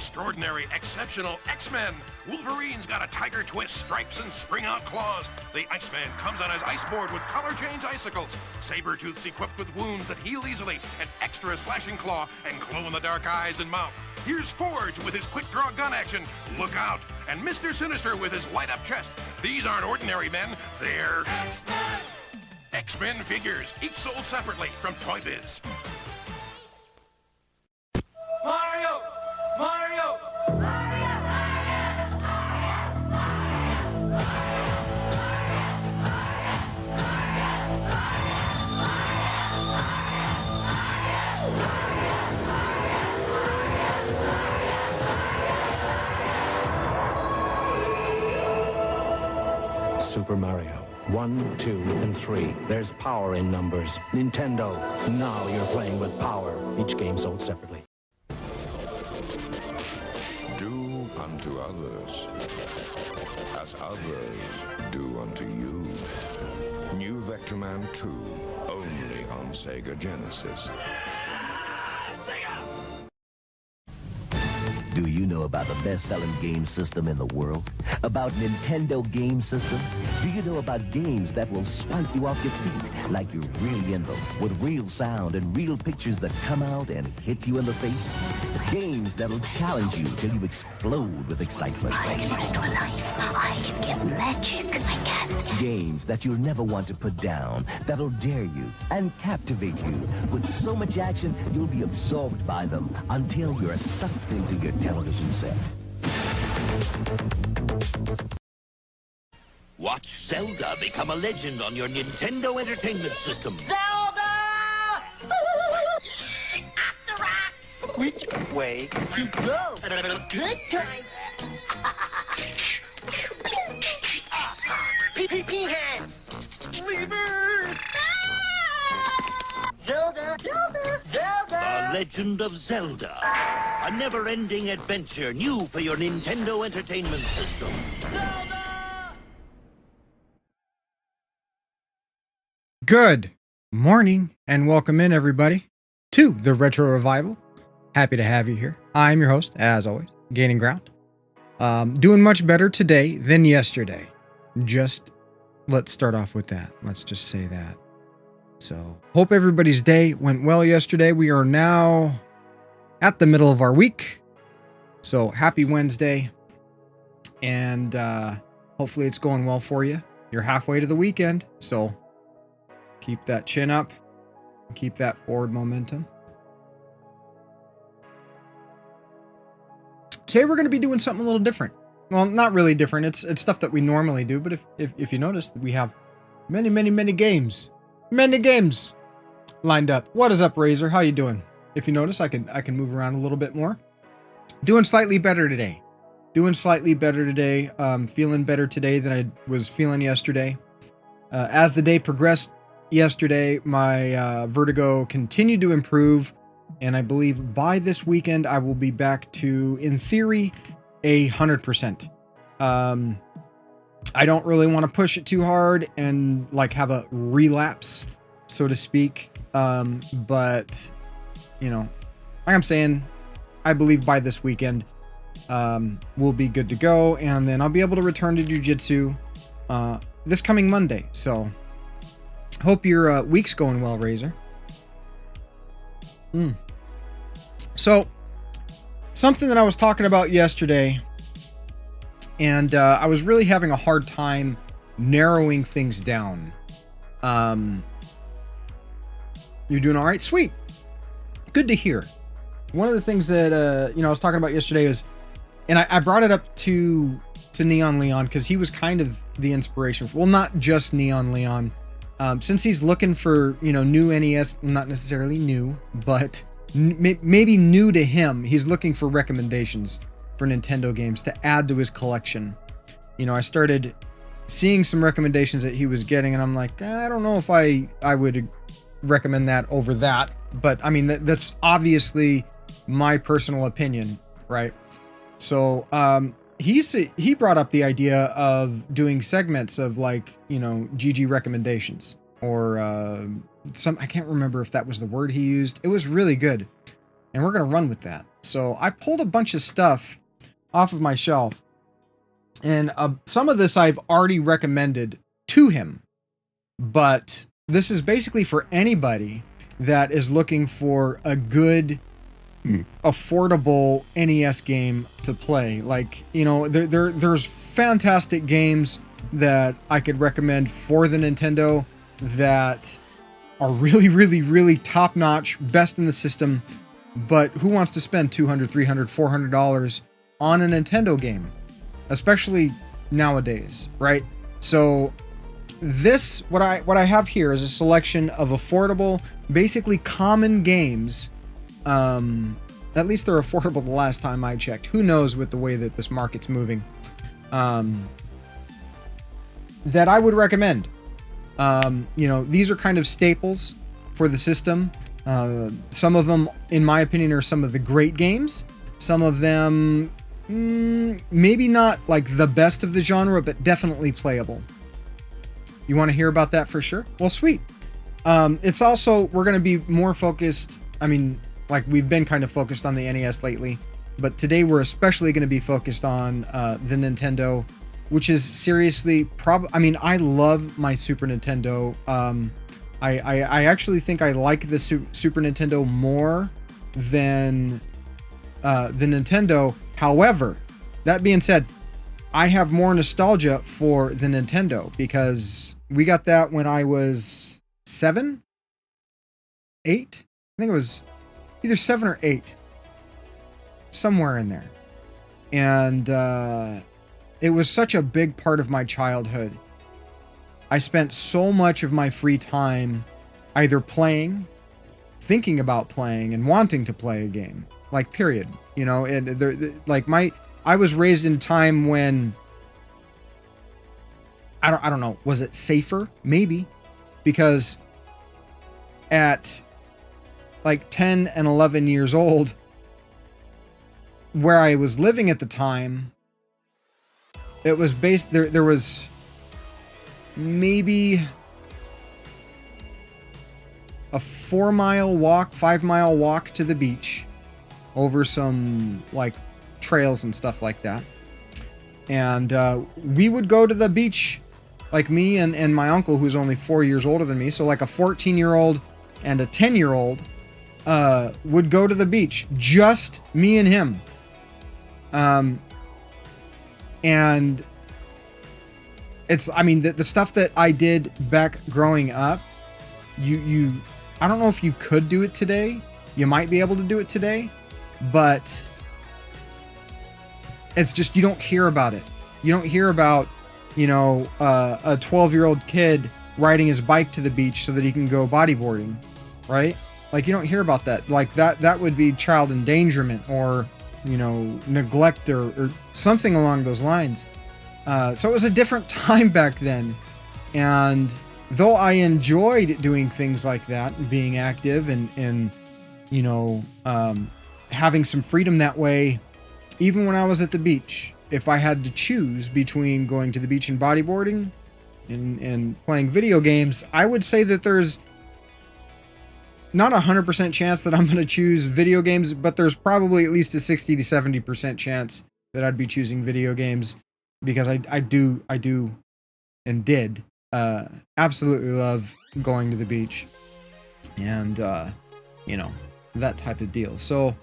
extraordinary, exceptional X-Men. Wolverine's got a tiger twist, stripes, and spring-out claws. The Iceman comes on his ice board with color change icicles. Sabretooth's equipped with wounds that heal easily, an extra slashing claw, and glow-in-the-dark eyes and mouth. Here's Forge with his quick-draw gun action. Look out. And Mr. Sinister with his light-up chest. These aren't ordinary men. They're X-Men. X-Men figures, each sold separately from Toy Biz. Mario! Mario! Super Mario. 1, 2, and 3. There's power in numbers. Nintendo. Now you're playing with power. Each game sold separately. Do unto others as others do unto you. New Vectorman 2, only on Sega Genesis. Do you know about the best-selling game system in the world? About Nintendo Game System? Do you know about games that will swipe you off your feet like you're really in them, with real sound and real pictures that come out and hit you in the face? Games that'll challenge you till you explode with excitement. I can restore life. I can get magic. I can. Games that you'll never want to put down, that'll dare you and captivate you. With so much action, you'll be absorbed by them until you're sucked into your television set. Watch Zelda become a legend on your Nintendo Entertainment System. Zelda! Up the rocks! Which way you go? Good times! Pee hands! Levers! Zelda! Zelda! Zelda! The Legend of Zelda. A never-ending adventure new for your Nintendo Entertainment System. Zelda! Good morning and welcome in everybody to the Retro Revival. Happy to have you here. I'm your host, as always, Gaining Ground. Doing much better today than yesterday. Let's start off with that. Let's just say that. So, hope everybody's day went well yesterday. We are now at the middle of our week. So, happy Wednesday. And hopefully it's going well for you. You're halfway to the weekend, so keep that chin up. Keep that forward momentum. Today we're going to be doing something a little different. Well, not really different. It's stuff that we normally do, but if you notice, we have many games lined up. What is up, Razor? How you doing? If you notice, I can move around a little bit more. Doing slightly better today. Feeling better today than I was feeling yesterday. As the day progressed yesterday, my vertigo continued to improve, and I believe by this weekend I will be back to, in theory, 100%. I don't really want to push it too hard and like have a relapse, so to speak. But you know, like I'm saying, I believe by this weekend we'll be good to go, and then I'll be able to return to jiu-jitsu this coming Monday. So hope your week's going well, Razor. So something that I was talking about yesterday, and I was really having a hard time narrowing things down. You're doing all right? Sweet. Good to hear. One of the things that I was talking about yesterday is, and I brought it up to Neon Leon because he was kind of the inspiration. Well, not just Neon Leon. Since he's looking for, new NES, not necessarily new, but maybe new to him, he's looking for recommendations for Nintendo games to add to his collection. I started seeing some recommendations that he was getting, and I'm like, I don't know if I would recommend that over that. But I mean, that's obviously my personal opinion, right? So he brought up the idea of doing segments of like, GG recommendations, or I can't remember if that was the word he used. It was really good. and we're going to run with that. So I pulled a bunch of stuff off of my shelf, and some of this I've already recommended to him, but this is basically for anybody that is looking for a good, affordable NES game to play. Like, you know, there's fantastic games that I could recommend for the Nintendo that are really, really, really top-notch, best in the system, but who wants to spend $200, $300, $400 on a Nintendo game? Especially nowadays, right? So this, what I have here is a selection of affordable, basically common games. At least they're affordable the last time I checked. Who knows with the way that this market's moving. That I would recommend. You know, these are kind of staples for the system. Some of them, in my opinion, are some of the great games. Some of them, maybe not like the best of the genre, but definitely playable. You want to hear about that for sure? Well, sweet. It's also, we're going to be more focused. I mean, like we've been kind of focused on the NES lately, but today we're especially going to be focused on the Nintendo, which is seriously I mean, I love my Super Nintendo. I actually think I like the Super Nintendo more than the Nintendo. However, that being said, I have more nostalgia for the Nintendo because we got that when I was 7, 8. I think it was either 7 or 8, somewhere in there. And it was such a big part of my childhood. I spent so much of my free time either playing, thinking about playing, and wanting to play a game. Like, period. You know, I was raised in a time when I don't know, was it safer? Maybe. Because at like 10 and 11 years old, where I was living at the time, it was based there was maybe a 4-mile walk, 5-mile walk to the beach over some like trails and stuff like that. And we would go to the beach, like me and my uncle, who's only 4 years older than me. So like a 14-year-old and a 10-year-old would go to the beach, just me and him. And it's, I mean, the stuff that I did back growing up, I don't know if you could do it today. You might be able to do it today, but it's just, you don't hear about it. You don't hear about, you know, a 12-year-old kid riding his bike to the beach so that he can go bodyboarding, right? Like, you don't hear about that. Like, that would be child endangerment or, you know, neglect or something along those lines. So it was a different time back then. And though I enjoyed doing things like that and being active and you know, having some freedom that way, even when I was at the beach, if I had to choose between going to the beach and bodyboarding and playing video games, I would say that there's not 100% chance that I'm going to choose video games, but there's probably at least a 60 to 70% chance that I'd be choosing video games, because I do and did absolutely love going to the beach and you know, that type of deal. So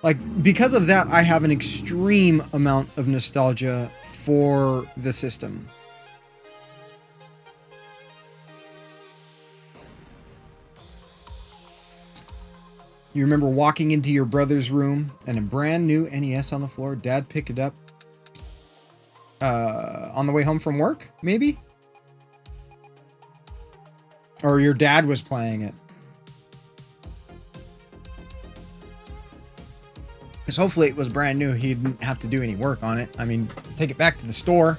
like, because of that, I have an extreme amount of nostalgia for the system. You remember walking into your brother's room and a brand new NES on the floor. Dad picked it up on the way home from work, maybe? Or your dad was playing it. Because hopefully it was brand new. He didn't have to do any work on it. I mean, take it back to the store.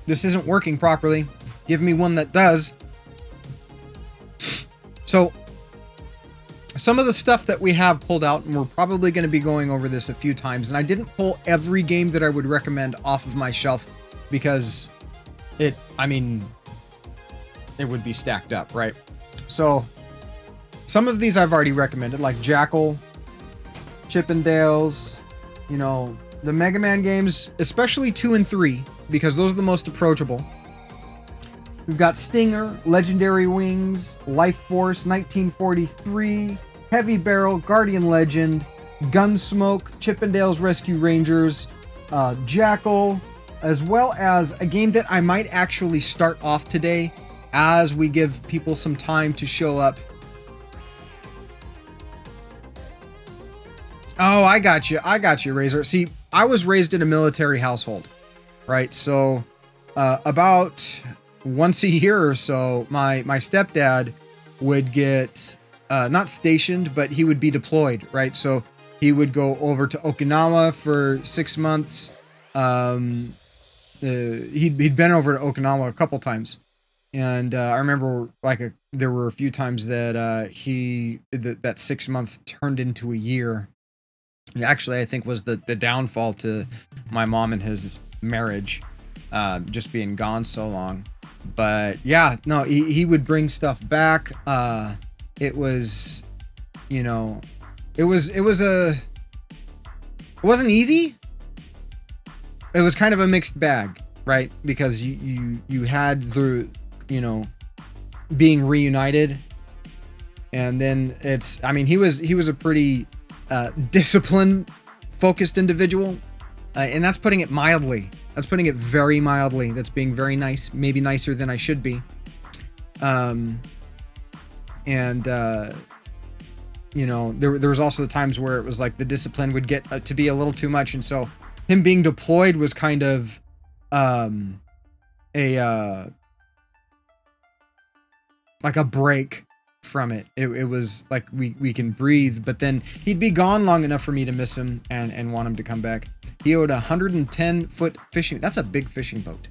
This isn't working properly. Give me one that does. So, some of the stuff that we have pulled out, and we're probably going to be going over this a few times, and I didn't pull every game that I would recommend off of my shelf because it would be stacked up, right? So, some of these I've already recommended, like Jackal, Chippendales, you know, the Mega Man games, especially 2 and 3, because those are the most approachable. We've got Stinger, Legendary Wings, Life Force, 1943, Heavy Barrel, Guardian Legend, Gunsmoke, Chippendales Rescue Rangers, Jackal, as well as a game that I might actually start off today as we give people some time to show up. Oh, I got you, Razor. See, I was raised in a military household, right? So about once a year or so, my stepdad would get not stationed, but he would be deployed, right? So he would go over to Okinawa for 6 months. He'd been over to Okinawa a couple times, and I remember there were a few times that that 6 months turned into a year. Actually, I think was the downfall to my mom and his marriage, just being gone so long. But yeah, no, he would bring stuff back. It was, you know, it wasn't easy. It was kind of a mixed bag, right? Because you had the, you know, being reunited, and then he was a pretty discipline focused individual, and that's putting it mildly. That's putting it very mildly. That's being very nice, maybe nicer than I should be. You know, there was also the times where it was like the discipline would get to be a little too much, and so him being deployed was kind of like a break from it. It was like we can breathe, but then he'd be gone long enough for me to miss him and want him to come back. He owed 110-foot fishing. That's a big fishing boat.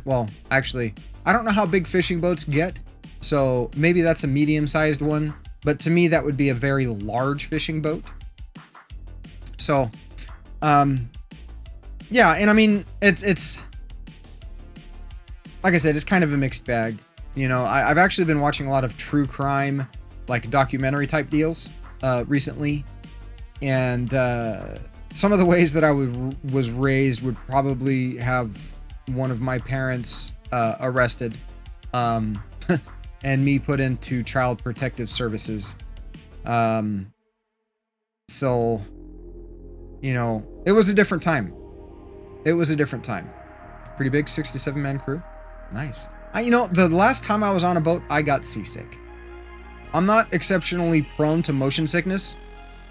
Well, actually, I don't know how big fishing boats get, so maybe that's a medium-sized one, but to me that would be a very large fishing boat. So yeah, and I mean, it's like I said, it's kind of a mixed bag. You know, I've actually been watching a lot of true crime, like documentary type deals recently, and some of the ways that I was raised would probably have one of my parents arrested, and me put into Child Protective Services. So, you know, it was a different time. Pretty big 67-man crew. Nice. You know, the last time I was on a boat, I got seasick. I'm not exceptionally prone to motion sickness,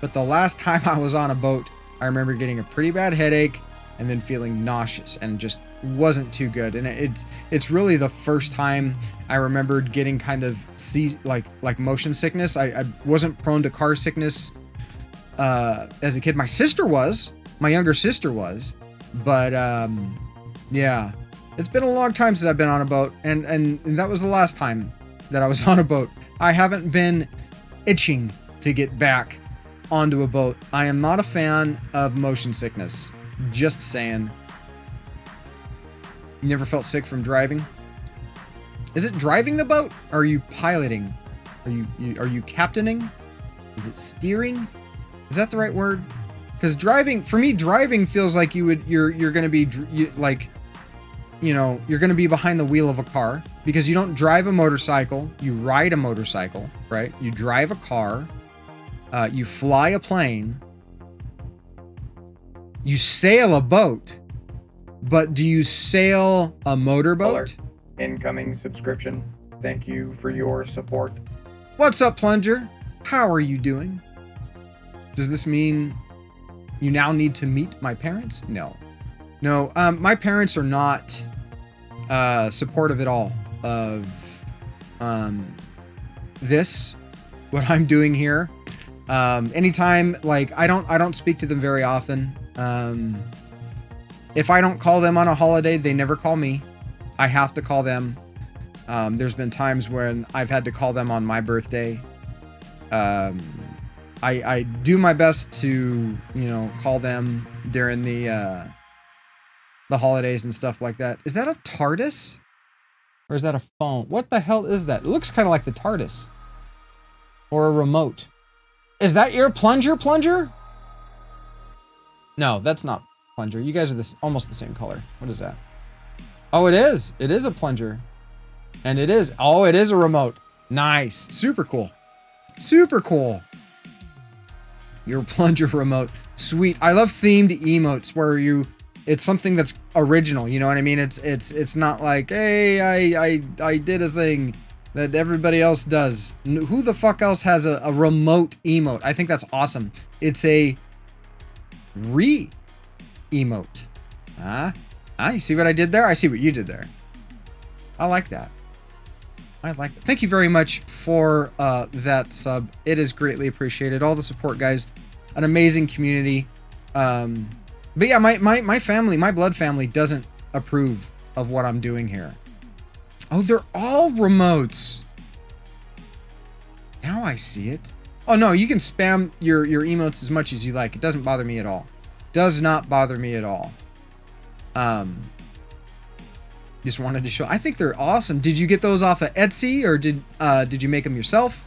but the last time I was on a boat, I remember getting a pretty bad headache and then feeling nauseous and just wasn't too good. And it's really the first time I remembered getting kind of like motion sickness. I wasn't prone to car sickness as a kid. My younger sister was, but yeah. It's been a long time since I've been on a boat, and that was the last time that I was on a boat. I haven't been itching to get back onto a boat. I am not a fan of motion sickness. Just saying. You never felt sick from driving? Is it driving the boat? Or are you piloting? Are you captaining? Is it steering? Is that the right word? Because driving, for me, driving feels like you're going to be like, you know, you're going to be behind the wheel of a car, because you don't drive a motorcycle, you ride a motorcycle, right? You drive a car, you fly a plane, you sail a boat, but do you sail a motorboat? Alert. Incoming subscription. Thank you for your support. What's up, Plunger? How are you doing? Does this mean you now need to meet my parents? No. No, my parents are not supportive at all of what I'm doing here. Anytime, like, I don't speak to them very often. If I don't call them on a holiday, they never call me. I have to call them. There's been times when I've had to call them on my birthday. I do my best to, you know, call them during the holidays and stuff like that. Is that a TARDIS? Or is that a phone? What the hell is that? It looks kind of like the TARDIS. Or a remote. Is that your plunger? No, that's not plunger. You guys are this almost the same color. What is that? Oh, it is. It is a plunger. And it is. Oh, it is a remote. Nice. Super cool. Super cool. Your plunger remote. Sweet. I love themed emotes where it's something that's original, you know what I mean? It's not like, hey, I did a thing that everybody else does. Who the fuck else has a remote emote? I think that's awesome. It's a re-emote. You see what I did there? I see what you did there. I like that. Thank you very much for that sub. It is greatly appreciated. All the support, guys. An amazing community. But yeah, my family, my blood family doesn't approve of what I'm doing here. Oh, they're all remotes. Now I see it. Oh no, you can spam your emotes as much as you like. It doesn't bother me at all. Does not bother me at all. Just wanted to show. I think they're awesome. Did you get those off of Etsy or did you make them yourself?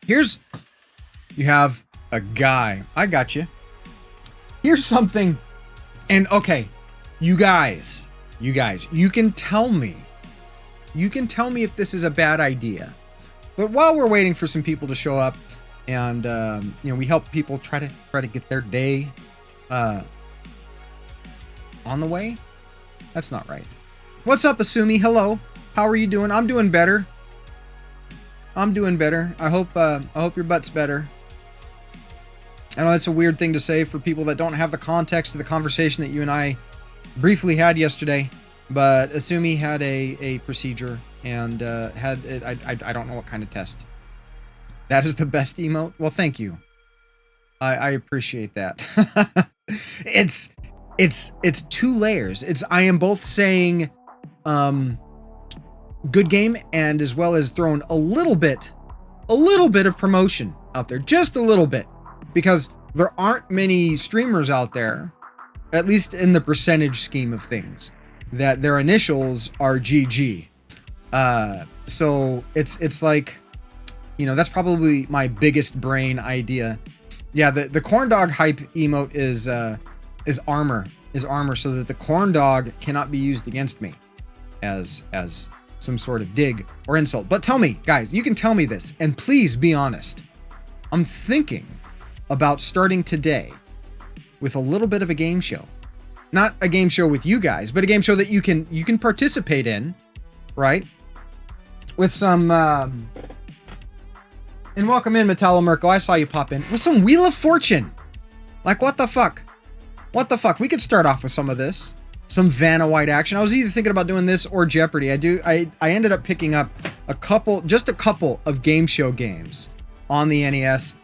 You have a guy. I got you. Here's something. And okay, you guys, you can tell me. You can tell me if this is a bad idea. But while we're waiting for some people to show up, and we help people try to get their day on the way. That's not right. What's up, Asumi? Hello. How are you doing? I'm doing better. I hope your butt's better. I know that's a weird thing to say for people that don't have the context of the conversation that you and I briefly had yesterday, but Asumi had a procedure and I don't know what kind of test. That is the best emote? Well, thank you. I appreciate that. It's two layers. I am both saying good game and as well as throwing a little bit of promotion out there, just a little bit, because there aren't many streamers out there, at least in the percentage scheme of things, that their initials are GG. So it's like, that's probably my biggest brain idea. Yeah, the corn dog hype emote is armor, so that the corn dog cannot be used against me as some sort of dig or insult. But tell me, guys, you can tell me this, and please be honest. I'm thinking about starting today with a little bit of a game show. Not a game show with you guys, but a game show that you can participate in, right? With some and welcome in, Metallo Mirko. I saw you pop in with some Wheel of Fortune. Like, what the fuck? What the fuck? We could start off with some of this. Some Vanna White action. I was either thinking about doing this or Jeopardy. I ended up picking up a couple of game show games on the NES,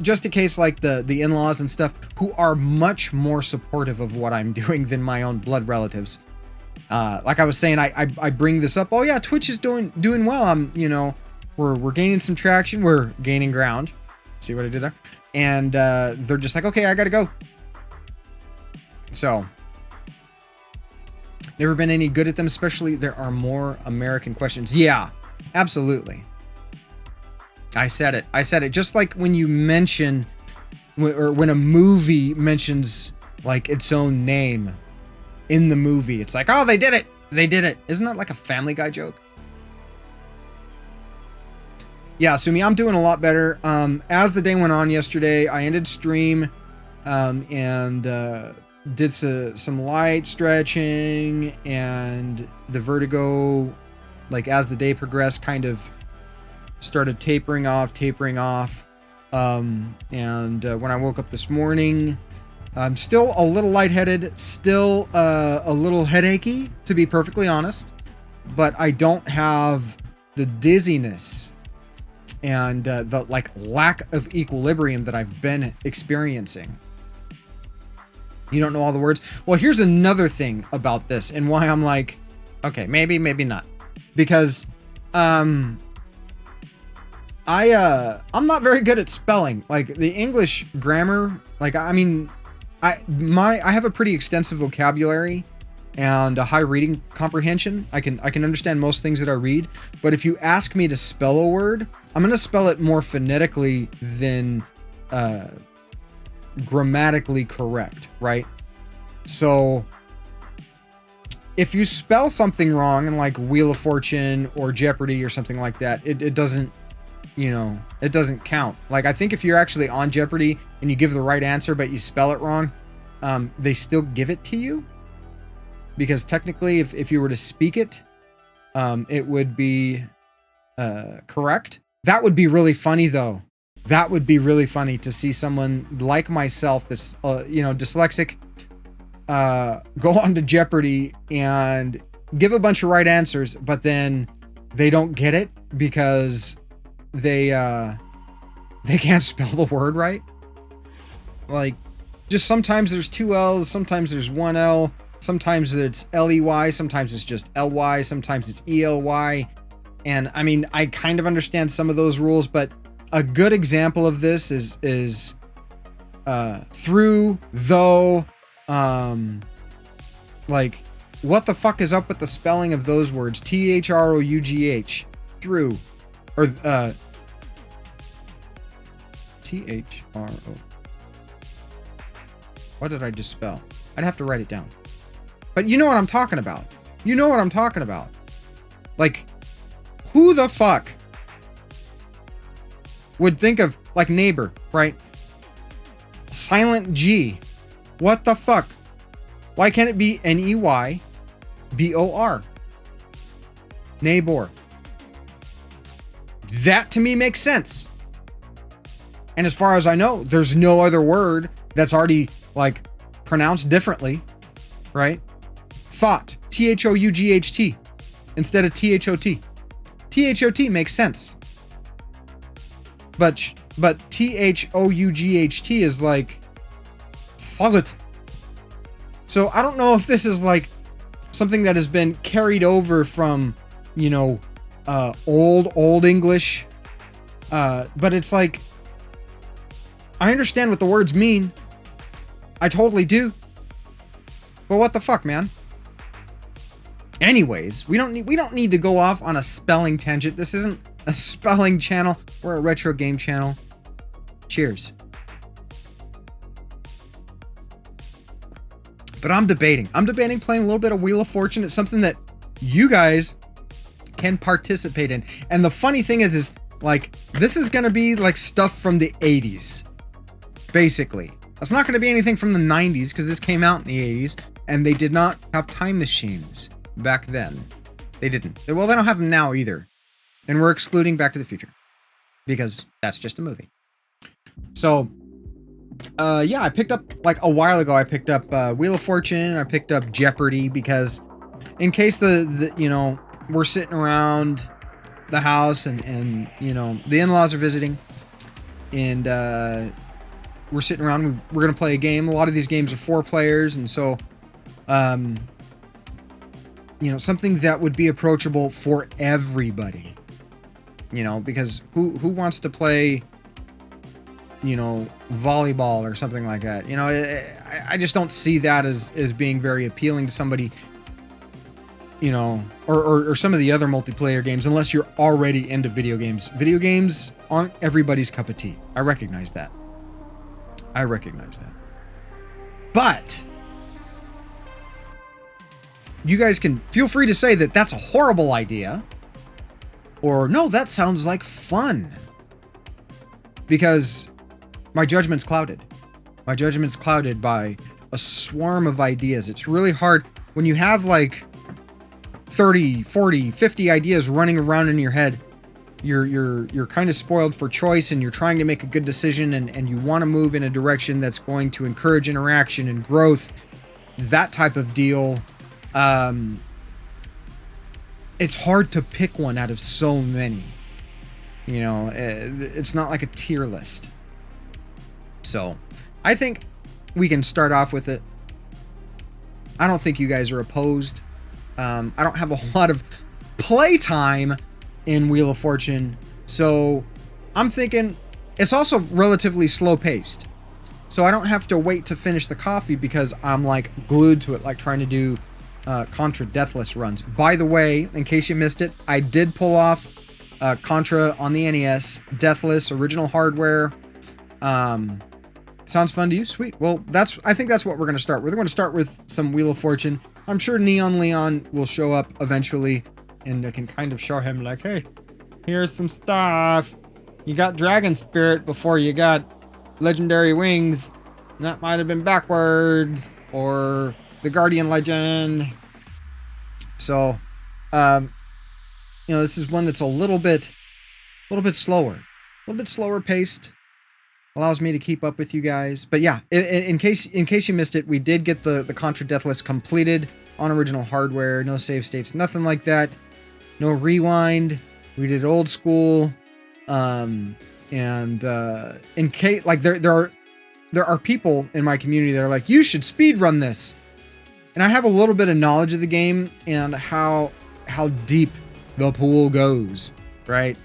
just in case, like the in-laws and stuff, who are much more supportive of what I'm doing than my own blood relatives. Like I was saying, I bring this up. Oh yeah, Twitch is doing well. We're gaining some traction. We're gaining ground. See what I did there? And they're just like, okay, I gotta go. So. Never been any good at them, especially there are more American questions. Yeah, absolutely. I said it. Just like when you mention, or when a movie mentions like its own name in the movie, it's like, oh, they did it. Isn't that like a Family Guy joke? Yeah, Sumi, I'm doing a lot better. As the day went on yesterday, I ended stream and did some light stretching, and the vertigo, like as the day progressed, kind of started tapering off. And when I woke up this morning, I'm still a little lightheaded, still a little headachy, to be perfectly honest, but I don't have the dizziness and the like lack of equilibrium that I've been experiencing. You don't know all the words? Well, here's another thing about this and why I'm like, okay, maybe not. Because I'm not very good at spelling. Like the English grammar, like I have a pretty extensive vocabulary, and a high reading comprehension. I can understand most things that I read, but if you ask me to spell a word, I'm going to spell it more phonetically than grammatically correct, right? So if you spell something wrong in like Wheel of Fortune or Jeopardy or something like that, it doesn't, you know, it doesn't count. Like, I think if you're actually on Jeopardy and you give the right answer but you spell it wrong, they still give it to you, because technically if you were to speak it, it would be correct. That would be really funny though. That would be really funny to see someone like myself that's you know, dyslexic, go on to Jeopardy and give a bunch of right answers, but then they don't get it because they can't spell the word right. Like, just sometimes there's 2 L's, sometimes there's 1 L, sometimes it's L-E-Y, sometimes it's just L-Y, sometimes it's E-L-Y. And I mean, I kind of understand some of those rules, but a good example of this is through, though, like, what the fuck is up with the spelling of those words? T-H-R-O-U-G-H, through, or T-H-R-O. What did I just spell? I'd have to write it down. But you know what I'm talking about. You know what I'm talking about. Like, who the fuck would think of, like, neighbor, right? Silent G. What the fuck? Why can't it be N-E-Y-B-O-R? Neighbor. That to me makes sense. And as far as I know, there's no other word that's already, like, pronounced differently, right? Thought. T-H-O-U-G-H-T instead of T-H-O-T. T-H-O-T makes sense. But T-H-O-U-G-H-T is like thought. So I don't know if this is like something that has been carried over from, you know, old English. But it's like, I understand what the words mean. I totally do. But what the fuck, man? Anyways, we don't need to go off on a spelling tangent. This isn't a spelling channel. We're a retro game channel. Cheers. But I'm debating playing a little bit of Wheel of Fortune. It's something that you guys can participate in. And the funny thing is like, this is going to be like stuff from the 80s. Basically. It's not going to be anything from the 90s because this came out in the 80s and they did not have time machines back then. They didn't. Well, they don't have them now either. And we're excluding Back to the Future because that's just a movie. So, yeah, I picked up, like a while ago, I picked up Wheel of Fortune. I picked up Jeopardy because in case the you know, we're sitting around the house and you know, the in-laws are visiting and we're sitting around, we're going to play a game. A lot of these games are 4 players. And so, you know, something that would be approachable for everybody, you know, because who wants to play, you know, volleyball or something like that? You know, I just don't see that as being very appealing to somebody, you know, or some of the other multiplayer games, unless you're already into video games. Video games aren't everybody's cup of tea. I recognize that. But you guys can feel free to say that that's a horrible idea, or no, that sounds like fun, because my judgment's clouded. My judgment's clouded by a swarm of ideas. It's really hard when you have like 30, 40, 50 ideas running around in your head. You're kind of spoiled for choice, and you're trying to make a good decision, and you want to move in a direction that's going to encourage interaction and growth, that type of deal. It's hard to pick one out of so many. You know, it's not like a tier list. So, I think we can start off with it. I don't think you guys are opposed. I don't have a whole lot of playtime in Wheel of Fortune, so I'm thinking it's also relatively slow paced, so I don't have to wait to finish the coffee because I'm like glued to it, like trying to do Contra Deathless runs. By the way, in case you missed it, I did pull off Contra on the NES, Deathless, original hardware. Sounds fun to you? Sweet. Well, I think that's what we're going to start with. We're going to start with some Wheel of Fortune. I'm sure Neon Leon will show up eventually, and I can kind of show him like, hey, here's some stuff. You got Dragon Spirit before you got Legendary Wings. That might have been backwards, or the Guardian Legend. So, this is one that's a little bit slower, paced. Allows me to keep up with you guys. But yeah, in case you missed it, we did get the Contra Deathless completed on original hardware. No save states, nothing like that. No rewind. We did old school. In case there are people in my community that are like, you should speed run this. And I have a little bit of knowledge of the game and how deep the pool goes, right?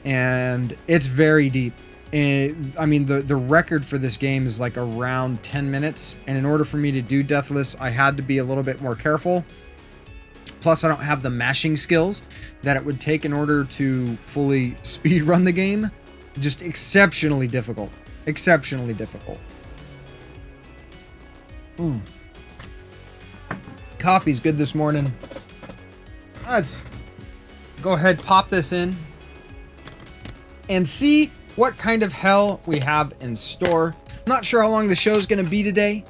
And it's very deep. And I mean, the record for this game is like around 10 minutes. And in order for me to do Deathless, I had to be a little bit more careful. Plus, I don't have the mashing skills that it would take in order to fully speed run the game. Just exceptionally difficult. Exceptionally difficult. Coffee's good this morning. Let's go ahead, pop this in, and see what kind of hell we have in store. Not sure how long the show's going to be today,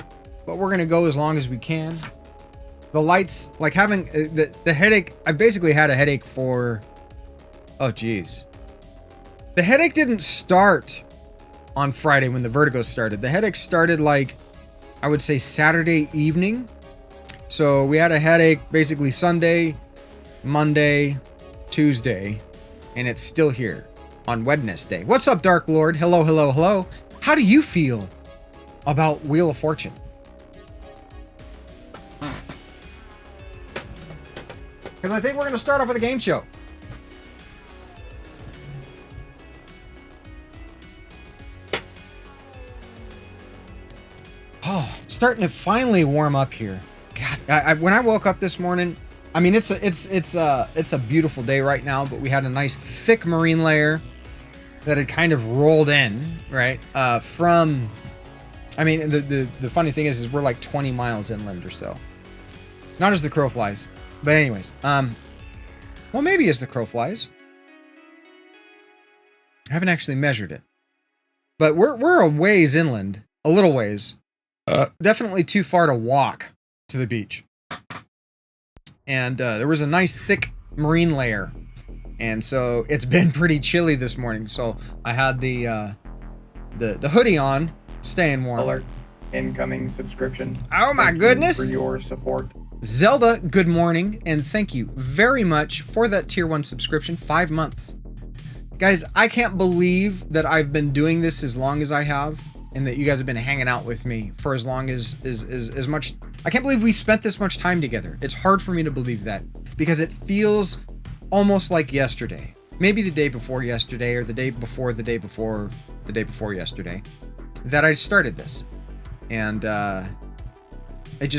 but we're going to go as long as we can. The lights, like having the headache, I've basically had a headache for, oh geez. The headache didn't start on Friday when the Vertigo started. The headache started like, I would say Saturday evening. So we had a headache basically Sunday, Monday, Tuesday, and it's still here on WedNESday. What's up, Dark Lord? Hello, hello, hello. How do you feel about Wheel of Fortune? Because I think we're going to start off with a game show. Oh, starting to finally warm up here. God, when I woke up this morning, I mean, it's a beautiful day right now, but we had a nice thick marine layer that had kind of rolled in, right? The funny thing is we're like 20 miles inland or so. Not as the crow flies. But anyways, well, maybe as the crow flies. I haven't actually measured it. But we're a ways inland. A little ways. Definitely too far to walk to the beach. And there was a nice thick marine layer. And so it's been pretty chilly this morning. So I had the hoodie on, staying warm. Alert. Incoming subscription. Oh my goodness. Thank you for your support. Zelda, good morning, and thank you very much for that tier 1 subscription. 5 months. Guys, I can't believe that I've been doing this as long as I have, and that you guys have been hanging out with me for as long as much. I can't believe we spent this much time together. It's hard for me to believe that, because it feels almost like yesterday. Maybe the day before yesterday, or the day before the day before the day before yesterday, that I started this. And it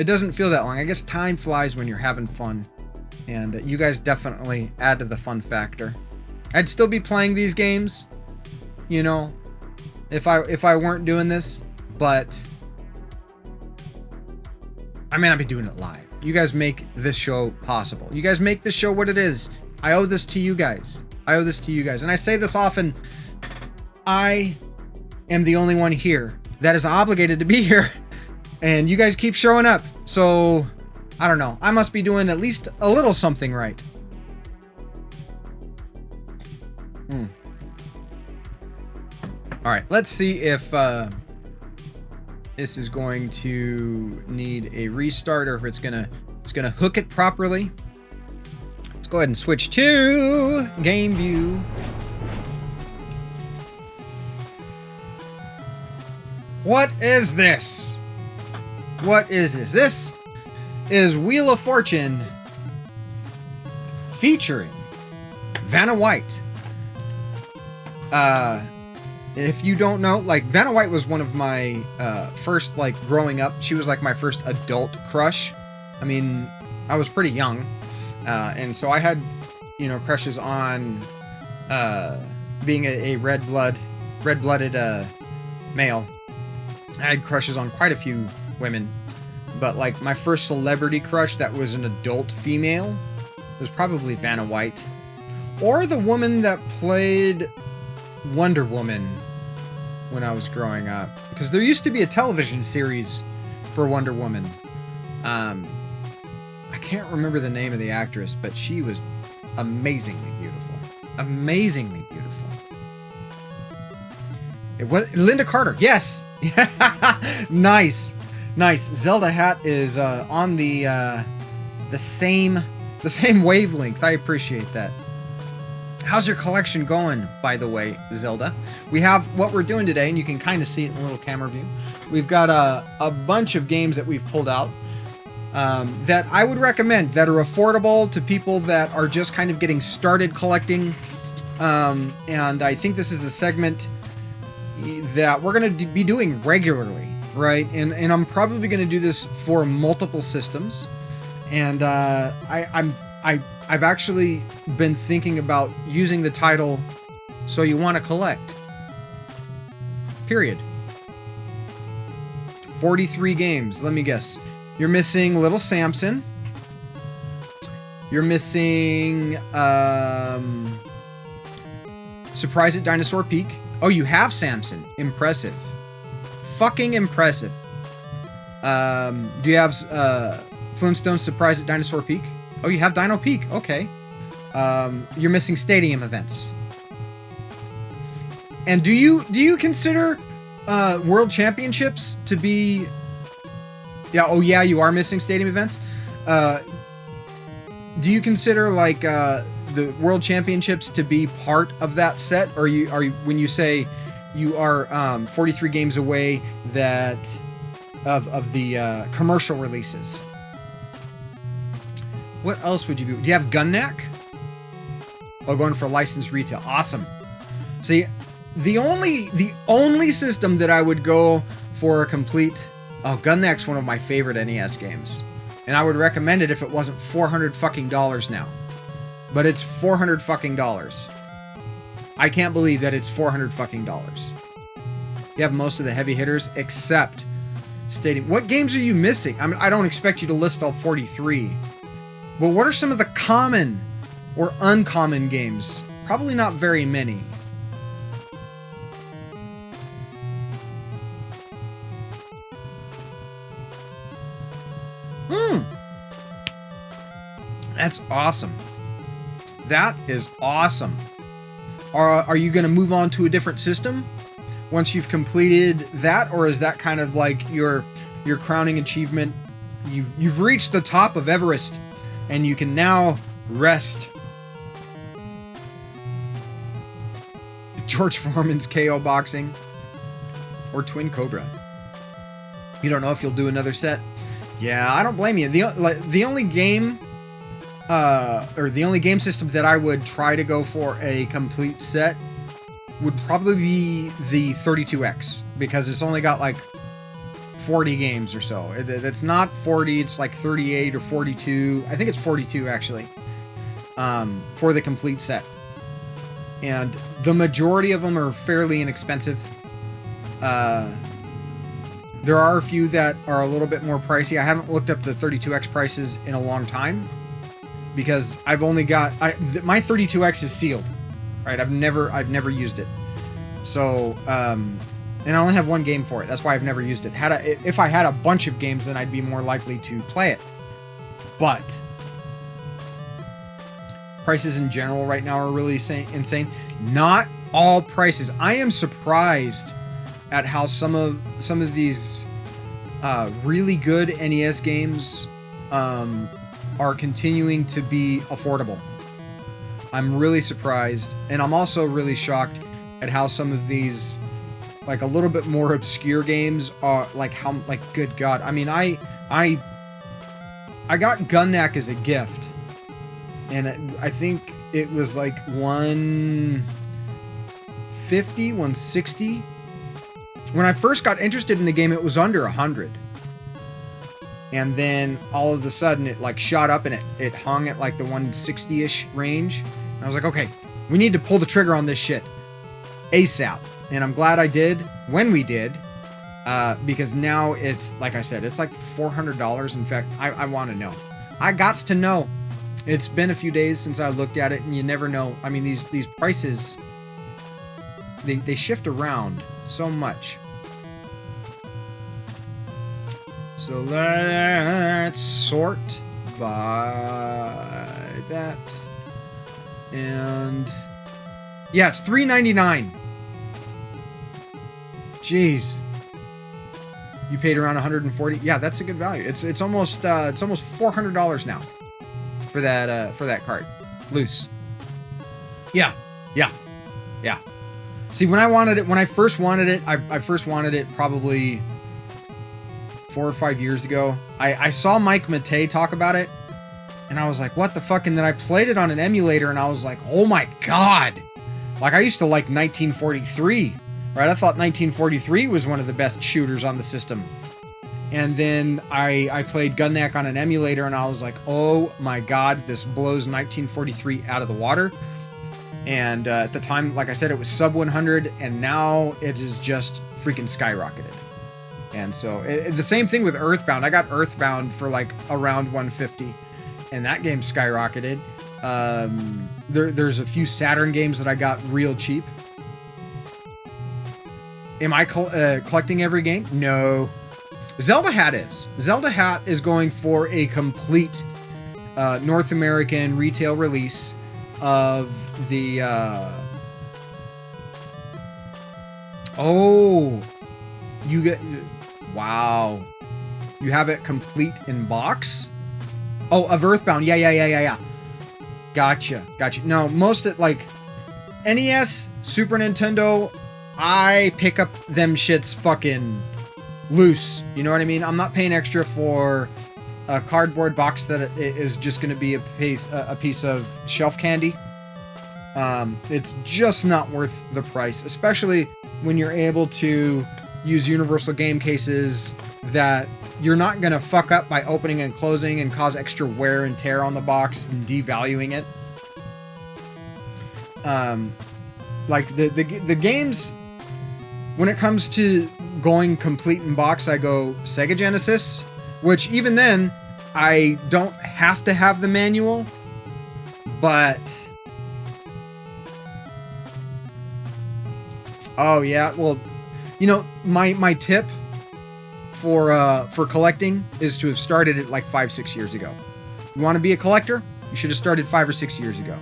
doesn't feel that long. I guess time flies when you're having fun, and you guys definitely add to the fun factor. I'd still be playing these games, you know, if I weren't doing this, but I may not be doing it live. You guys make this show possible. You guys make this show what it is. I owe this to you guys. And I say this often. I am the only one here that is obligated to be here. And you guys keep showing up. So, I don't know. I must be doing at least a little something right. Alright, let's see if this is going to need a restart, or if it's gonna hook it properly. Let's go ahead and switch to game view. What is this? What is this? This is Wheel of Fortune featuring Vanna White. If you don't know, like, Vanna White was one of my first, like, growing up, she was like my first adult crush. I mean, I was pretty young, and so I had, you know, crushes on being a red-blooded male. I had crushes on quite a few women, but like my first celebrity crush that was an adult female was probably Vanna White, or the woman that played Wonder Woman when I was growing up, because there used to be a television series for Wonder Woman. I can't remember the name of the actress, but she was amazingly beautiful. Amazingly beautiful. It was Linda Carter. Yes. Nice. Zelda hat is on the same wavelength. I appreciate that. How's your collection going, by the way, Zelda? We have what we're doing today, and you can kind of see it in a little camera view. We've got a bunch of games that we've pulled out that I would recommend, that are affordable to people that are just kind of getting started collecting. And I think this is a segment that we're going to be doing regularly, right? And I'm probably going to do this for multiple systems. And I've actually been thinking about using the title "So You Want to Collect." Period. 43 games. Let me guess. You're missing Little Samson. You're missing Surprise at Dinosaur Peak. Oh, you have Samson. Impressive. Fucking impressive. Do you have Flintstones Surprise at Dinosaur Peak? Oh, you have Dino Peak. Okay. You're missing stadium events. And do you consider World Championships to be... Yeah, oh yeah, you are missing stadium events. Do you consider like the World Championships to be part of that set, or are you when you say you are 43 games away that of the commercial releases? What else would you be? Do you have Gunnack? Oh, going for licensed retail. Awesome. See, the only system that I would go for a complete... Oh, Gunnack's one of my favorite NES games. And I would recommend it if it wasn't $400 fucking dollars now. But it's $400 fucking dollars. I can't believe that it's $400 fucking dollars. You have most of the heavy hitters except Stadium. What games are you missing? I mean, I don't expect you to list all 43. But what are some of the common or uncommon games? Probably not very many. That's awesome. That is awesome. Are you going to move on to a different system once you've completed that, or is that kind of like your crowning achievement? You've reached the top of Everest, and you can now rest. George Foreman's KO boxing, or Twin Cobra. You don't know if you'll do another set. Yeah, I don't blame you. The only game. Or the only game system that I would try to go for a complete set would probably be the 32X, because it's only got like 40 games or so. It's not 40, it's like 38 or 42. I think it's 42 actually, for the complete set. And the majority of them are fairly inexpensive. There are a few that are a little bit more pricey. I haven't looked up the 32X prices in a long time, because I've only got my 32X is sealed, right? I've never used it. So, and I only have one game for it. That's why I've never used it. If I had a bunch of games, then I'd be more likely to play it. But prices in general right now are really insane. Not all prices. I am surprised at how some of these really good NES games are continuing to be affordable. I'm really surprised, and I'm also really shocked at how some of these, like, a little bit more obscure games are, like, good God. I mean, I got Gunnack as a gift, and I think it was like $150 150, 160. When I first got interested in the game, it was under 100. And then all of a sudden it like shot up and it hung at like the 160-ish range. And I was like, okay, we need to pull the trigger on this shit ASAP. And I'm glad I did when we did, because now it's, like I said, it's like $400. In fact, I want to know. I gots to know. It's been a few days since I looked at it, and you never know. I mean, these prices, they shift around so much. So let's sort by that. And yeah, it's $3.99. Jeez. You paid around $140. Yeah, that's a good value. It's almost $400 now for that card. Loose. Yeah. See, when I first wanted it, I first wanted it probably 4 or 5 years ago. I saw Mike Matei talk about it, and I was like, what the fuck? And then I played it on an emulator, and I was like, oh my god. Like, I used to like 1943, right? I thought 1943 was one of the best shooters on the system. And then I played Gunneck on an emulator, and I was like, oh my god, this blows 1943 out of the water. And at the time, like I said, it was sub 100, and now it is just freaking skyrocketed. And so the same thing with Earthbound. I got Earthbound for like around 150, and that game skyrocketed. There's a few Saturn games that I got real cheap. Am I collecting every game? No. Zelda Hat is. Zelda Hat is going for a complete North American retail release of the you get, wow, you have it complete in box. Oh, of Earthbound. Yeah. Gotcha. No, most of, like, NES, Super Nintendo, I pick up them shits fucking loose. You know what I mean? I'm not paying extra for a cardboard box that is just going to be a piece of shelf candy. It's just not worth the price, especially when you're able to use universal game cases that you're not going to fuck up by opening and closing and cause extra wear and tear on the box and devaluing it. Like the games, when it comes to going complete in box, I go Sega Genesis, which even then, I don't have to have the manual, but oh yeah, well, you know, my tip for collecting is to have started it like 5-6 years ago. You want to be a collector? You should have started 5 or 6 years ago,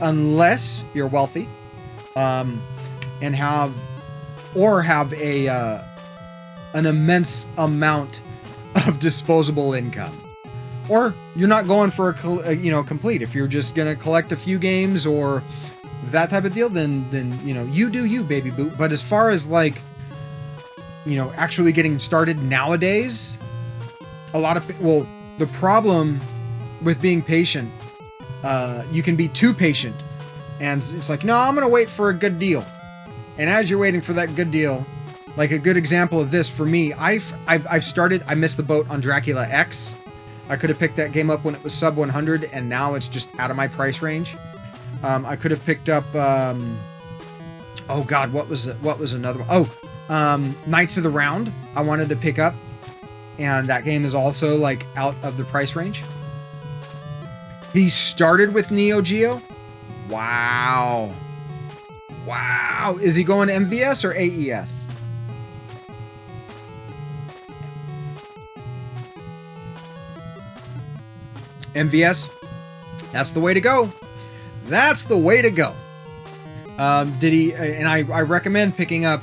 unless you're wealthy, and have an immense amount of disposable income, or you're not going for a complete. If you're just gonna collect a few games or that type of deal, then you know, you do you, baby boo. But as far as like, you know, actually getting started nowadays, a lot of, well, the problem with being patient, you can be too patient, and it's like, no, I'm gonna wait for a good deal. And as you're waiting for that good deal, like a good example of this for me, I missed the boat on Dracula X. I could have picked that game up when it was sub 100, and now it's just out of my price range. I could have picked up, oh god, what was another one? Oh, Knights of the Round, I wanted to pick up, and that game is also like out of the price range. He started with Neo Geo. Wow. Is he going to MVS or AES? MVS, that's the way to go. That's the way to go. Did he, and I recommend picking up,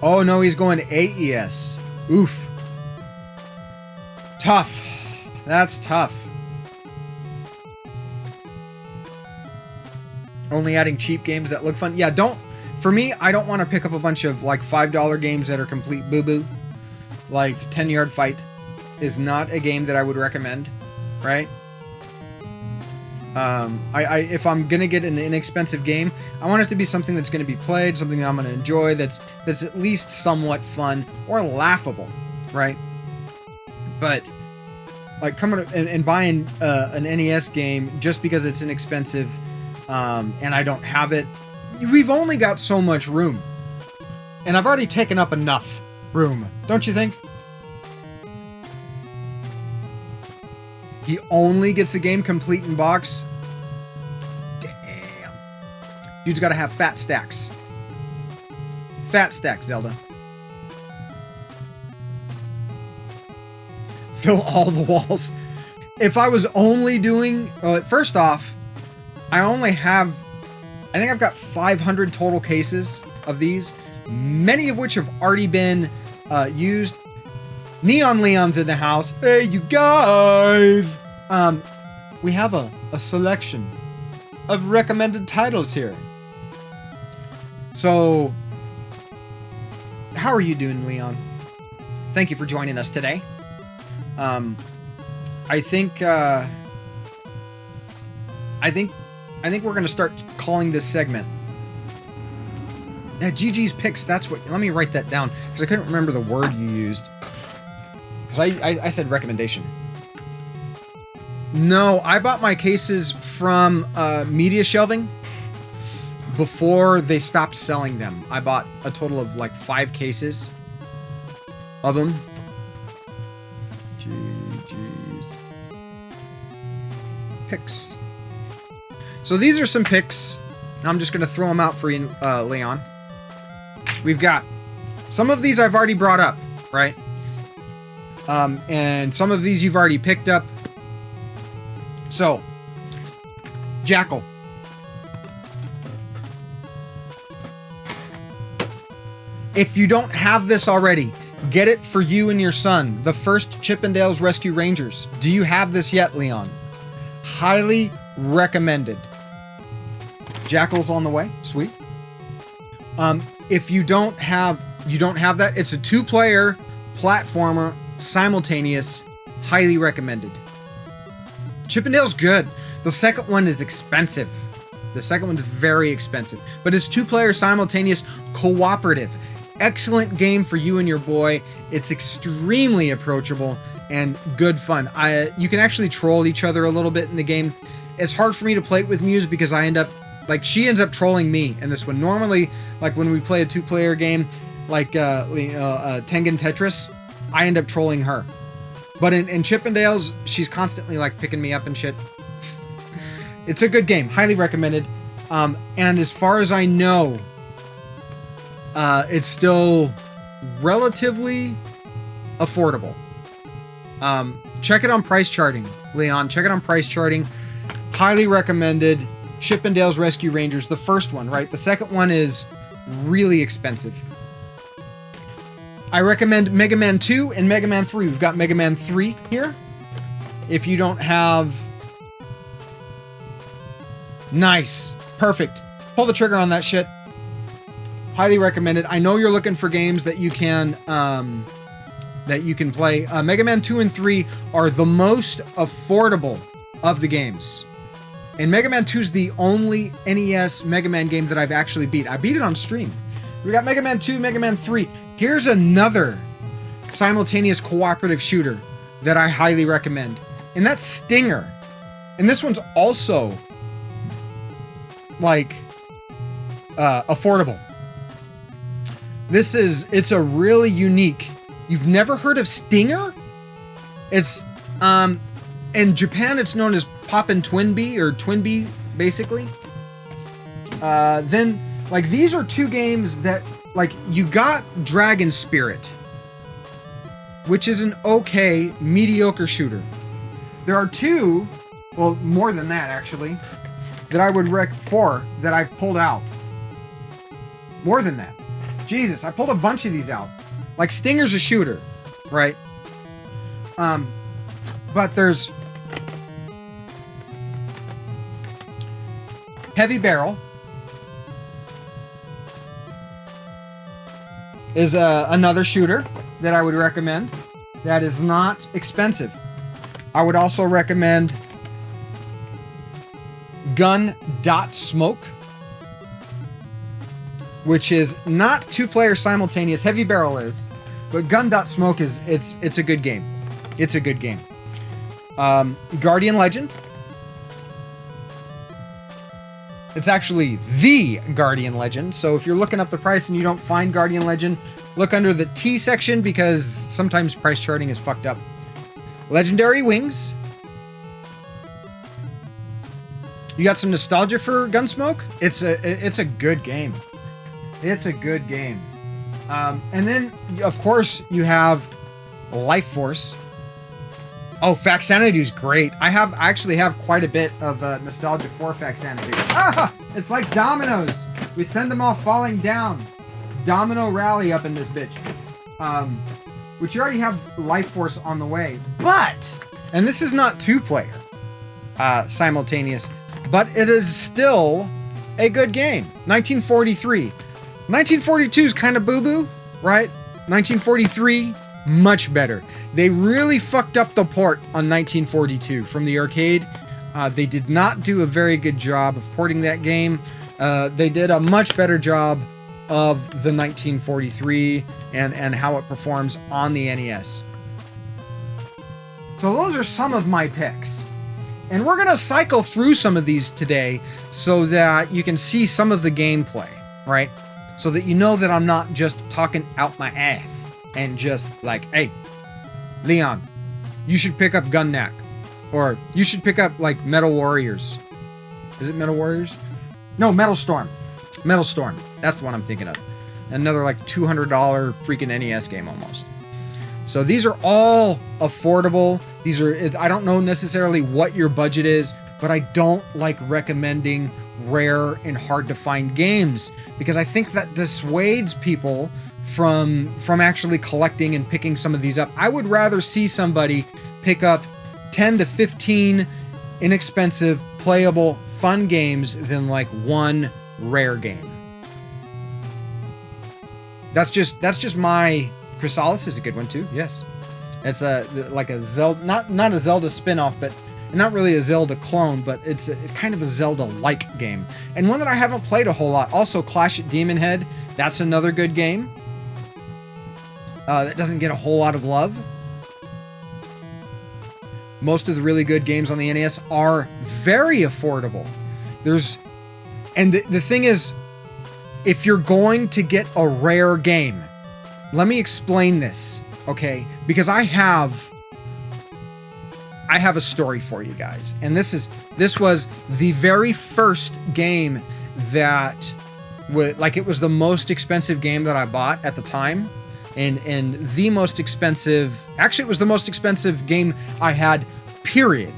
oh no, he's going to AES. Oof. Tough. That's tough. Only adding cheap games that look fun. Yeah, for me, I don't want to pick up a bunch of like $5 games that are complete boo-boo. Like 10 Yard Fight is not a game that I would recommend, right? If I'm gonna get an inexpensive game, I want it to be something that's gonna be played, something that I'm gonna enjoy, that's at least somewhat fun or laughable, right? But like coming and buying an NES game just because it's inexpensive and I don't have it, we've only got so much room, and I've already taken up enough room, don't you think? He only gets a game complete in box. Damn. Dude's got to have fat stacks. Fat stacks, Zelda. Fill all the walls. If I was only doing... first off, I think I've got 500 total cases of these, many of which have already been used. Neon Leon's in the house. Hey, you guys! We have a selection of recommended titles here. So, how are you doing, Leon? Thank you for joining us today. I think we're gonna start calling this segment GG's Picks. That's what. Let me write that down because I couldn't remember the word you used. I said recommendation. No, I bought my cases from Media Shelving before they stopped selling them. I bought a total of like 5 cases of them. GG's Picks. So these are some picks. I'm just going to throw them out for you, Leon. We've got some of these I've already brought up, right? And some of these you've already picked up. So, Jackal. If you don't have this already, get it for you and your son. The first Chippendales Rescue Rangers. Do you have this yet, Leon? Highly recommended. Jackal's on the way. Sweet. If you don't have that, it's a 2-player platformer, simultaneous, highly recommended. Chippendale's good. The second one is expensive. The second one's very expensive, but it's 2-player simultaneous cooperative. Excellent game for you and your boy. It's extremely approachable and good fun. You can actually troll each other a little bit in the game. It's hard for me to play it with Muse because she ends up trolling me in this one. Normally, like when we play a 2-player game, like Tengen Tetris, I end up trolling her. But in Chippendales, she's constantly like picking me up and shit. It's a good game, highly recommended. And as far as I know, it's still relatively affordable. Check it on price charting, Leon. Check it on price charting. Highly recommended. Chippendales Rescue Rangers, the first one, right? The second one is really expensive. I recommend Mega Man 2 and Mega Man 3. We've got Mega Man 3 here. If you don't have... Nice. Perfect. Pull the trigger on that shit. Highly recommended. I know you're looking for games that you can play. Mega Man 2 and 3 are the most affordable of the games. And Mega Man 2 is the only NES Mega Man game that I've actually beat. I beat it on stream. We got Mega Man 2, Mega Man 3. Here's another simultaneous cooperative shooter that I highly recommend. And that's Stinger. And this one's also like affordable. It's a really unique. You've never heard of Stinger? It's in Japan it's known as Poppin' Twinbee or Twinbee basically. Then like these are 2 games that like you got Dragon Spirit, which is an okay mediocre shooter. There are 2, well more than that actually, that I would that I pulled out. More than that. Jesus, I pulled a bunch of these out. Like Stinger's a shooter, right? But there's Heavy Barrel is another shooter that I would recommend that is not expensive. I would also recommend Gun.Smoke, which is not 2-player simultaneous. Heavy Barrel is, but Gun.Smoke is it's a good game. It's a good game. Guardian Legend. It's actually the Guardian Legend. So if you're looking up the price and you don't find Guardian Legend, look under the T section because sometimes price charting is fucked up. Legendary Wings. You got some nostalgia for Gunsmoke? It's a good game. It's a good game. And then, of course, you have Life Force. Oh, Faxanadu is great. I actually have quite a bit of nostalgia for Faxanadu. Ah! It's like dominoes. We send them all falling down. It's Domino Rally up in this bitch. Which you already have Life Force on the way. But, and this is not 2-player simultaneous, but it is still a good game. 1943. 1942 is kind of boo-boo, right? 1943, much better. They really fucked up the port on 1942 from the arcade. They did not do a very good job of porting that game. They did a much better job of the 1943 and how it performs on the NES. So those are some of my picks. And we're going to cycle through some of these today so that you can see some of the gameplay, right? So that you know that I'm not just talking out my ass and just like, hey, Leon, you should pick up Gun Knack. Or you should pick up like Metal Warriors. Is it Metal Warriors? No, Metal Storm. Metal Storm. That's the one I'm thinking of. Another like $200 freaking NES game almost. So these are all affordable. These are, I don't know necessarily what your budget is, but I don't like recommending rare and hard to find games because I think that dissuades people from actually collecting and picking some of these up. I would rather see somebody pick up 10 to 15 inexpensive, playable, fun games than like one rare game. That's just my... Chrysalis is a good one too. Yes, it's like a Zelda, not a Zelda spin-off, but not really a Zelda clone, but it's kind of a Zelda-like game, and one that I haven't played a whole lot. Also, Clash at Demon Head. That's another good game that doesn't get a whole lot of love. Most of the really good games on the NES are very affordable. And the thing is, if you're going to get a rare game, let me explain this, okay? Because I have a story for you guys. And this was the very first game that it was the most expensive game that I bought at the time. And the most expensive, actually it was the most expensive game I had, period,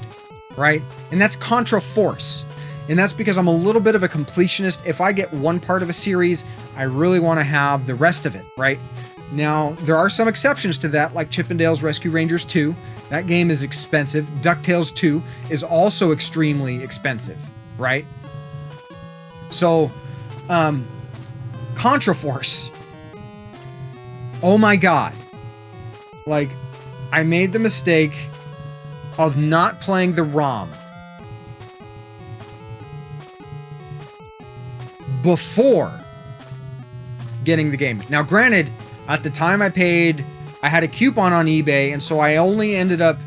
right? And that's Contra Force. And that's because I'm a little bit of a completionist. If I get one part of a series, I really want to have the rest of it, right? Now, there are some exceptions to that, like Chippendales Rescue Rangers 2. That game is expensive. DuckTales 2 is also extremely expensive, right? So, Contra Force. Oh my god. Like, I made the mistake of not playing the ROM before getting the game. Now, granted, at the time I had a coupon on eBay, and so I only ended up,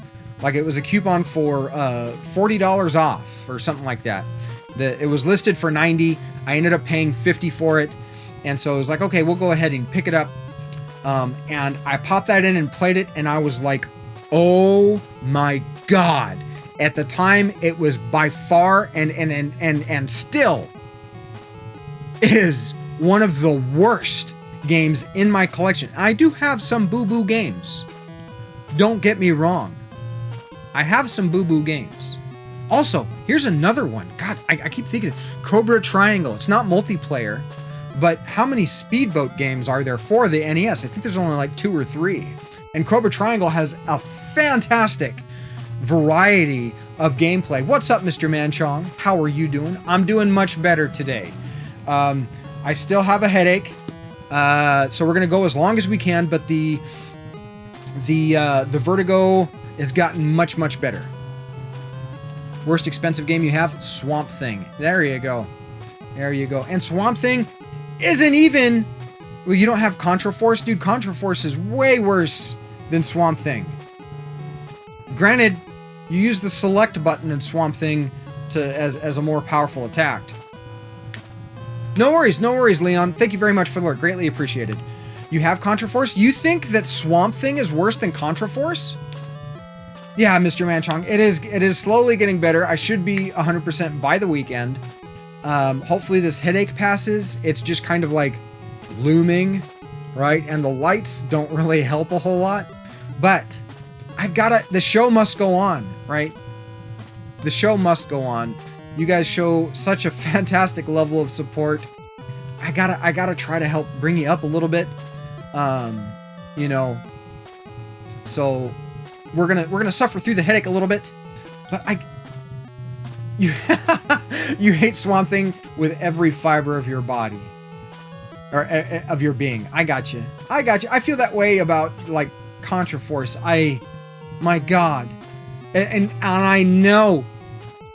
like, it was a coupon for $40 off or something like that. It was listed for $90. I ended up paying $50 for it, and so it was like, okay, we'll go ahead and pick it up. And I popped that in and played it, and I was like, oh my god. At the time, it was by far and still is one of the worst games in my collection. I do have some boo-boo games. Don't get me wrong. I have some boo-boo games. Also, here's another one. God, I keep thinking Cobra Triangle. It's not multiplayer, but how many speedboat games are there for the NES? I think there's only like 2 or 3. And Cobra Triangle has a fantastic variety of gameplay. What's up, Mr. Manchong? How are you doing? I'm doing much better today. I still have a headache. So we're gonna go as long as we can, but the Vertigo has gotten much better. Worst expensive game you have? Swamp Thing. There you go. There you go. And Swamp Thing isn't even... Well, you don't have Contra Force? Dude, Contra Force is way worse than Swamp Thing. Granted, you use the select button in Swamp Thing as a more powerful attack. No worries, Leon. Thank you very much for the alert. Greatly appreciated. You have Contra Force? You think that Swamp Thing is worse than Contra Force? Yeah, Mr. Manchong, it is slowly getting better. I should be 100% by the weekend. Hopefully this headache passes. It's just kind of like looming, right? And the lights don't really help a whole lot. But the show must go on, right? The show must go on. You guys show such a fantastic level of support. I gotta try to help bring you up a little bit. You know, so we're gonna suffer through the headache a little bit, but you hate Swamp Thing with every fiber of your body or of your being. I got you. I feel that way about like Contra Force. My God, and I know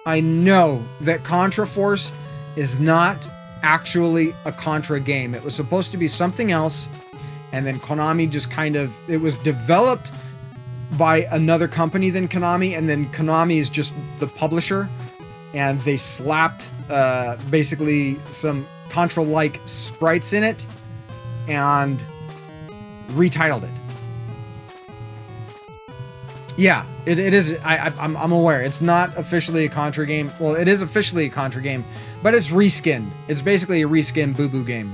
that Contra Force is not actually a Contra game. It was supposed to be something else. And then Konami just it was developed by another company than Konami, and then Konami is just the publisher, and they slapped basically some Contra-like sprites in it and retitled it. Yeah, it is. I'm aware it's not officially a Contra game. Well, it is officially a Contra game, but it's reskinned. It's basically a reskinned Boo Boo game.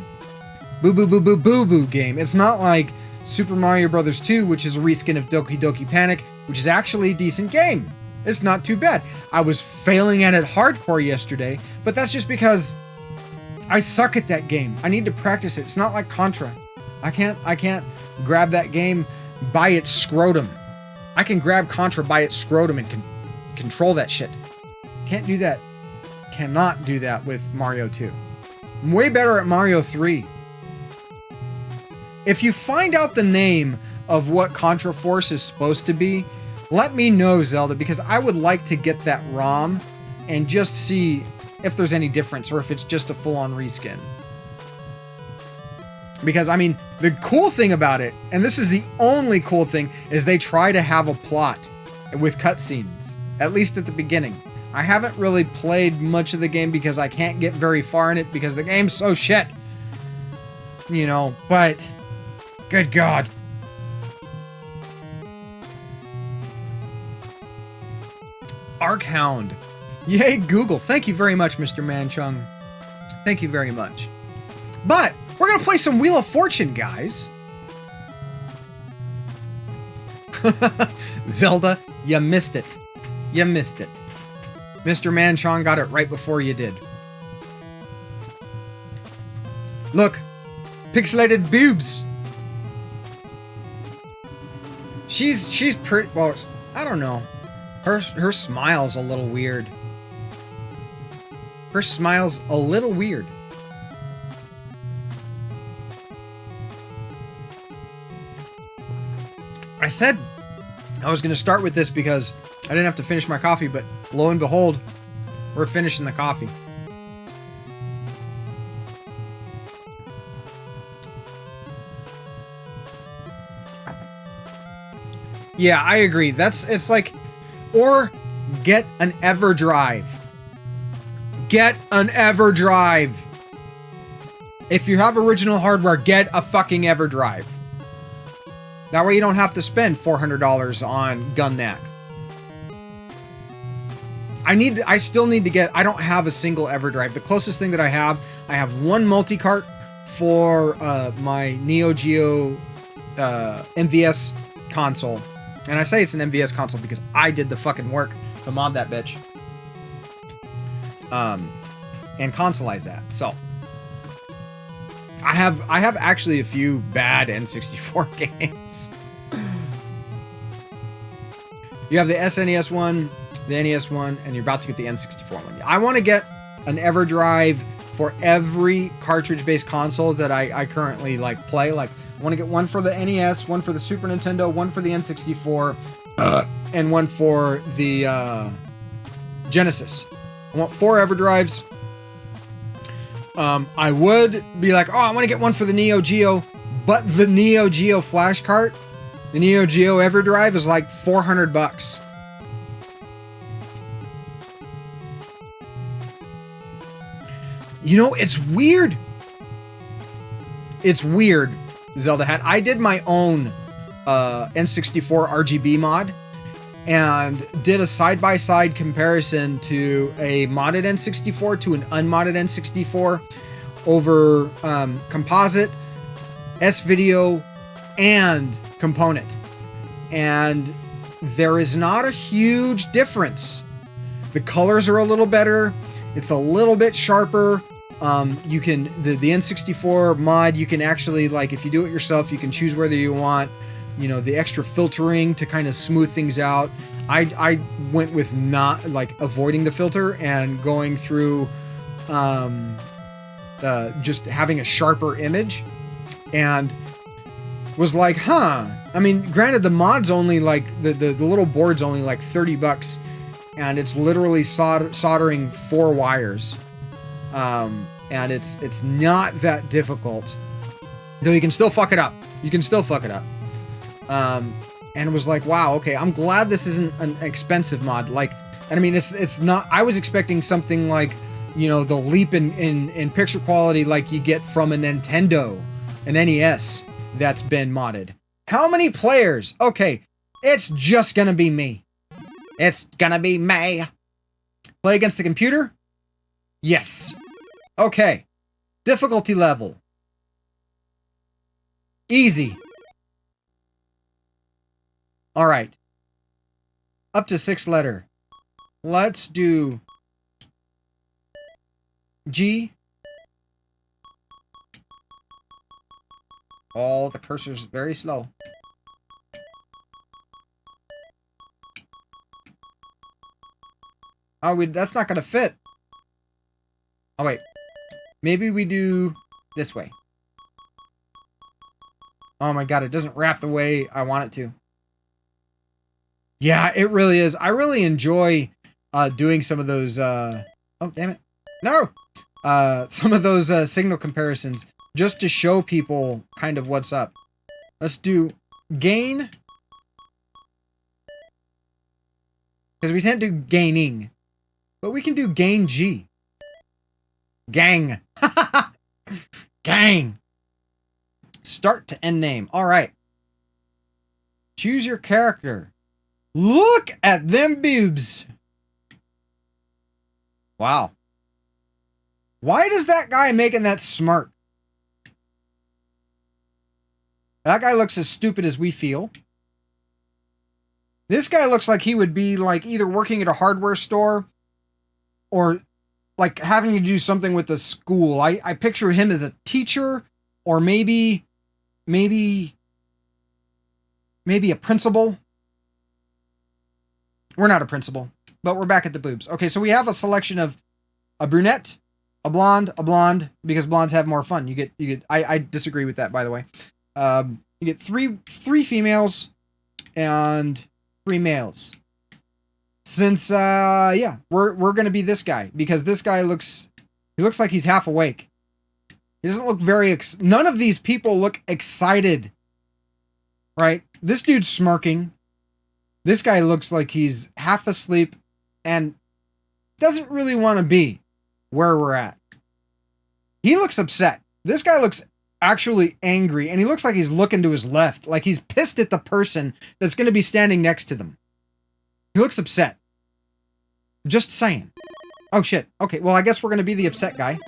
Boo game. It's not like Super Mario Bros. 2, which is a reskin of Doki Doki Panic, which is actually a decent game. It's not too bad. I was failing at it hardcore yesterday, but that's just because I suck at that game. I need to practice it. It's not like Contra. I can't grab that game by its scrotum. I can grab Contra by its scrotum and control that shit. Can't do that. Cannot do that with Mario 2. I'm way better at Mario 3. If you find out the name of what Contra Force is supposed to be, let me know, Zelda, because I would like to get that ROM and just see if there's any difference or if it's just a full-on reskin. Because, I mean, the cool thing about it, and this is the only cool thing, is they try to have a plot with cutscenes, at least at the beginning. I haven't really played much of the game because I can't get very far in it because the game's so shit. You know, but... Good God. Arkhound. Yay, Google. Thank you very much, Mr. Manchung. Thank you very much. But we're going to play some Wheel of Fortune, guys. Zelda, you missed it. You missed it. Mr. Manchung got it right before you did. Look. Pixelated boobs. She's pretty, well, I don't know. Her smile's a little weird. Her smile's a little weird. I said I was going to start with this because I didn't have to finish my coffee, but lo and behold, we're finishing the coffee. Yeah, I agree. It's like, or get an EverDrive. Get an EverDrive. If you have original hardware, get a fucking EverDrive. That way you don't have to spend $400 on GunNack. I still need to get, I don't have a single EverDrive. The closest thing that I have one multi-cart for my Neo Geo MVS console. And I say it's an MVS console because I did the fucking work to mod that bitch. And consolize that. So I have actually a few bad N64 games. You have the SNES one, the NES one, and you're about to get the N64 one. I want to get an EverDrive for every cartridge-based console that I currently like play. Like, I want to get one for the NES, one for the Super Nintendo, one for the N64, and one for the Genesis. I want 4 EverDrives. I would be like, oh, I want to get one for the Neo Geo, but the Neo Geo flash cart, the Neo Geo EverDrive is like $400. You know, it's weird. It's weird, Zelda Hat. I did my own N64 RGB mod and did a side-by-side comparison to a modded N64 to an unmodded N64 over composite, S-Video, and component. And there is not a huge difference. The colors are a little better. It's a little bit sharper. You can, the N64 mod, you can actually, like, if you do it yourself, you can choose whether you want, you know, the extra filtering to kind of smooth things out. I went with not, like, avoiding the filter and going through just having a sharper image, and was like, huh. I mean, granted, the mod's only like, the little board's only like $30, and it's literally soldering 4 wires. And it's not that difficult, though you can still fuck it up. You can still fuck it up. And it was like, wow, okay, I'm glad this isn't an expensive mod. Like, and I mean, it's not, I was expecting something like, you know, the leap in picture quality like you get from a Nintendo, an NES that's been modded. How many players? Okay, it's just gonna be me. It's gonna be me. Play against the computer? Yes. Okay. Difficulty level. Easy. Alright. Up to 6 letter. Let's do G. Oh, the cursor's very slow. Oh, that's not gonna fit. Oh, wait. Maybe we do this way. Oh my god, it doesn't wrap the way I want it to. Yeah, it really is. I really enjoy doing some of those... oh, damn it. No! Some of those signal comparisons, just to show people kind of what's up. Let's do gain. Because we can't do gaining. But we can do gain G. Gang. Gang. Start to end name. All right. Choose your character. Look at them boobs. Wow. Why does that guy making that smirk? That guy looks as stupid as we feel. This guy looks like he would be like either working at a hardware store or like having to do something with the school. I picture him as a teacher, or maybe a principal. We're not a principal, but we're back at the boobs. Okay, so we have a selection of a brunette, a blonde, because blondes have more fun. You get. I disagree with that, by the way. You get three females and 3 males. Since yeah, we're gonna be this guy, because this guy looks like he's half awake. He doesn't look very none of these people look excited. Right? This dude's smirking. This guy looks like he's half asleep and doesn't really want to be where we're at. He looks upset. This guy looks actually angry, and he looks like he's looking to his left, like he's pissed at the person that's going to be standing next to them. He looks upset. Just saying. Oh shit. Okay, well I guess we're going to be the upset guy.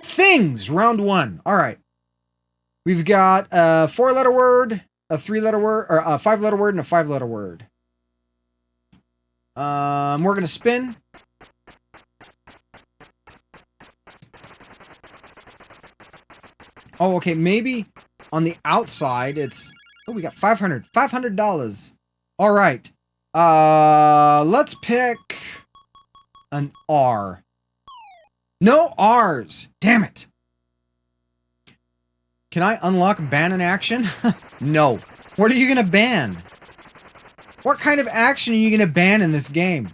Things, round 1. All right. We've got a 4-letter word, a 3-letter word, or a 5-letter word, and a 5-letter word. We're going to spin. Oh, okay, maybe on the outside it's... Oh, we got $500. All right. Let's pick an R. No R's. Damn it. Can I unlock ban an action? No. What are you going to ban? What kind of action are you going to ban in this game?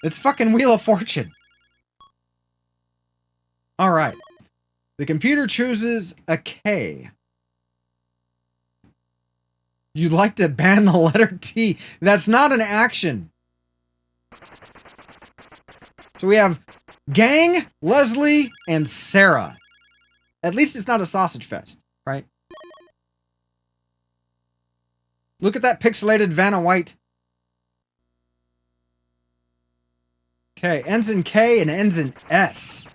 It's fucking Wheel of Fortune. Alright. The computer chooses a K. You'd like to ban the letter T. That's not an action. So we have Gang, Leslie, and Sarah. At least it's not a sausage fest, right? Look at that pixelated Vanna White. Okay, ends in K and ends in S.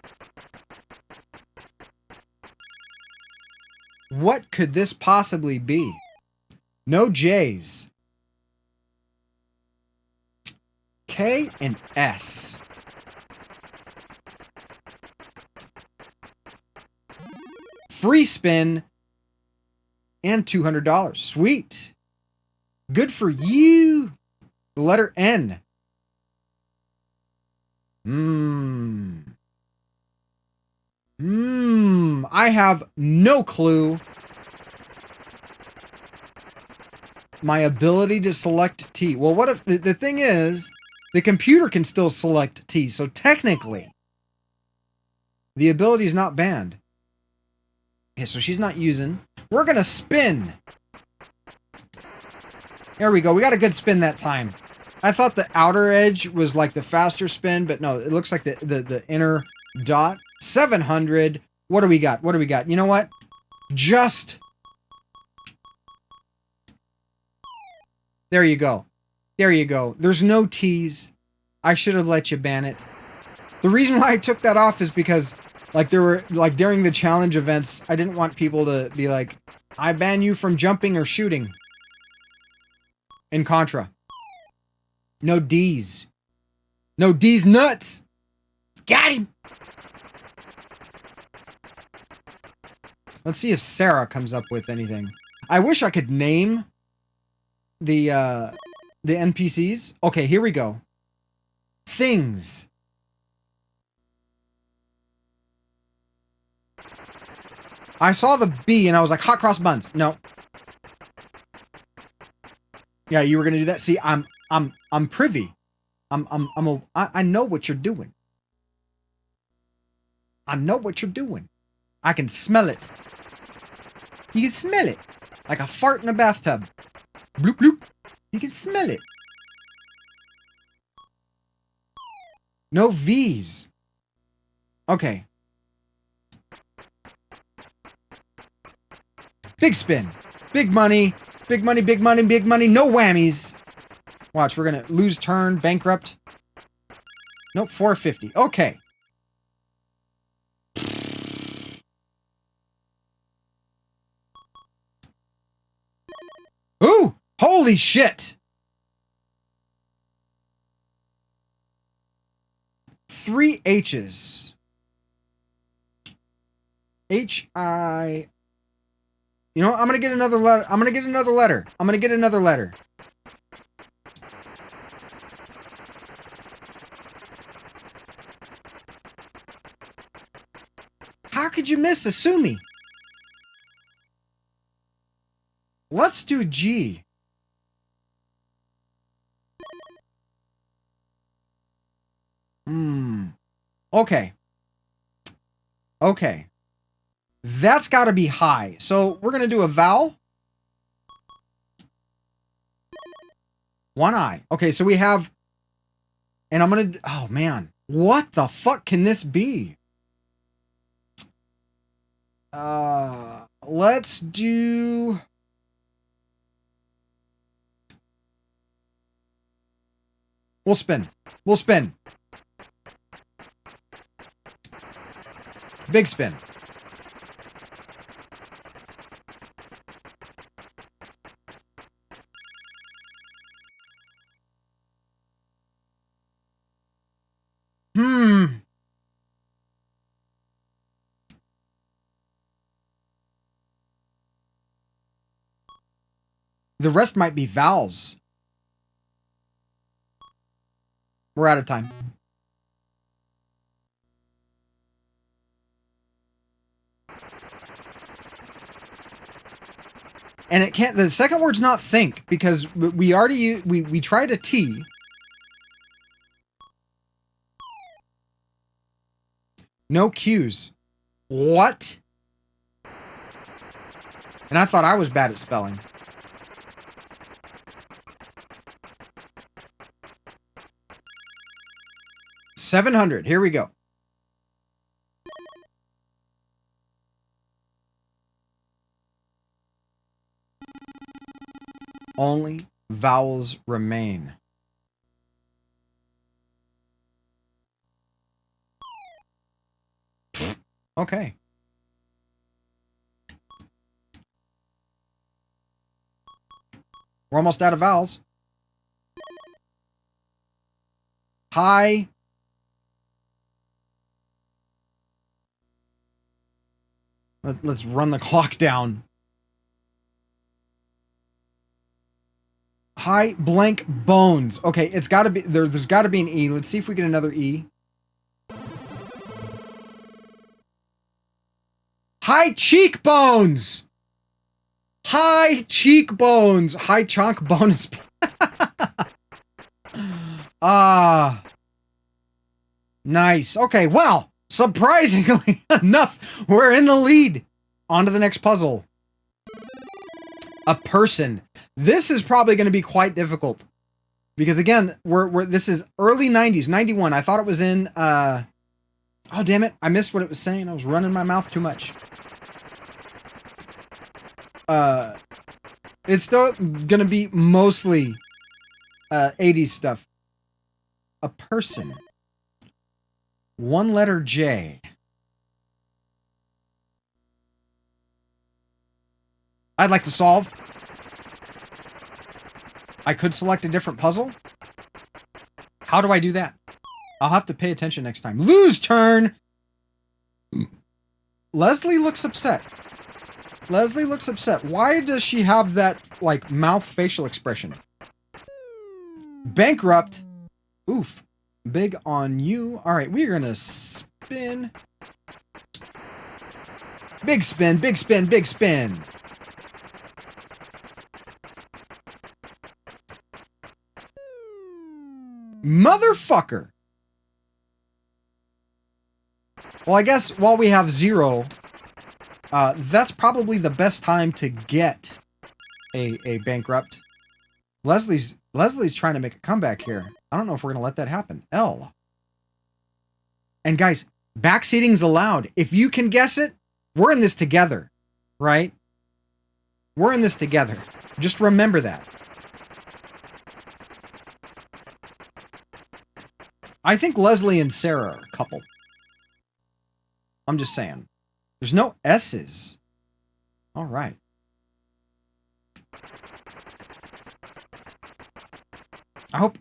What could this possibly be? No J's. K and S. Free spin and $200. Sweet. Good for you. The letter N. I have no clue. My ability to select T. Well, what if the thing is, the computer can still select T, so technically, the ability is not banned. Okay, so she's not using. We're gonna spin. There we go. We got a good spin that time. I thought the outer edge was like the faster spin, but no, it looks like the inner dot. 700. What do we got? What do we got? You know what? Just. There you go. There you go. There's no T's. I should have let you ban it. The reason why I took that off is because, like, there were, like, during the challenge events, I didn't want people to be like, I ban you from jumping or shooting. In Contra. No D's. No D's nuts. Got him. Let's see if Sarah comes up with anything. I wish I could name the NPCs. Okay, here we go. Things. I saw the B and I was like, hot cross buns. No. Yeah, you were gonna do that. See, I'm privy. I know what you're doing. I know what you're doing. I can smell it. You can smell it. Like a fart in a bathtub. Bloop, bloop. You can smell it. No V's. Okay. Big spin. Big money. Big money, big money, big money. No whammies. Watch, we're gonna lose turn, bankrupt. Nope, 450. Okay. Ooh! Holy shit! 3 H's. H-I... You know what? I'm gonna get another letter. I'm gonna get another letter. I'm gonna get another letter. How could you miss Asumi? Let's do G. Okay. Okay. That's got to be high. So we're going to do a vowel. One I. Okay, so we have... And I'm going to... Oh, man. What the fuck can this be? Let's do... We'll spin. We'll spin. Big spin. The rest might be vowels. We're out of time. And it can't, the second word's not think, because we already, we tried a T. No Q's. What? And I thought I was bad at spelling. $700. Here we go. Only vowels remain. Okay. We're almost out of vowels. Hi. Let's run the clock down. Hi blank bones. Okay, it's got to be there's got to be an E. Let's see if we get another E. High cheekbones. High cheekbones. High chunk bonus. Nice. Okay, well, surprisingly enough, we're in the lead. On to the next puzzle. A person. This is probably going to be quite difficult. Because again, this is early 90s, 91. I thought it was in oh damn it, I missed what it was saying. I was running my mouth too much. It's still gonna be mostly 80s stuff. A person. One letter J. I'd like to solve. I could select a different puzzle. How do I do that? I'll have to pay attention next time. Lose turn! Leslie looks upset. Leslie looks upset. Why does she have that, like, mouth facial expression? Bankrupt. Oof. Big on you. Alright, we're gonna spin. Big spin, big spin, big spin. Motherfucker. Well, I guess while we have 0, that's probably the best time to get a bankrupt. Leslie's trying to make a comeback here. I don't know if we're going to let that happen. L. And guys, backseating's allowed. If you can guess it, we're in this together, right? We're in this together. Just remember that. I think Leslie and Sarah are a couple. I'm just saying. There's no S's. All right. I hope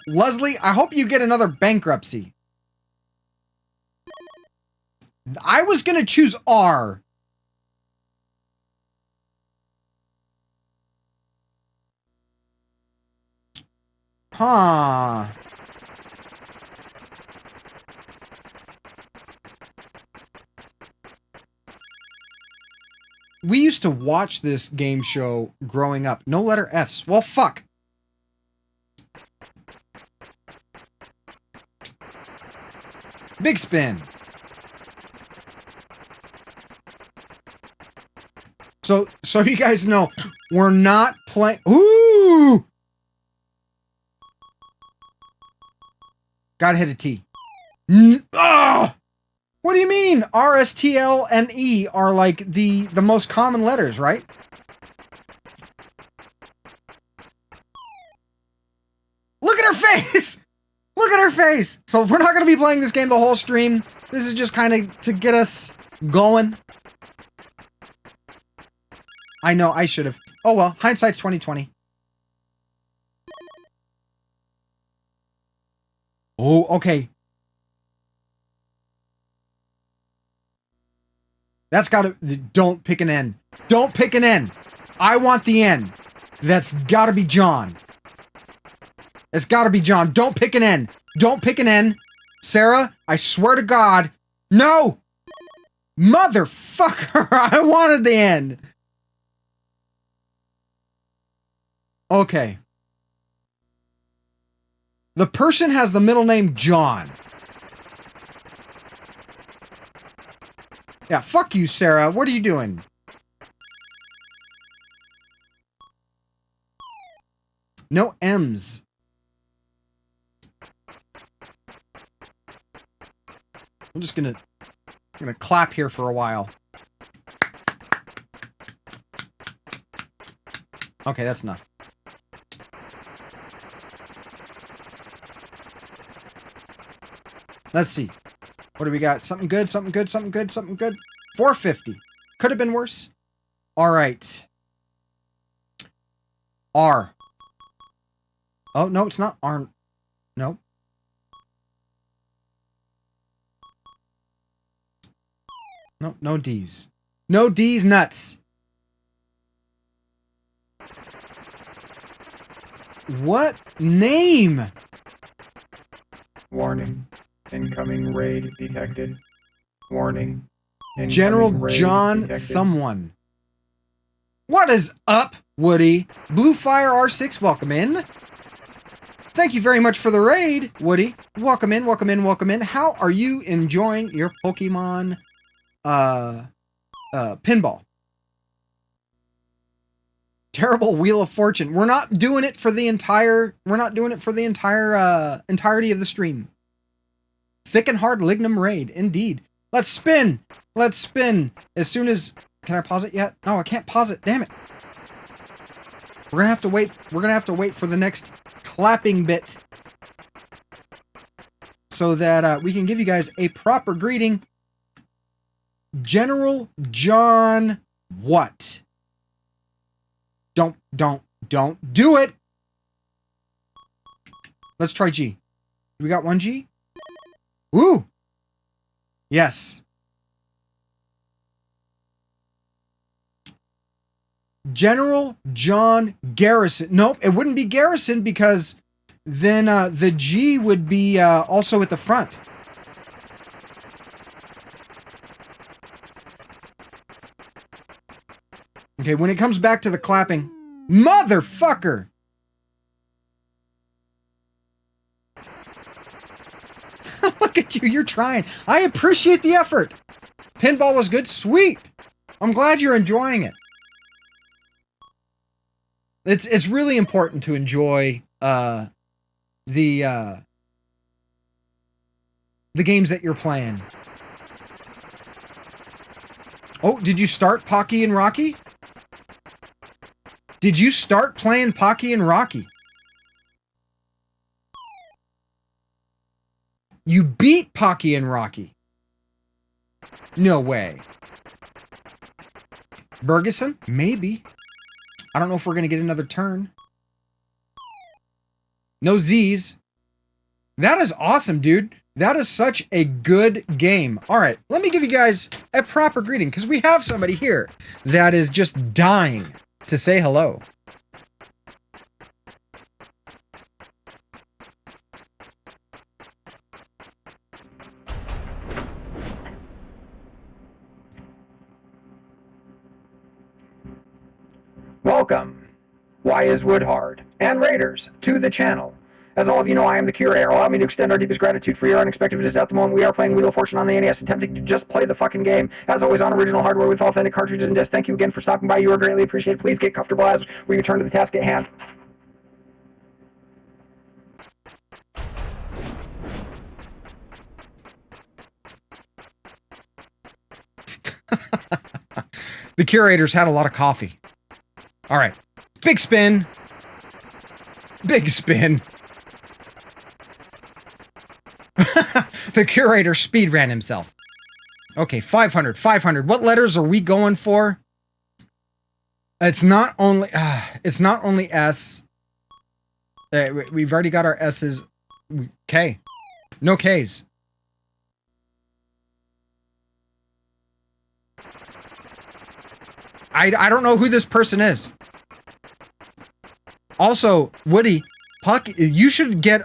Leslie, I hope you get another bankruptcy. I was going to choose R. Huh. We used to watch this game show growing up. No letter F's. Well, fuck. Big spin. So you guys know, we're not playing. Ooh! Gotta hit a T. Oh! What do you mean? R, S, T, L, and E are like the most common letters, right? Look at her face! Look at her face! So we're not going to be playing this game the whole stream. This is just kind of to get us going. I know, I should have. Oh well, hindsight's 20/20. Oh, okay. That's gotta... Don't pick an N. Don't pick an N. I want the N. That's gotta be John. It's gotta be John. Don't pick an N. Don't pick an N. Sarah, I swear to God. No! Motherfucker! I wanted the N. Okay. The person has the middle name John. Yeah, fuck you, Sarah. What are you doing? No M's. I'm just gonna clap here for a while. Okay, that's enough. Let's see. What do we got? Something good, something good, something good, something good. 450. Could have been worse. All right. R. Oh, no, it's not R. No. No, no D's. No D's nuts. What name? Warning. Incoming raid detected. Warning. Incoming General raid John detected. someone. What is up, Woody? Blue Fire R6, welcome in. Thank you very much for the raid, Woody. Welcome in, welcome in, welcome in. How are you enjoying your Pokemon pinball? Terrible Wheel of Fortune. We're not doing it for the entire entirety of the stream. Thick and hard Lignum raid, indeed. Let's spin. Let's spin. As soon as, can I pause it yet? No, I can't pause it. Damn it. We're gonna have to wait. We're gonna have to wait for the next clapping bit so that we can give you guys a proper greeting. General John what? Don't do it. Let's try G. We got one G? Woo! Yes. General John Garrison. Nope, it wouldn't be Garrison because then the G would be also at the front. Okay, when it comes back to the clapping, motherfucker! Look at you, you're trying. I appreciate the effort. Pinball was good, sweet. I'm glad you're enjoying it. It's really important to enjoy the games that you're playing. Oh, did you start Pocky and Rocky? Did you start playing Pocky and Rocky? You beat Pocky and Rocky. No way. Bergeson? Maybe. I don't know if we're going to get another turn. No Z's. That is awesome, dude. That is such a good game. All right, let me give you guys a proper greeting because we have somebody here that is just dying to say hello. Welcome, Why is Wood Hard, and Raiders, to the channel. As all of you know, I am the curator. Allow me to extend our deepest gratitude for your unexpected visit at the moment. We are playing Wheel of Fortune on the NES, attempting to just play the fucking game. As always, on original hardware with authentic cartridges and discs. Thank you again for stopping by. You are greatly appreciated. Please get comfortable as we return to the task at hand. The curator's had a lot of coffee. All right. Big spin. Big spin. The curator speed ran himself. Okay, 500, 500. What letters are we going for? It's not only S. We've already got our S's. K. No K's. I don't know who this person is. Also, Woody, Puck, you should get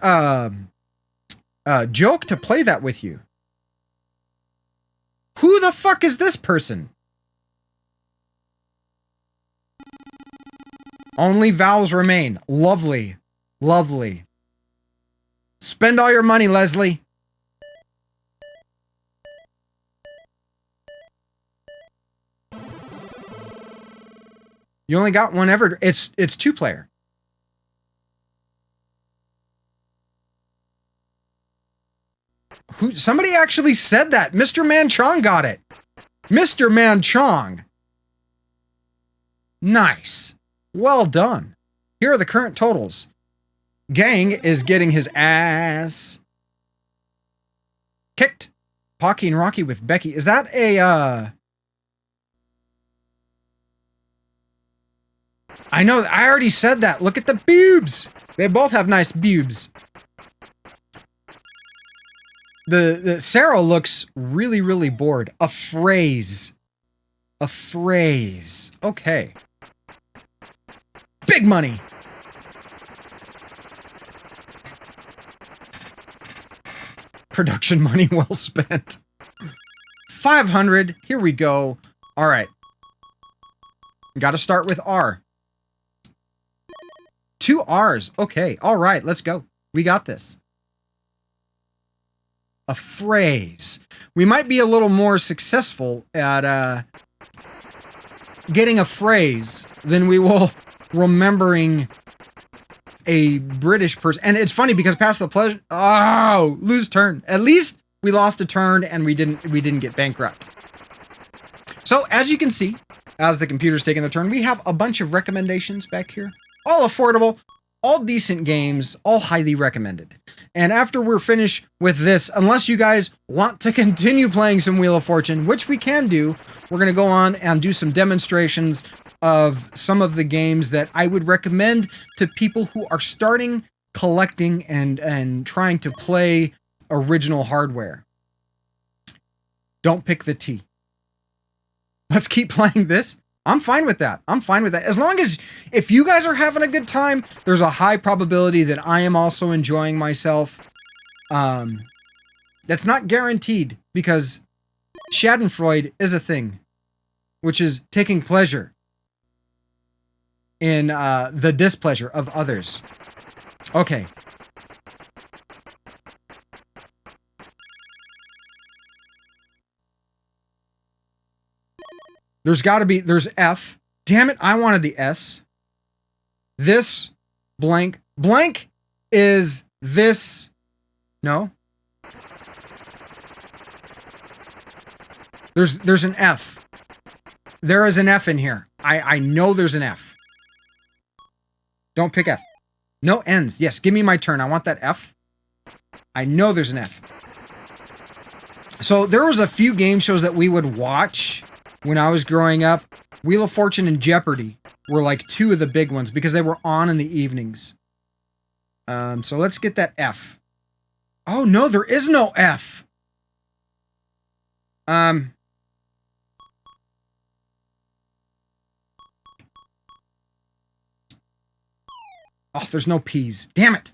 Joke to play that with you. Who the fuck is this person? Only vowels remain. Lovely. Lovely. Spend all your money, Leslie. You only got one ever. It's 2-player. Somebody actually said that. Mr. Manchong got it. Mr. Manchong. Nice. Well done. Here are the current totals. Gang is getting his ass kicked. Pocky and Rocky with Becky. Is that a, I know, I already said that. Look at the boobs. They both have nice boobs. The Sarah looks really, really bored. A phrase. A phrase. Okay. Big money. Production money well spent. 500. Here we go. All right. Got to start with R. 2 R's. Okay. All right. Let's go. We got this. A phrase. We might be a little more successful at getting a phrase than we will remembering a British person. And it's funny because past the pleasure. Oh, lose turn. At least we lost a turn and we didn't get bankrupt. So as you can see, as the computer's taking the turn, we have a bunch of recommendations back here. All affordable, all decent games, all highly recommended. And after we're finished with this, unless you guys want to continue playing some Wheel of Fortune, which we can do, we're going to go on and do some demonstrations of some of the games that I would recommend to people who are starting, collecting, and trying to play original hardware. Don't pick the T. Let's keep playing this. I'm fine with that. I'm fine with that. As long as, if you guys are having a good time, there's a high probability that I am also enjoying myself. That's not guaranteed, because Schadenfreude is a thing, which is taking pleasure in the displeasure of others. Okay. There's got to be, there's F. Damn it, I wanted the S. This blank. Blank is this. No. There's an F. There is an F in here. I know there's an F. Don't pick F. No N's. Yes, give me my turn. I want that F. I know there's an F. So there was a few game shows that we would watch when I was growing up. Wheel of Fortune and Jeopardy were like 2 of the big ones because they were on in the evenings. So let's get that F. Oh no, there is no F. Oh, there's no P's. Damn it.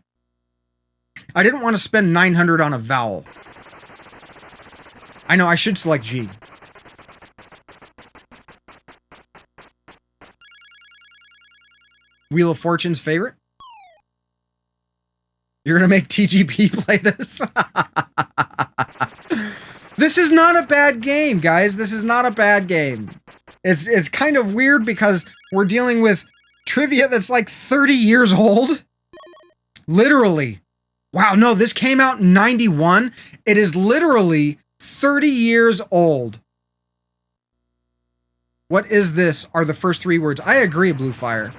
I didn't want to spend 900 on a vowel. I know, I should select G. Wheel of Fortune's favorite? You're gonna make TGP play this? This is not a bad game, guys. This is not a bad game. It's kind of weird because we're dealing with trivia that's like 30 years old. Literally. Wow, no, this came out in 91. It is literally 30 years old. What is this? Are the first 3 words. I agree, Blue Fire.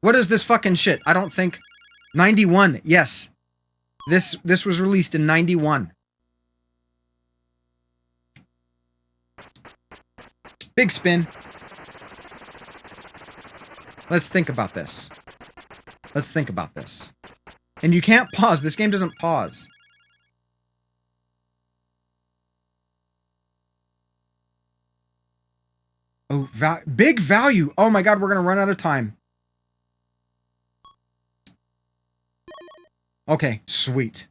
What is this fucking shit? I don't think... 91, yes. This was released in 91. Big spin. Let's think about this. Let's think about this. And you can't pause. This game doesn't pause. Oh, big value. Oh my god, we're gonna run out of time. Okay, sweet.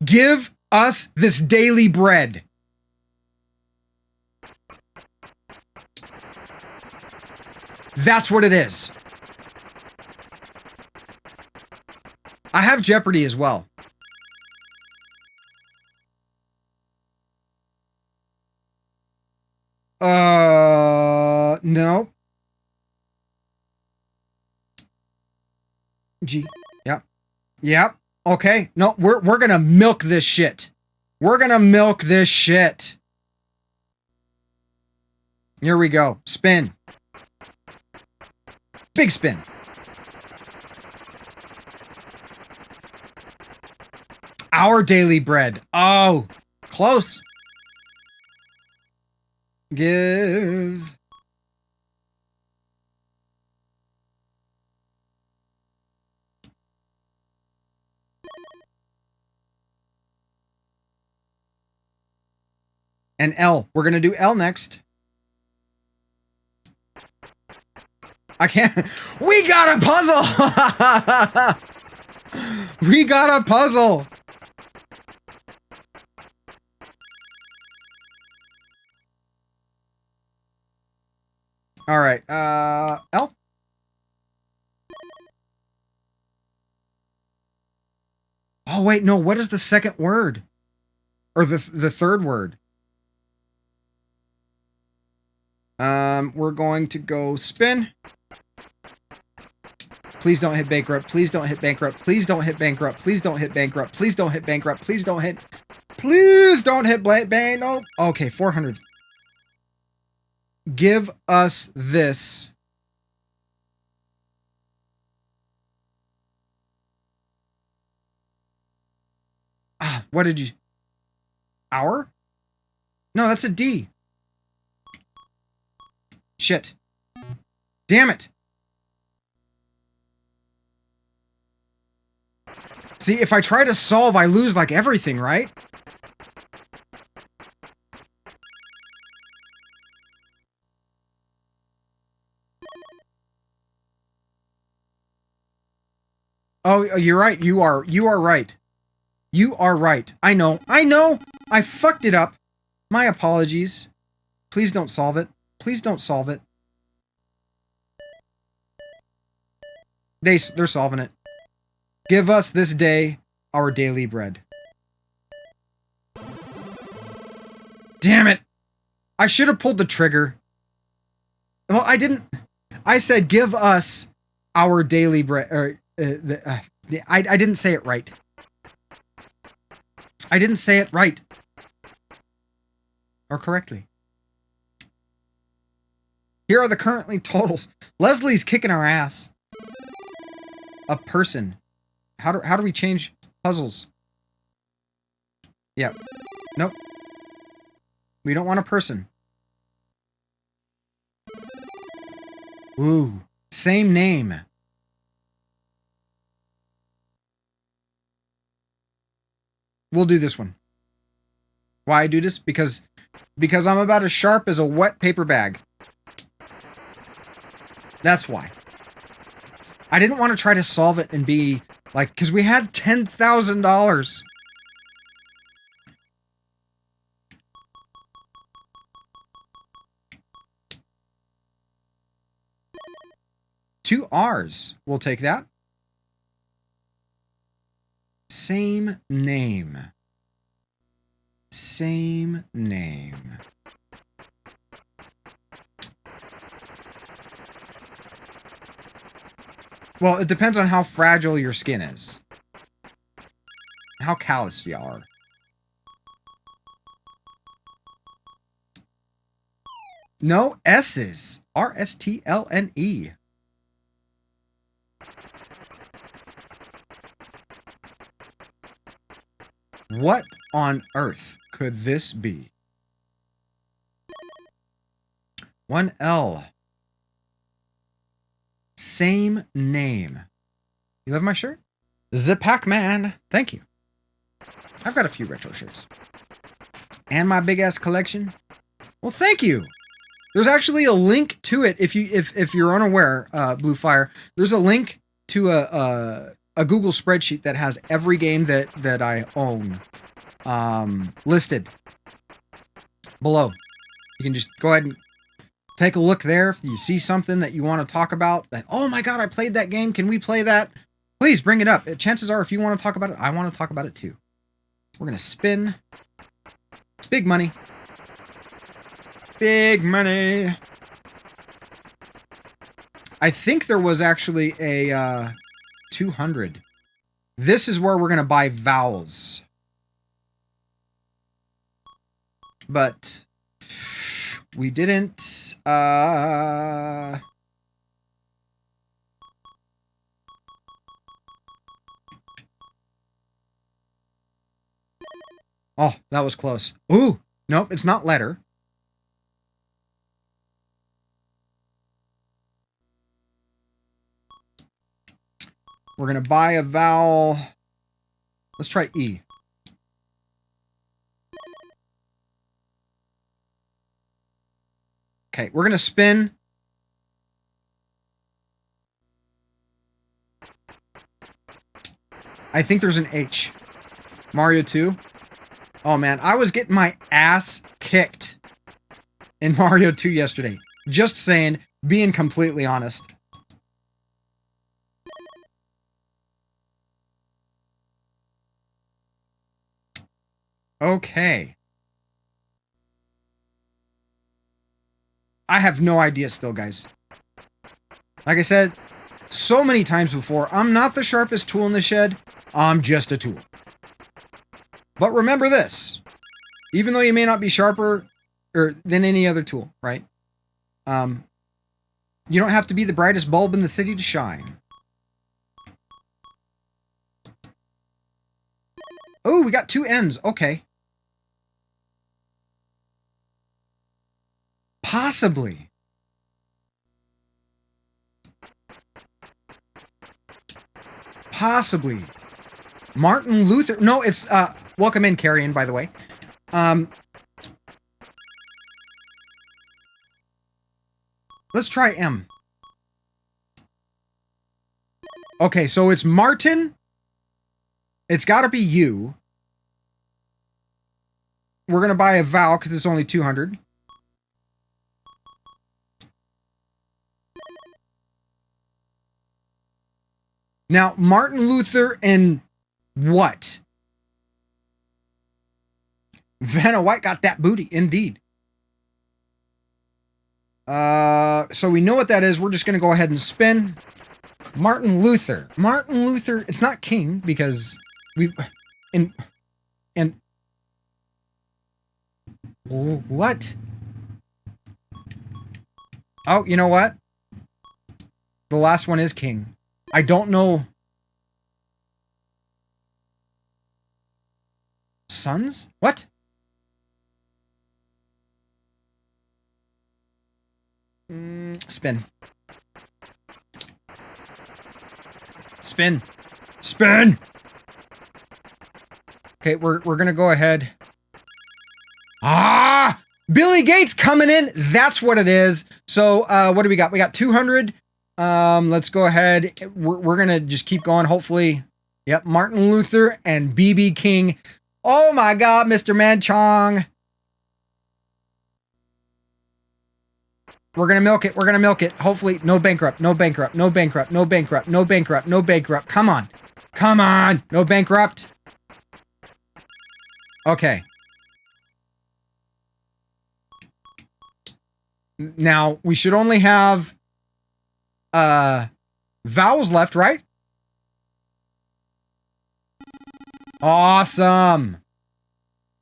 Give us this daily bread. That's what it is. I have Jeopardy as well. No. G. Yep. Yep. Okay. No, we're gonna milk this shit. We're gonna milk this shit. Here we go. Spin. Big spin. Our daily bread. Oh, close. Give. And L. We're going to do L next. I can't. We got a puzzle. We got a puzzle. All right. L. Oh, wait. No. What is the second word? Or the third word? We're going to go spin. Please don't hit bankrupt. Please don't hit bankrupt. Please don't hit bankrupt. Please don't hit bankrupt. Please don't hit bankrupt. Please don't hit. Please don't hit bang. No. Okay, 400. Give us this. Ah, what did you? Hour? No, that's a D. Shit. Damn it. See, if I try to solve, I lose like everything, right? Oh, you're right. You are right. You are right. I know. I fucked it up. My apologies. Please don't solve it. Please don't solve it. They're solving it. Give us this day our daily bread. Damn it. I should have pulled the trigger. Well, I didn't. I said give us our daily bread. Or, I didn't say it right. I didn't say it right. Or correctly. Here are the currently totals. Leslie's kicking our ass. A person. How do we change puzzles? Yep. Nope. We don't want a person. Ooh. Same name. We'll do this one. Why I do this? Because I'm about as sharp as a wet paper bag. That's why. I didn't want to try to solve it and be like, because we had $10,000. Two R's. We'll take that. Same name. Same name. Well, it depends on how fragile your skin is. How calloused you are. No S's. R-S-T-L-N-E. What on earth could this be? One L. Same name. You love my shirt? The Pac-Man. Thank you. I've got a few retro shirts. And my big ass collection. Well, thank you. There's actually a link to it if you're unaware, Blue Fire. There's a link to a Google spreadsheet that has every game that I own listed below. You can just go ahead and take a look there. If you see something that you want to talk about, that, oh my god, I played that game, can we play that? Please bring it up. Chances are, if you want to talk about it, I want to talk about it too. We're going to spin. It's big money. Big money. I think there was actually a 200. This is where we're going to buy vowels. But we didn't... Oh, that was close. Ooh, nope, it's not letter. We're going to buy a vowel. Let's try E. Okay, we're going to spin. I think there's an H. Mario 2. Oh man, I was getting my ass kicked in Mario 2 yesterday. Just saying, being completely honest. Okay. I have no idea still, guys. Like I said so many times before, I'm not the sharpest tool in the shed. I'm just a tool. But remember this. Even though you may not be sharper than any other tool, right? You don't have to be the brightest bulb in the city to shine. Oh, we got two N's. Okay. Possibly. Possibly. Martin Luther. No, it's welcome in, Carrion, by the way. Let's try M. Okay, so it's Martin. It's got to be U. We're going to buy a vowel because it's only 200. Now, Martin Luther and what? Vanna White got that booty, indeed. So we know what that is. We're just going to go ahead and spin. Martin Luther. Martin Luther, it's not king because we... What? Oh, you know what? The last one is king. I don't know. Sons? What? Spin. Spin. Spin! Okay, we're gonna go ahead. Ah! Billy Gates coming in! That's what it is. So, what do we got? We got 200. Let's go ahead. We're gonna just keep going. Hopefully, yep. Martin Luther and BB King. Oh my God, Mr. Manchong. We're gonna milk it. We're gonna milk it. Hopefully, no bankrupt. No bankrupt. No bankrupt. No bankrupt. No bankrupt. No bankrupt. Come on. Come on. No bankrupt. Okay. Now we should only have vowels left, right? Awesome.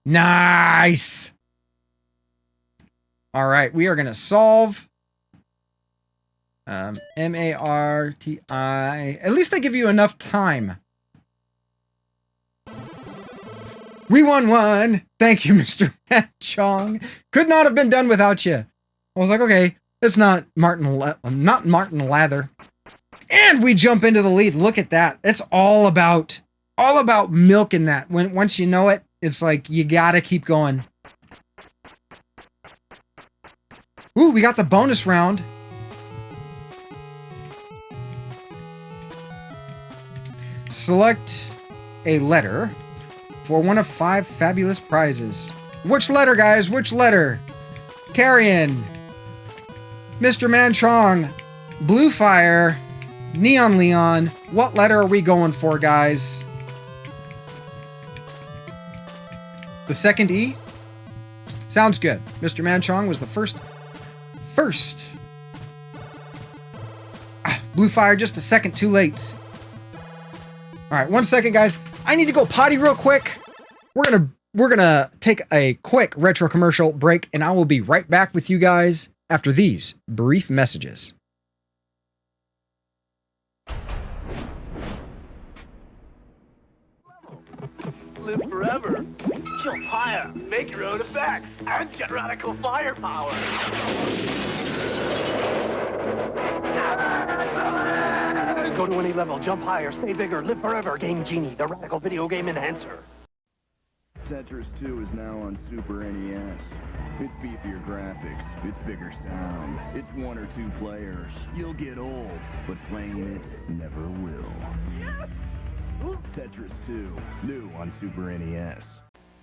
Nice. All right, we are going to solve M-A-R-T-I. At least I give you enough time. We won one. Thank you, Mr. Chong. Could not have been done without you. I was like, okay, it's not Martin Lather. And we jump into the lead. Look at that. It's all about milking that. Once you know it, it's like you gotta keep going. Ooh, we got the bonus round. Select a letter for one of 5 fabulous prizes. Which letter, guys? Which letter? Carrion, Mr. Manchong, Blue Fire, Neon Leon. What letter are we going for, guys? The second E? Sounds good. Mr. Manchong was the first. Blue fire just a second too late. All right, 1 second, guys. I need to go potty real quick. We're gonna take a quick retro commercial break, and I will be right back with you guys after these brief messages. Live forever. Jump higher. Make your own effects. And get radical firepower. Go to any level. Jump higher. Stay bigger. Live forever. Game Genie, the radical video game enhancer. Tetris 2 is now on Super NES. It's beefier graphics, it's bigger sound, it's 1 or 2 players. You'll get old, but playing it never will. Yes! Tetris 2, new on Super NES.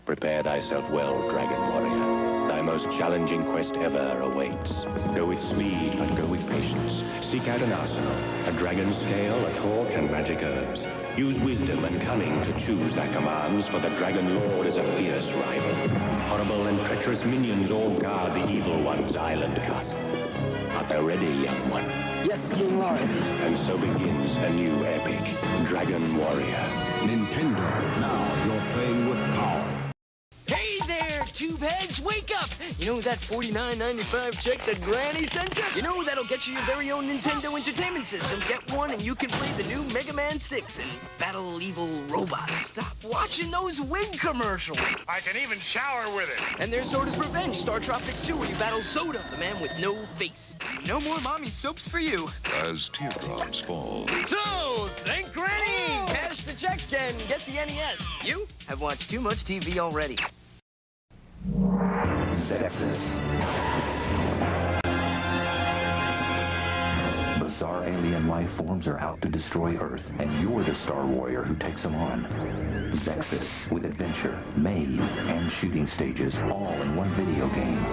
Prepare thyself well, Dragon Warrior. Thy most challenging quest ever awaits. Go with speed, but go with patience. Seek out an arsenal, a dragon scale, a torch, and magic herbs. Use wisdom and cunning to choose thy commands, for the Dragon Lord is a fierce rival. Horrible and treacherous minions all guard the evil one's island castle. Art thou ready, young one? Yes, King Lord. And so begins a new epic, Dragon Warrior. Nintendo, now you're playing with power. Hey there, tubeheads, wake up! You know that $49.95 check that Granny sent you? You know that'll get you your very own Nintendo Entertainment System. Get one and you can play the new Mega Man 6 and battle evil robots. Stop watching those wig commercials. I can even shower with it. And there's Soda's Revenge, Star Tropics 2, where you battle Soda, the man with no face. No more mommy soaps for you. As teardrops fall. So, thank Granny! Cash the check and get the NES. You have watched too much TV already. Sexist. Bizarre alien life forms are out to destroy Earth, and you're the Star Warrior who takes them on. Zexus, with adventure, maze, and shooting stages, all in one video game.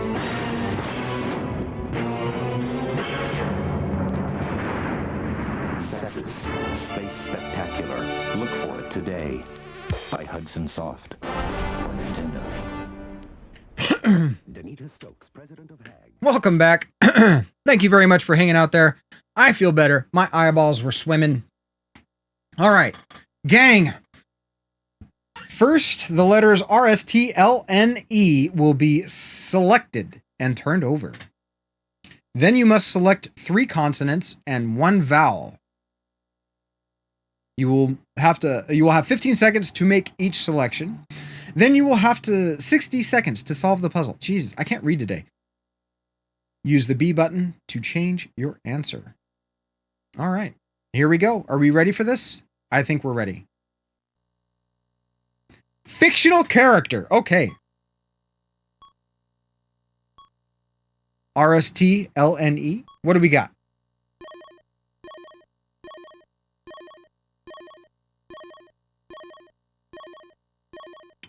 Zexus, Space Spectacular. Look for it today. By Hudson Soft. For Nintendo. Welcome back. Thank you very much for hanging out there. I feel better. My eyeballs were swimming. All right, gang. First, the letters R, S, T, L, N, E will be selected and turned over. Then you must select 3 consonants and 1 vowel. You will have 15 seconds to make each selection. Then you will have 60 seconds to solve the puzzle. Jesus, I can't read today. Use the B button to change your answer. All right, here we go. Are we ready for this? I think we're ready. Fictional character. Okay. R-S-T-L-N-E. What do we got?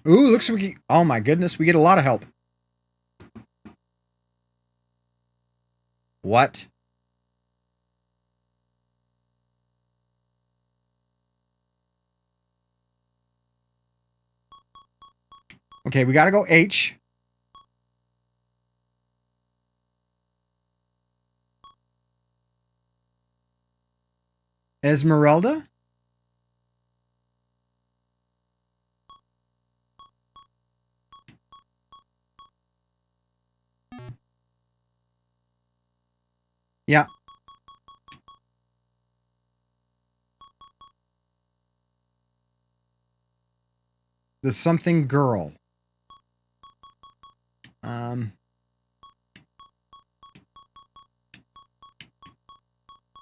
Ooh, looks like we... Oh my goodness, we get a lot of help. What? Okay, we gotta go H. Esmeralda? Yeah. The something girl.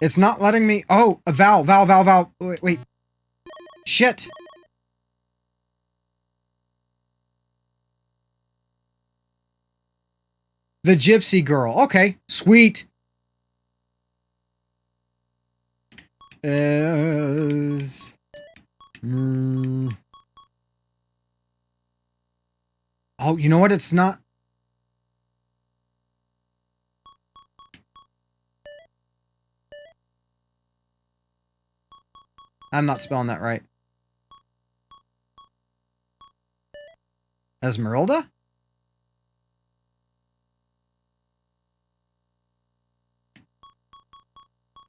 It's not letting me... Oh, a vowel. Wait. Shit. The gypsy girl. Okay, sweet. Oh, you know what? It's not... I'm not spelling that right. Esmeralda?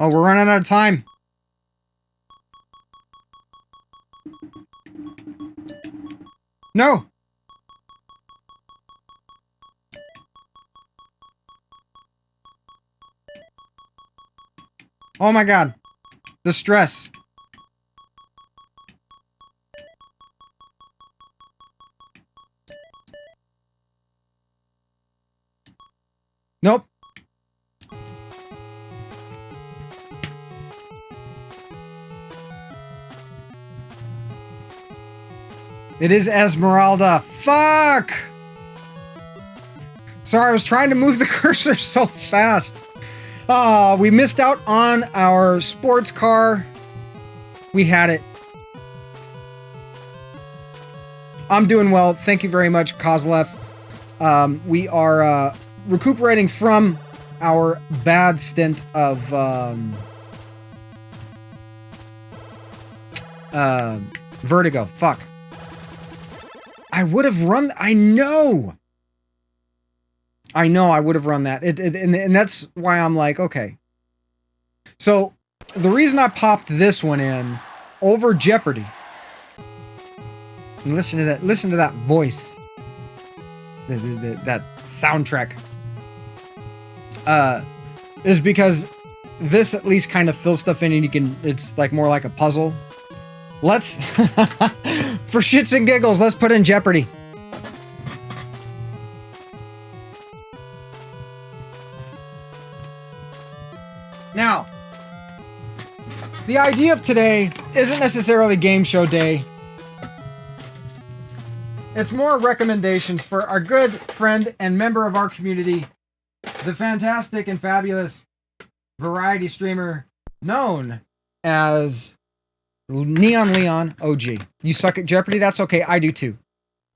Oh, we're running out of time. No. Oh my god. The stress. Nope. It is Esmeralda. Fuck! Sorry, I was trying to move the cursor so fast. We missed out on our sports car. We had it. I'm doing well. Thank you very much, Kozlev. We are recuperating from our bad stint of Vertigo. Fuck. I would have run. I know I would have run that. And that's why I'm like, okay. So the reason I popped this one in over Jeopardy. And listen to that voice. That soundtrack. Is because this at least kind of fills stuff in and it's like more like a puzzle. Let's, for shits and giggles, let's put in Jeopardy. Now, the idea of today isn't necessarily game show day. It's more recommendations for our good friend and member of our community, the fantastic and fabulous variety streamer known as Neon Leon OG. You suck at Jeopardy? That's okay, I do too.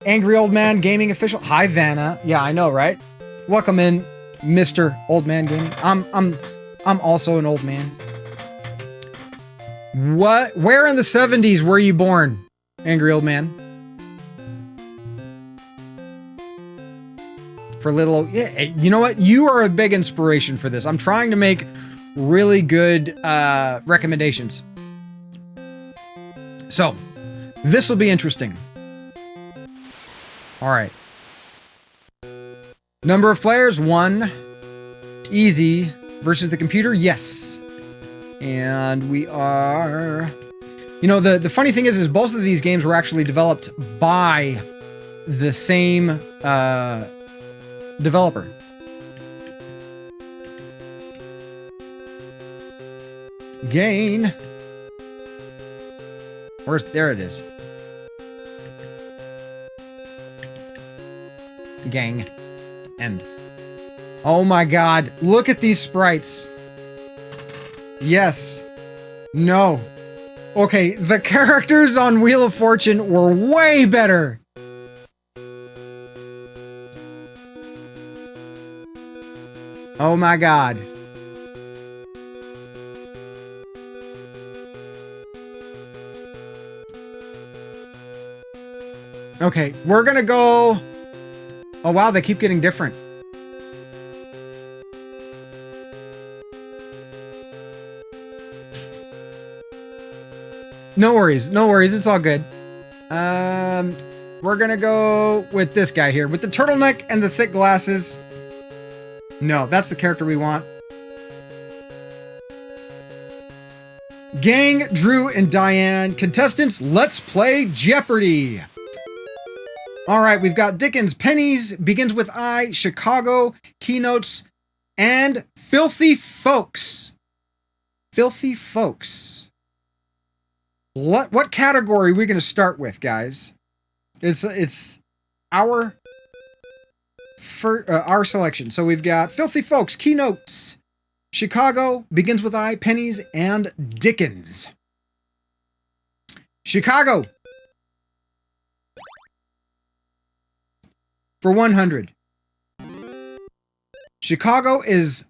Angry Old Man Gaming Official. Hi, Vanna. Yeah, I know, right? Welcome in, Mr. Old Man Gaming. I'm also an old man. What? Where in the 70s were you born, Angry Old Man? For little, yeah, you know what? You are a big inspiration for this. I'm trying to make really good recommendations. So, this will be interesting. All right. Number of players, 1. Easy. Versus the computer, yes. And we are... You know, the funny thing is both of these games were actually developed by the same developer. Gain. There it is. Gang. End. Oh my god, look at these sprites. Yes. No. Okay, the characters on Wheel of Fortune were way better. Oh my god. Okay, we're gonna go... Oh wow, they keep getting different. No worries, it's all good. We're gonna go with this guy here, with the turtleneck and the thick glasses. No, that's the character we want. Gang, Drew, and Diane. Contestants, let's play Jeopardy! Alright, we've got Dickens, Pennies, Begins with I, Chicago, Keynotes, and Filthy Folks. Filthy Folks. What category are we going to start with, guys? It's our selection. So we've got Filthy Folks, Keynotes, Chicago, Begins with I, Pennies, and Dickens. Chicago. For 100. Chicago is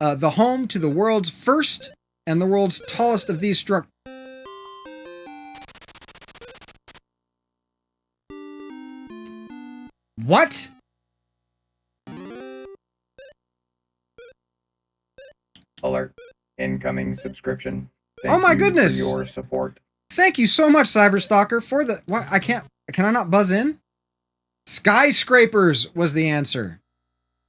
the home to the world's first and the world's tallest of these structures. What? Alert. incoming subscription. Oh my goodness! For your support. Thank you so much, Cyberstalker, for the... What? I can't... Can I not buzz in? Skyscrapers was the answer.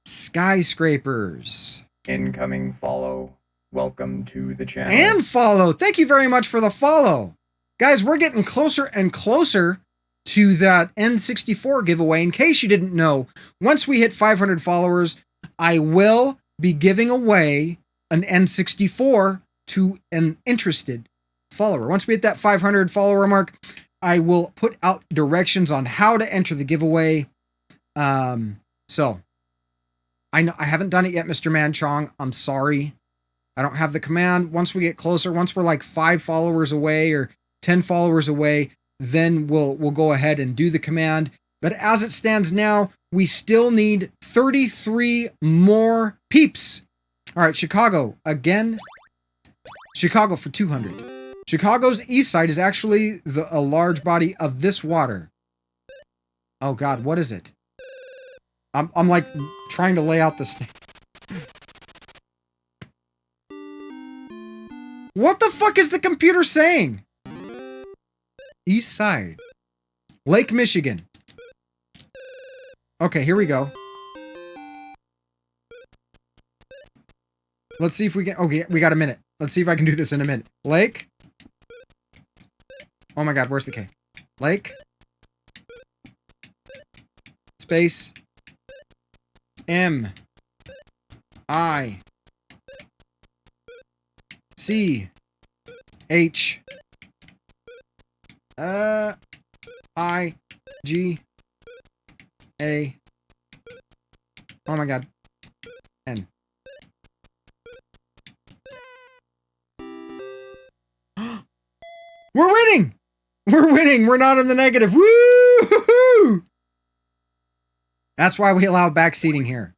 Skyscrapers. Incoming follow. Welcome to the channel. And follow. Thank you very much for the follow. Guys, we're getting closer and closer to that N64 giveaway. In case you didn't know, once we hit 500 followers, I will be giving away an N64 to an interested follower. Once we hit that 500 follower mark, I will put out directions on how to enter the giveaway. So I know I haven't done it yet, Mr. Manchong. I'm sorry. I don't have the command. Once we get closer, once we're like 5 followers away or 10 followers away, then we'll go ahead and do the command. But as it stands now, we still need 33 more peeps. All right, Chicago again. Chicago for 200. Chicago's east side is actually a large body of this water. Oh God, what is it? I'm like trying to lay out the What the fuck is the computer saying? East side. Lake Michigan. Okay, here we go. Let's see if we can... Okay, we got a minute. Let's see if I can do this in a minute. Lake. Oh my God, where's the K? Lake. Space. M. I. C. H. I. G. A. Oh my God. N. We're winning! We're winning! We're not in the negative! Woo! That's why we allow backseating here.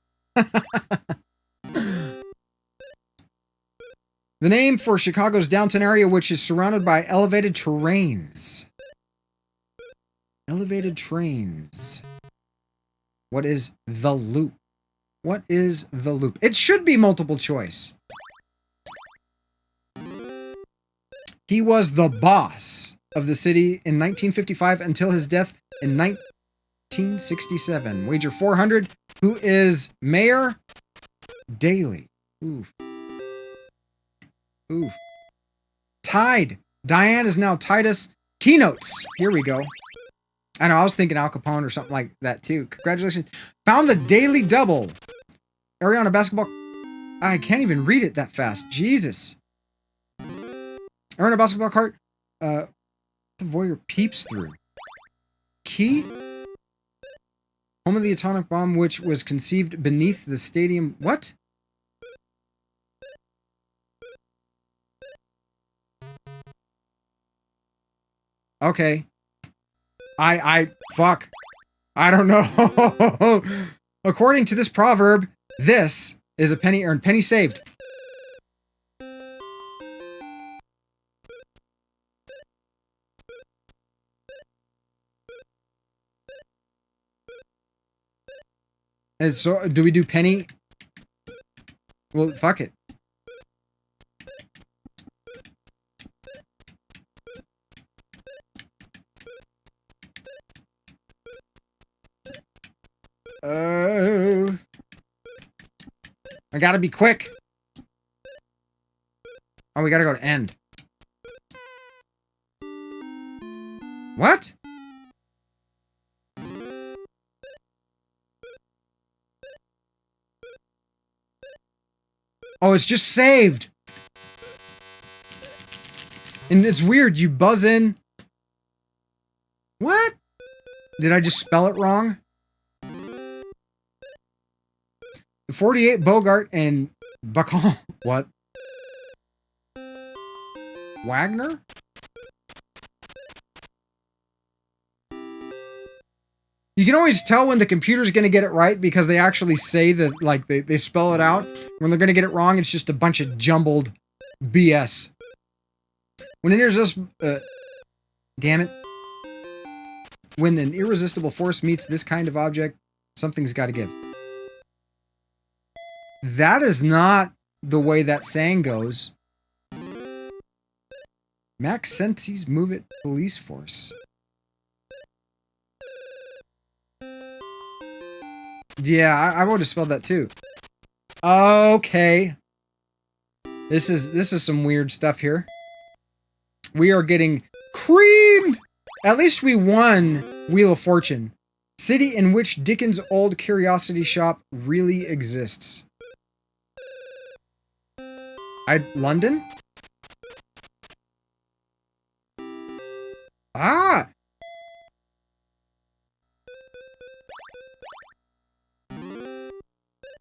The name for Chicago's downtown area, which is surrounded by elevated terrains. Elevated trains. What is the loop? What is the loop? It should be multiple choice. He was the boss of the city in 1955 until his death in 1967. Wager 400. Who is Mayor Daley? Oof. Oof. Tied. Diane is now Titus. Keynotes. Here we go. I know, I was thinking Al Capone or something like that too. Congratulations. Found the Daily Double. Ariana Basketball. I can't even read it that fast. Jesus. Earn a basketball cart. The voyeur peeps through. Key. Home of the atomic bomb, which was conceived beneath the stadium. What? Okay. Fuck. I don't know. According to this proverb, this is a penny earned, penny saved. And so, do we do penny? Well, fuck it. Oh. I gotta be quick. Oh, we gotta go to end. What? Oh, it's just saved. And it's weird, you buzz in. What? Did I just spell it wrong? The 48 Bogart and Bacall. What? Wagner? You can always tell when the computer's going to get it right because they actually say that, like, they spell it out. When they're going to get it wrong, it's just a bunch of jumbled BS. When an irresistible... damn it. When an irresistible force meets this kind of object, something's got to give. That is not the way that saying goes. Max Sensi's Move It Police Force. Yeah, I would have spelled that too. Okay. This is some weird stuff here. We are getting creamed! At least we won Wheel of Fortune. City in which Dickens' old curiosity shop really exists. London? Ah!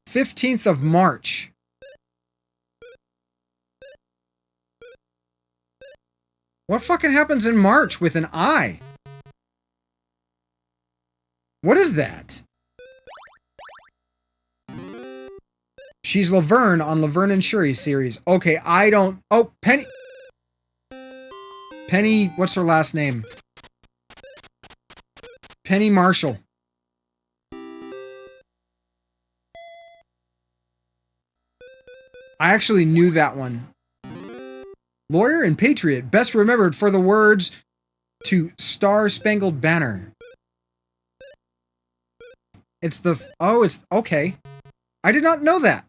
"15th of March. What fucking happens in March with an I? What is that? She's Laverne on Laverne and Shirley series. Okay, I don't... Oh, Penny... Penny... What's her last name? Penny Marshall. I actually knew that one. Lawyer and Patriot, best remembered for the words to Star Spangled Banner. It's the... Oh, it's... Okay. I did not know that.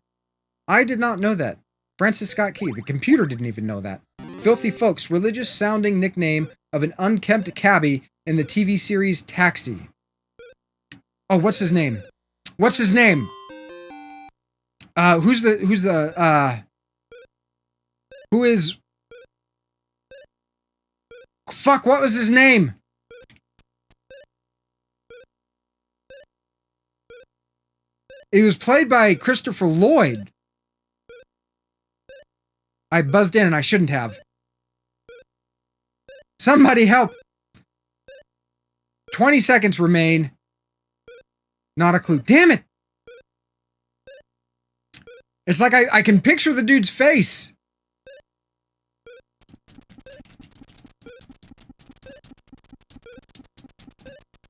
I did not know that. Francis Scott Key. The computer didn't even know that. Filthy Folks, religious-sounding nickname of an unkempt cabbie in the TV series Taxi. Oh, what's his name? What's his name? Who is... Fuck, what was his name? It was played by Christopher Lloyd. I buzzed in and I shouldn't have. Somebody help! 20 seconds remain. Not a clue. Damn it! It's like I can picture the dude's face.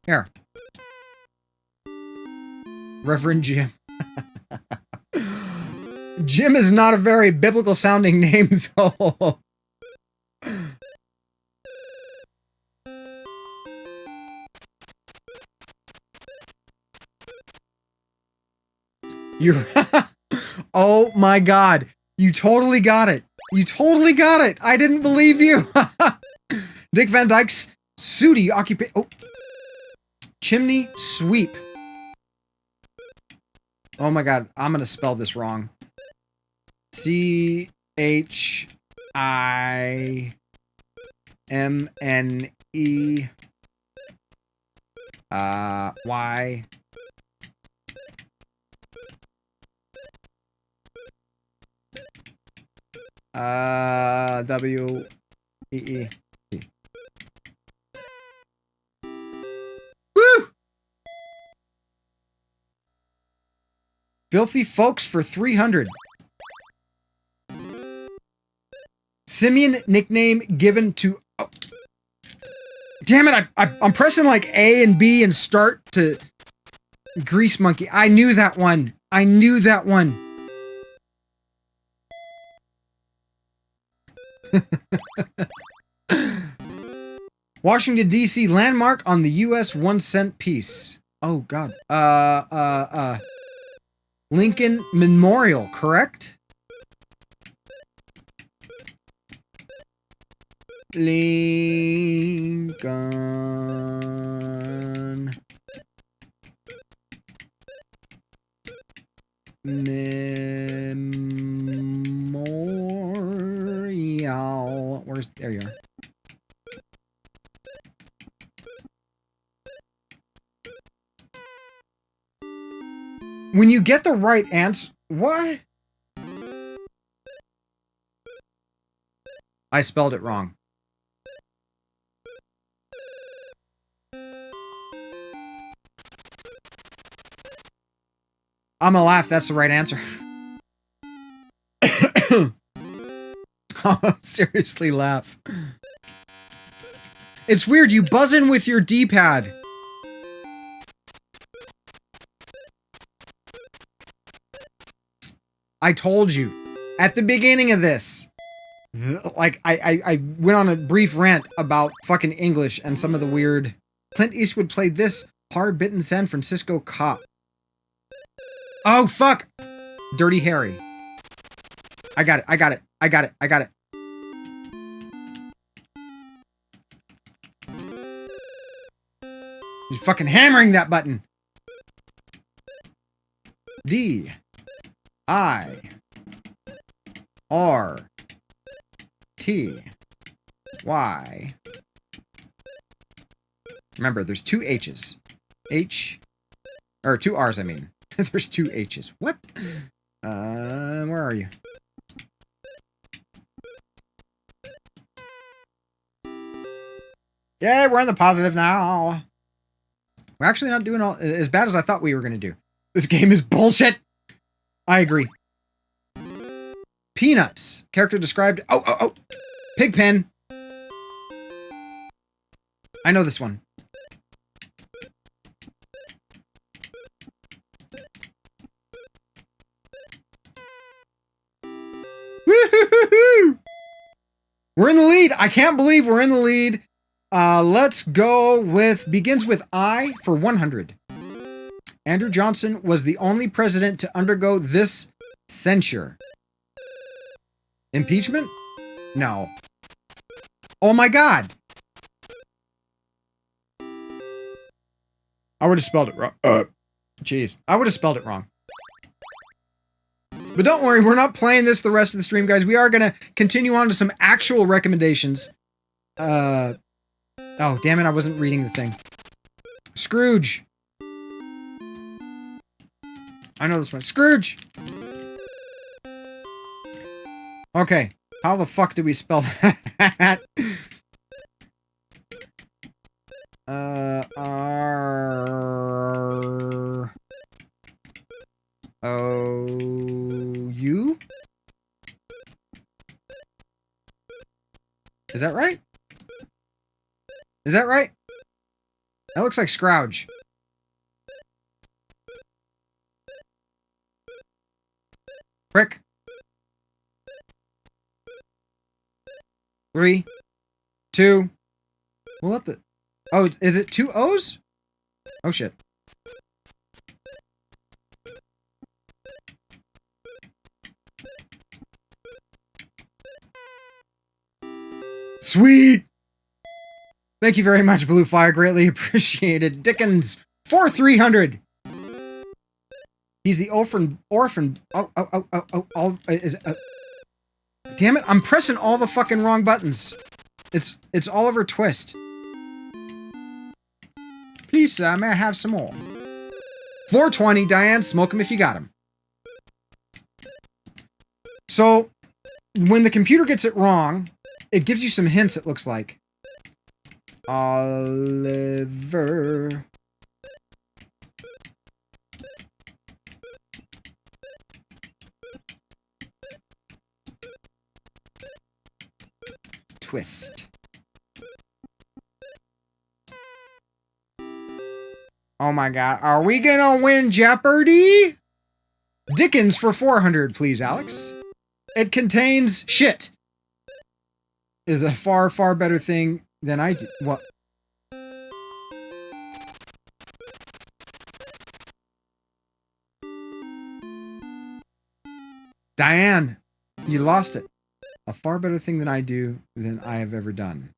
Here. Reverend Jim. Jim is not a very biblical sounding name, though. You're... Oh my god. You totally got it. You totally got it. I didn't believe you. Dick Van Dyke's sooty occupation. Oh. Chimney sweep. Oh my god. I'm going to spell this wrong. CHIMNE Y WEE. Woo! Filthy Folks for 300. Simian nickname given to... Oh. Damn it, I'm pressing like A and B and start to... Grease Monkey. I knew that one. I knew that one. Washington, D.C. landmark on the U.S. 1-cent piece. Oh, God. Lincoln Memorial, correct? Lincoln Memorial. Where's... There you are. When you get the right answer... What? I spelled it wrong. I'm gonna laugh. That's the right answer. Oh, seriously laugh. It's weird. You buzz in with your D-pad. I told you at the beginning of this. like, I went on a brief rant about fucking English and some of the weird... Clint Eastwood played this hard-bitten San Francisco cop. Oh, fuck! Dirty Harry. I got it. He's fucking hammering that button. D. I. R. T. Y. Remember, there's two H's. H. Or two R's, I mean. There's two H's. What? Where are you? Yeah, we're in the positive now. We're actually not doing all as bad as I thought we were going to do. This game is bullshit. I agree. Peanuts. Character described. Oh. Pigpen. I know this one. Woo-hoo-hoo-hoo! We're in the lead. I can't believe we're in the lead. Let's go with, begins with I for 100. Andrew Johnson was the only president to undergo this censure. Impeachment? No. Oh my God. I would have spelled it wrong. Jeez. I would have spelled it wrong. But don't worry, we're not playing this the rest of the stream, guys. We are going to continue on to some actual recommendations. Oh, damn it, I wasn't reading the thing. Scrooge. I know this one. Scrooge! Okay, how the fuck do we spell that? R-O-U? Is that right? Is that right? That looks like Scrooge. Frick. 3, 2. We'll let the... Oh, is it 2 O's? Oh, shit. Sweet! Thank you very much, Blue Fire. Greatly appreciated. Dickens, for 300. He's the orphan. Damn it! I'm pressing all the fucking wrong buttons. It's Oliver Twist. Please, sir, may I have some more? 420, Diane. Smoke him if you got him. So, when the computer gets it wrong, it gives you some hints. It looks like. Oliver. Twist. Oh my God. Are we gonna win Jeopardy? Dickens for 400, please, Alex. It contains shit. Is a far, far better thing than I do. What? Diane, you lost it. A far better thing than I do than I have ever done.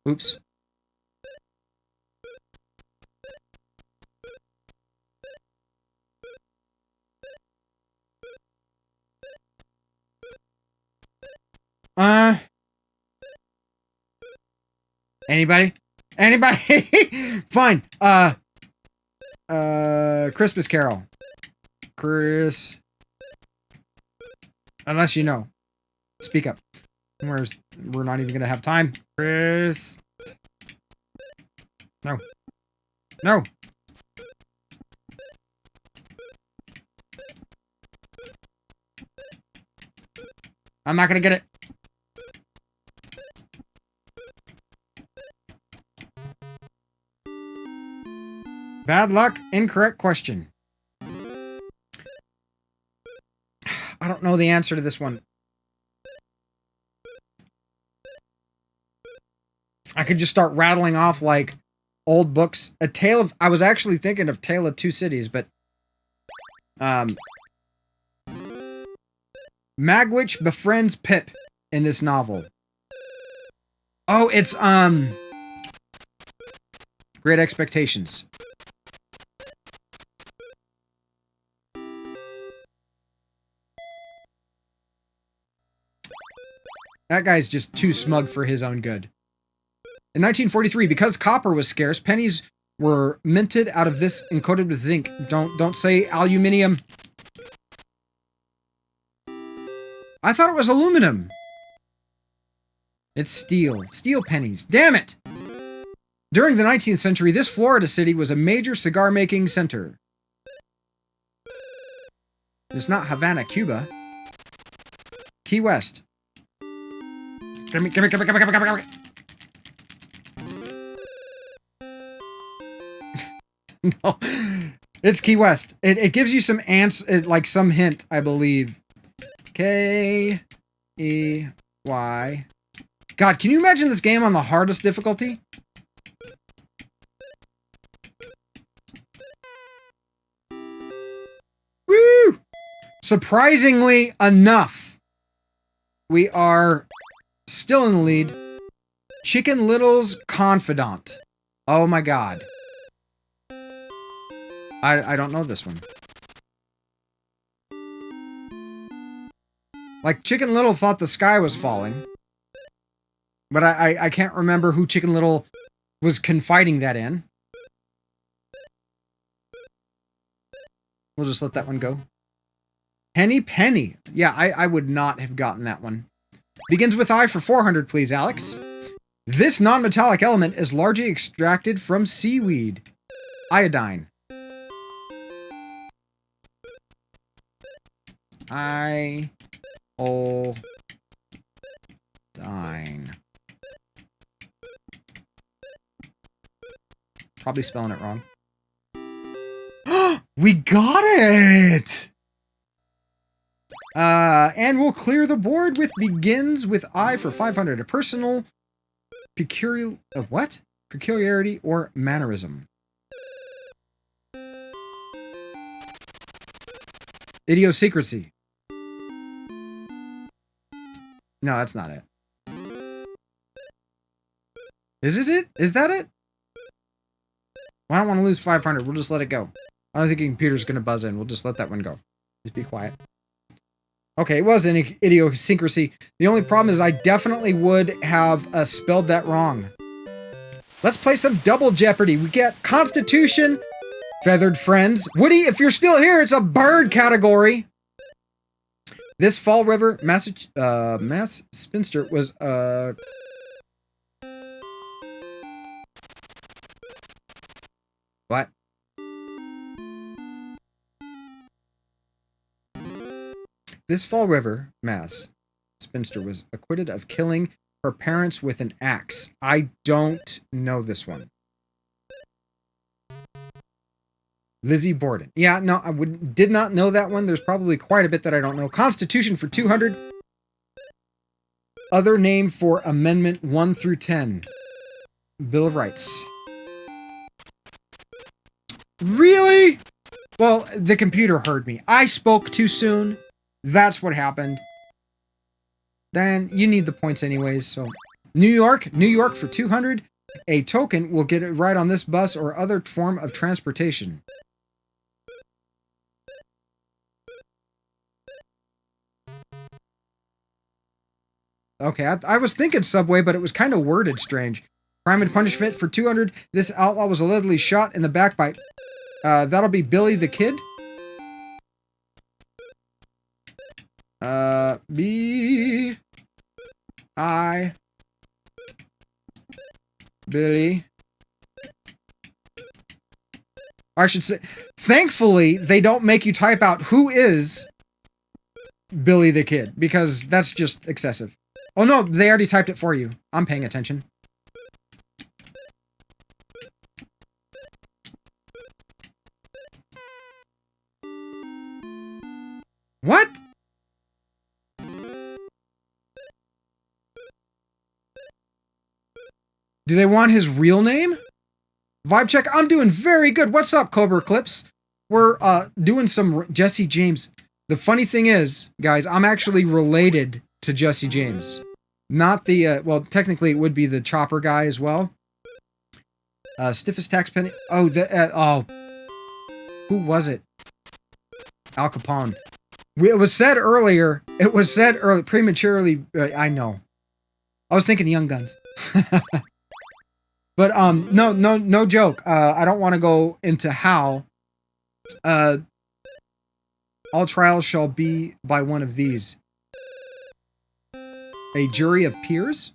Oops. Anybody? Anybody? Fine. Christmas Carol. Chris. Unless you know. Speak up. We're not even gonna have time. Chris. No. No. I'm not gonna get it. Bad luck. Incorrect question. I don't know the answer to this one. I could just start rattling off like old books. I was actually thinking of Tale of Two Cities, but Magwitch befriends Pip in this novel. Oh, it's Great Expectations. That guy's just too smug for his own good. In 1943, because copper was scarce, pennies were minted out of this encoded with zinc. Don't say aluminium. I thought it was aluminum. It's steel. Steel pennies. Damn it! During the 19th century, this Florida city was a major cigar-making center. It's not Havana, Cuba. Key West. Gimme. No, it's Key West. It gives you some like some hint, I believe. K-E-Y. God, can you imagine this game on the hardest difficulty? Woo! Surprisingly enough, we are still in the lead. Chicken Little's Confidant. Oh my god. I don't know this one. Like, Chicken Little thought the sky was falling. But I can't remember who Chicken Little was confiding that in. We'll just let that one go. Henny Penny. Yeah, I would not have gotten that one. Begins with I for 400, please, Alex. This non-metallic element is largely extracted from seaweed. Iodine. Iodine. Probably spelling it wrong. We got it! And we'll clear the board with begins with I for 500. A personal peculiarity or mannerism. Idiosyncrasy. No, that's not it. Is it it? Is that it? Well, I don't want to lose 500. We'll just let it go. I don't think a computer's going to buzz in. We'll just let that one go. Just be quiet. Okay, it was an idiosyncrasy. The only problem is I definitely would have spelled that wrong. Let's play some Double Jeopardy. We get Constitution, Feathered Friends. Woody, if you're still here, it's a bird category. This Fall River, Mass Spinster was, what? This Fall River, Mass Spinster was acquitted of killing her parents with an axe. I don't know this one. Lizzie Borden. Yeah, no, I did not know that one. There's probably quite a bit that I don't know. Constitution for 200. Other name for Amendment 1 through 10. Bill of Rights. Really? Well, the computer heard me. I spoke too soon. That's what happened. Then you need the points anyways, so. New York for 200. A token will get it right on this bus or other form of transportation. Okay, I was thinking subway, but it was kind of worded strange. Crime and punishment for 200. This outlaw was allegedly shot in the back by... that'll be Billy the Kid. Billy. I should say, thankfully, they don't make you type out who is Billy the Kid, because that's just excessive. Oh no, they already typed it for you. I'm paying attention. What? Do they want his real name? Vibe check. I'm doing very good. What's up, Cobra Clips? We're doing some Jesse James. The funny thing is, guys, I'm actually related to Jesse James. Not the, well, technically it would be the Chopper guy as well. Stiffest tax penny. Oh, who was it? Al Capone. It was said earlier. Prematurely. I know. I was thinking Young Guns. But no joke. I don't want to go into how. All trials shall be by one of these. A jury of peers?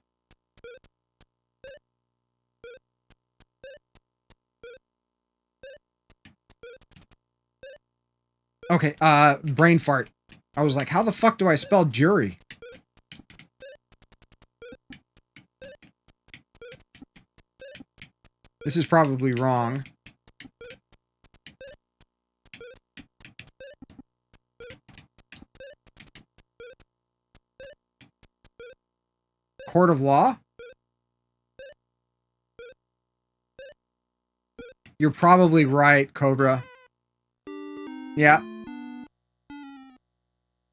Okay, brain fart. I was like, how the fuck do I spell jury? This is probably wrong. Court of law? You're probably right, Cobra. Yeah.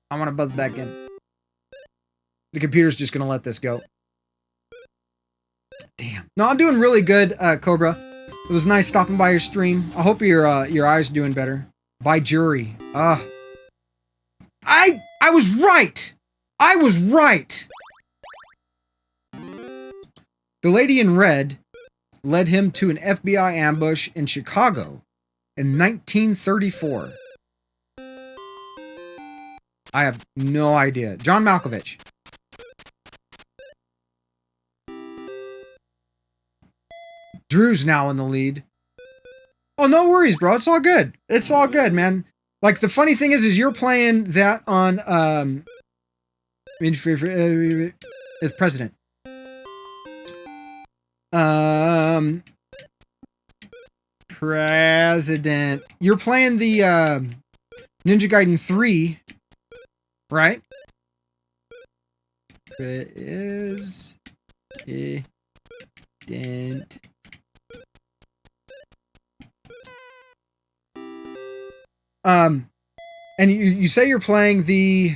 I want to buzz back in. The computer's just going to let this go. Damn. No, I'm doing really good, Cobra. It was nice stopping by your stream. I hope your eyes are doing better. By jury. I was right! I was right! The lady in red led him to an FBI ambush in Chicago in 1934. I have no idea. John Malkovich. Drew's now in the lead. Oh, no worries, bro. It's all good. It's all good, man. Like, the funny thing is you're playing that on, President. President. You're playing the, Ninja Gaiden 3, right? President. And you say you're playing the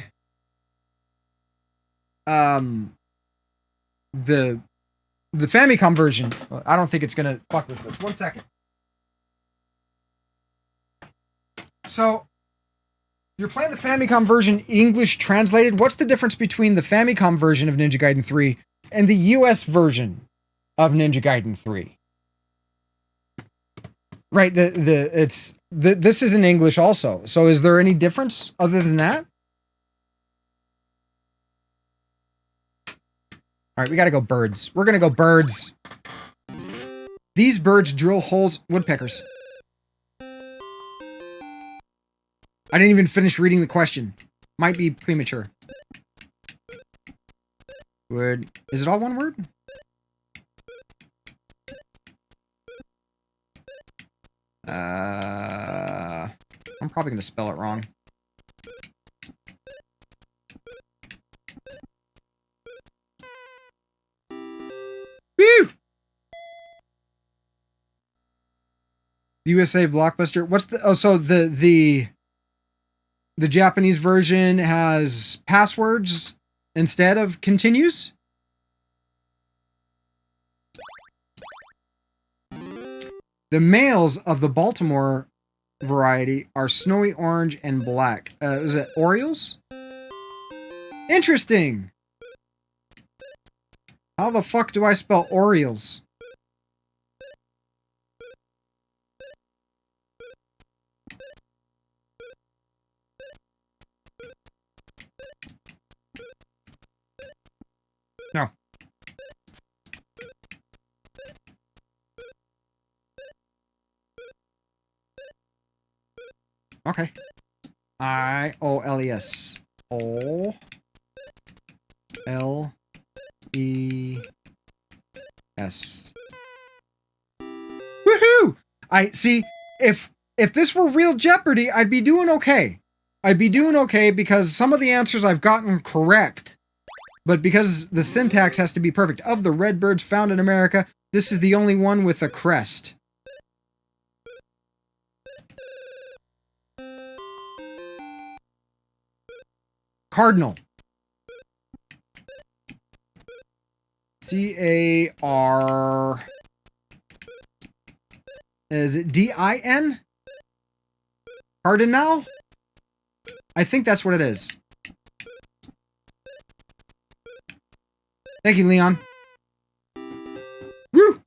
Famicom version. I don't think it's gonna fuck with this. 1 second. So you're playing the Famicom version English translated. What's the difference between the Famicom version of Ninja Gaiden 3 and the US version of Ninja Gaiden 3? Right, this is in English also. So is there any difference other than that? All right, we got to go birds. We're going to go birds. These birds drill holes. Woodpeckers. I didn't even finish reading the question. Might be premature. Word. Is it all one word? I'm probably going to spell it wrong. Woo! The USA Blockbuster. What's the... Oh, so the Japanese version has passwords instead of continues? The males of the Baltimore variety are snowy orange and black. Is it Orioles? Interesting. How the fuck do I spell Orioles? No. Okay. I-O-L-E-S. O-L-E-S. Woohoo! I see, if this were real Jeopardy, I'd be doing okay. I'd be doing okay because some of the answers I've gotten correct, but because the syntax has to be perfect. Of the red birds found in America, this is the only one with a crest. Cardinal. C-A-R... Is it D-I-N? Cardinal? I think that's what it is. Thank you, Leon. Woo!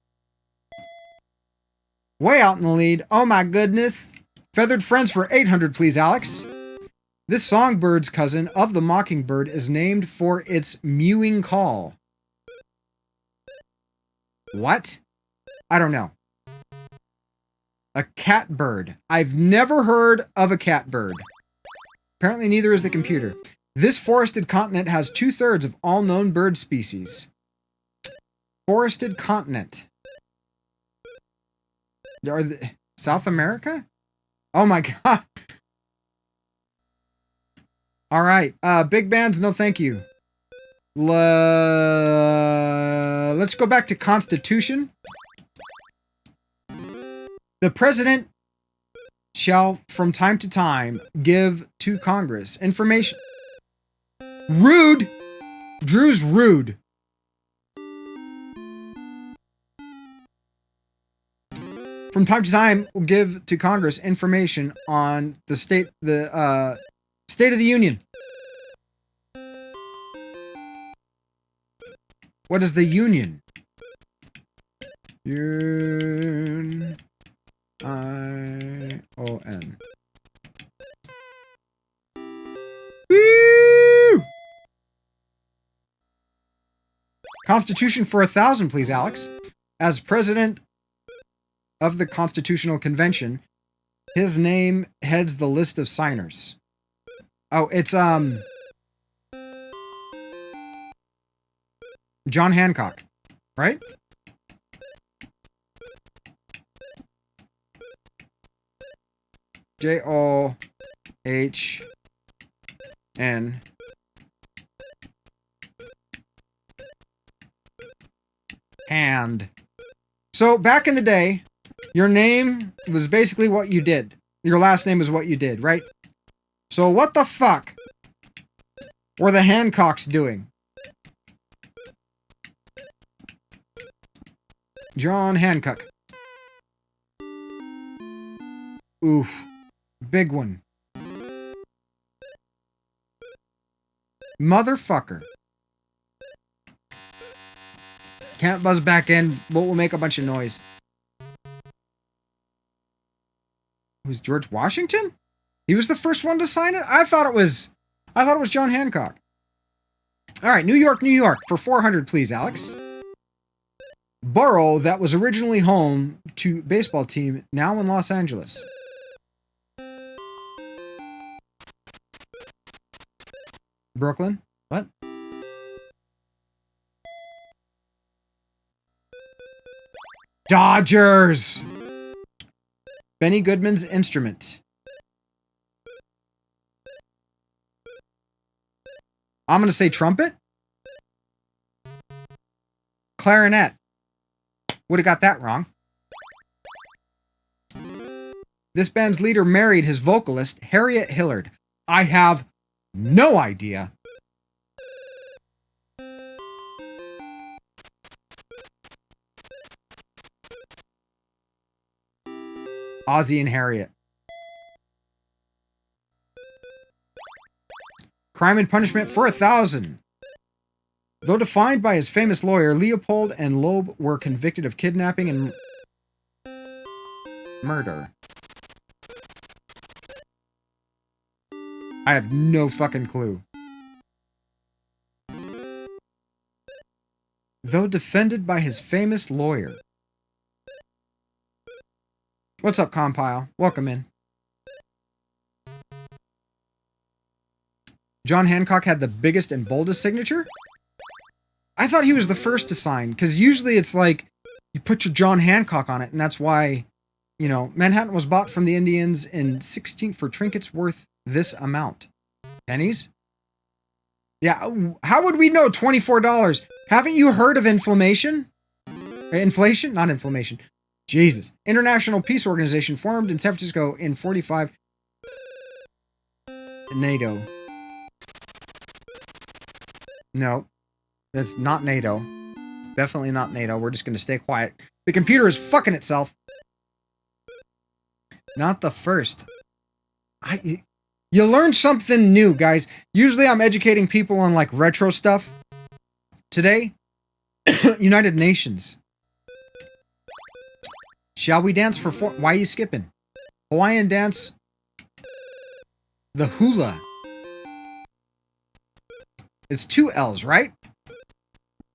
Way out in the lead. Oh my goodness. Feathered Friends for 800, please, Alex. This songbird's cousin of the mockingbird is named for its mewing call. What? I don't know. A catbird. I've never heard of a catbird. Apparently neither is the computer. This forested continent has 2/3 of all known bird species. Forested continent. South America? Oh my god. Alright. Big bands, no thank you. Let's go back to Constitution. The president shall, from time to time, give to Congress information. Rude! Drew's rude. From time to time, will give to Congress information on the State of the Union. What is the Union? U-I-O-N. Woo! Constitution for 1,000, please, Alex. As president of the Constitutional Convention, his name heads the list of signers. Oh, it's, John Hancock, right? J-O-H-N. Hand. So, back in the day, your name was basically what you did. Your last name is what you did, right? So, what the fuck were the Hancocks doing? John Hancock. Oof. Big one. Motherfucker. Can't buzz back in, but we'll make a bunch of noise. Was George Washington? He was the first one to sign it? I thought it was John Hancock. Alright, New York, New York. For 400, please, Alex. Borough that was originally home to baseball team, now in Los Angeles. Brooklyn? What? Dodgers! Benny Goodman's instrument. I'm gonna say trumpet? Clarinet. Would have got that wrong. This band's leader married his vocalist, Harriet Hillard. I have no idea. Ozzy and Harriet. Crime and Punishment for 1,000. Though defined by his famous lawyer, Leopold and Loeb were convicted of kidnapping and murder. I have no fucking clue. Though defended by his famous lawyer. What's up, Compile? Welcome in. John Hancock had the biggest and boldest signature? I thought he was the first to sign, because usually it's like, you put your John Hancock on it, and that's why, you know, Manhattan was bought from the Indians in for trinkets worth this amount? Pennies? Yeah, how would we know $24? Haven't you heard of inflammation? Inflation? Not inflammation. Jesus. International Peace Organization formed in San Francisco in 45. NATO. No, that's not NATO. Definitely not NATO. We're just going to stay quiet. The computer is fucking itself. Not the first. You learn something new, guys. Usually I'm educating people on like retro stuff. Today, United Nations. Shall we dance for four? Why are you skipping? Hawaiian dance. The hula. It's 2 L's, right?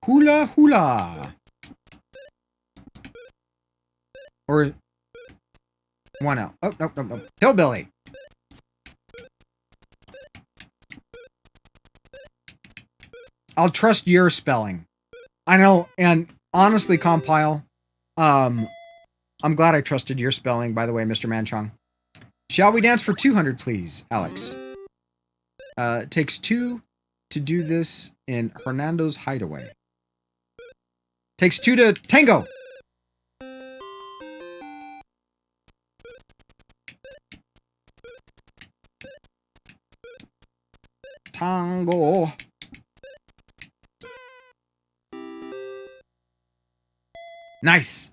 Hula hula. Or 1 L. Oh, nope. Hillbilly. I'll trust your spelling. I know, and honestly, Compile, I'm glad I trusted your spelling, by the way, Mr. Manchong. Shall we dance for 200, please, Alex? It takes 2 to do this in Hernando's hideaway. Takes 2 to tango. Tango. Nice.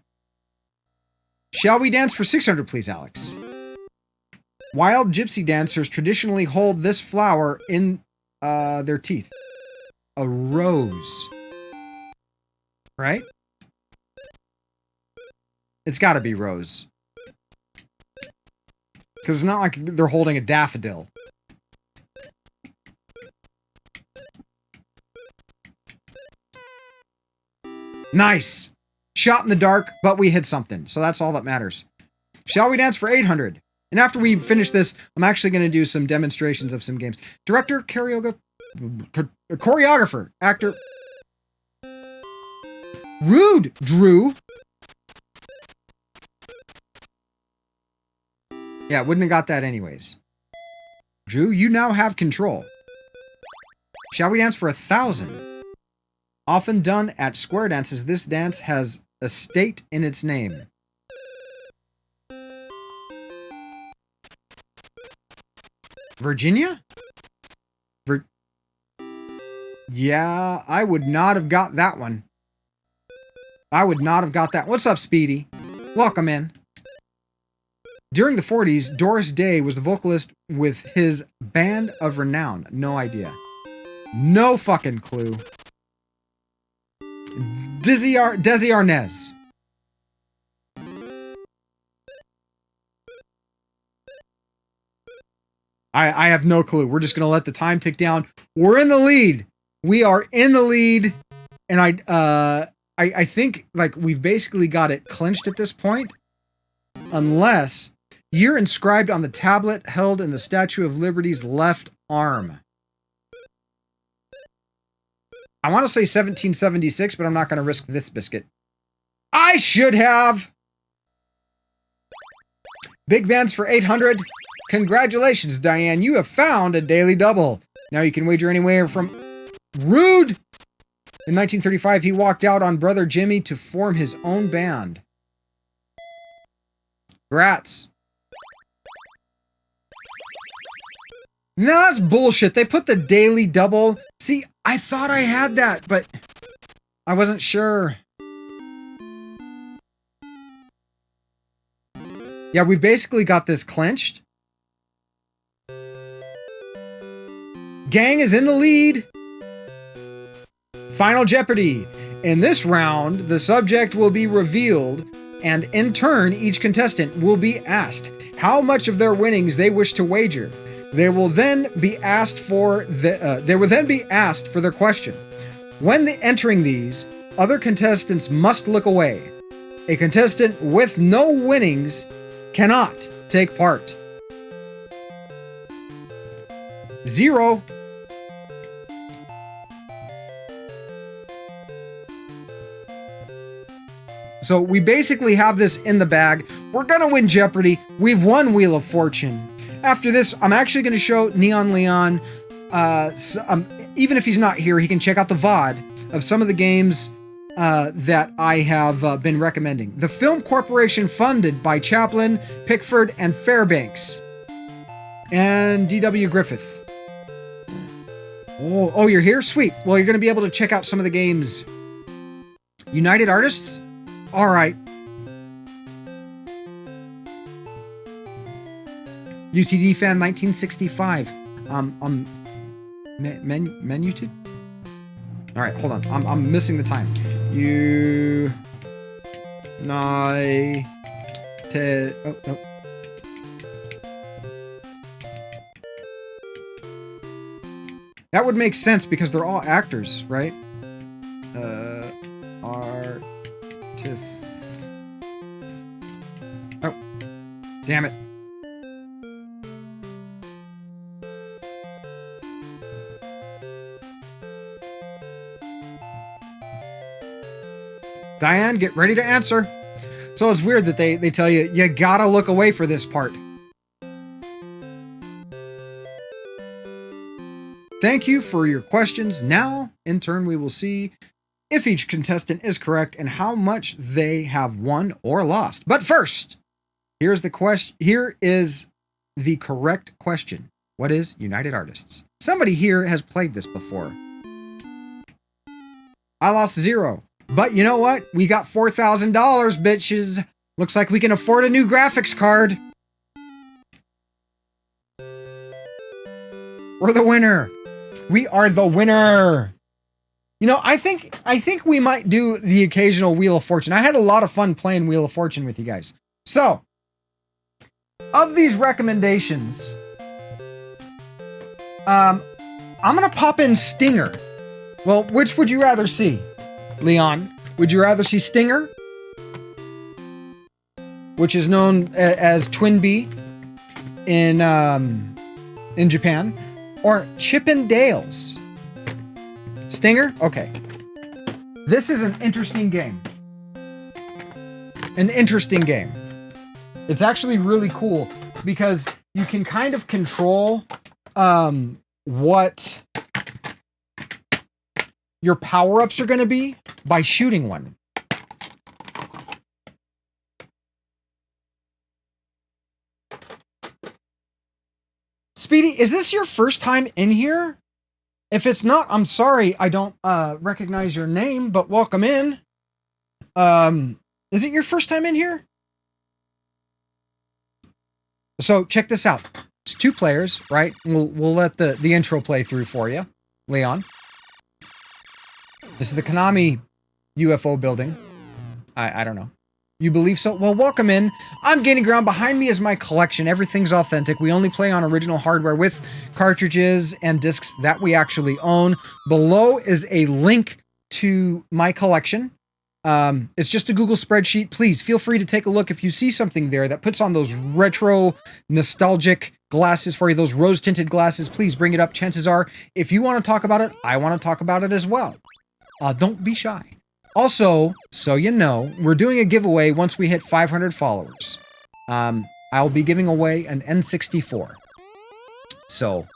Shall we dance for 600, please, Alex? Wild gypsy dancers traditionally hold this flower in their teeth. A rose. Right? It's gotta be rose. Because it's not like they're holding a daffodil. Nice! Shot in the dark, but we hit something. So that's all that matters. Shall we dance for 800? And after we finish this, I'm actually going to do some demonstrations of some games. Director, choreographer, actor. Rude, Drew. Yeah, wouldn't have got that anyways. Drew, you now have control. Shall we dance for 1,000? Often done at square dances, this dance has a state in its name. Virginia? Yeah, I would not have got that one. I would not have got that. What's up, Speedy? Welcome in. During the 40s, Doris Day was the vocalist with his band of renown. No idea. No fucking clue. Desi Arnaz. I have no clue. We're just going to let the time tick down. We're in the lead. We are in the lead. And I think like we've basically got it clinched at this point. Unless you're inscribed on the tablet held in the Statue of Liberty's left arm. I want to say 1776, but I'm not going to risk this biscuit. I should have! Big bands for 800. Congratulations, Diane. You have found a daily double. Now you can wager anywhere from... Rude! In 1935, he walked out on Brother Jimmy to form his own band. Grats. No, that's bullshit. They put the daily double. See, I thought I had that, but I wasn't sure. Yeah, we've basically got this clinched. Gang is in the lead. Final Jeopardy. In this round, the subject will be revealed, and in turn, each contestant will be asked how much of their winnings they wish to wager. They will then be asked for their question. When entering these, other contestants must look away. A contestant with no winnings cannot take part. 0. So we basically have this in the bag. We're gonna win Jeopardy. We've won Wheel of Fortune. After this, I'm actually gonna show Neon Leon, even if he's not here, he can check out the VOD of some of the games that I have been recommending. The Film Corporation, funded by Chaplin, Pickford, and Fairbanks. And D.W. Griffith. Oh, you're here? Sweet. Well, you're going to be able to check out some of the games. United Artists? All right. UTD fan 1965. Menuted? All right, hold on. I'm missing the time. Oh. That would make sense because they're all actors, right? Artists. Oh, damn it. Diane, get ready to answer. So it's weird that they tell you, you gotta look away for this part. Thank you for your questions. Now, in turn, we will see if each contestant is correct and how much they have won or lost. But first, here is the correct question. What is United Artists? Somebody here has played this before. I lost 0. But you know what? We got $4,000, bitches. Looks like we can afford a new graphics card. We're the winner. We are the winner. You know, I think we might do the occasional Wheel of Fortune. I had a lot of fun playing Wheel of Fortune with you guys. So, of these recommendations, I'm gonna pop in Stinger. Well, which would you rather see? Leon, would you rather see Stinger, which is known as Twin Bee in Japan, or Chippendales? Stinger? Okay. This is an interesting game. An interesting game. It's actually really cool because you can kind of control what your power-ups are going to be by shooting one. Speedy, is this your first time in here? If it's not, I'm sorry, I don't recognize your name, but welcome in. Is it your first time in here? So check this out. It's 2 players, right? We'll let the intro play through for you, Leon. This is the Konami UFO building. I don't know. You believe so? Well, welcome in. I'm gaining ground. Behind me is my collection. Everything's authentic. We only play on original hardware with cartridges and discs that we actually own. Below is a link to my collection. It's just a Google spreadsheet. Please feel free to take a look if you see something there that puts on those retro, nostalgic glasses for you, those rose-tinted glasses. Please bring it up. Chances are, if you want to talk about it, I want to talk about it as well. Don't be shy. Also, so you know, we're doing a giveaway once we hit 500 followers. I'll be giving away an N64. So,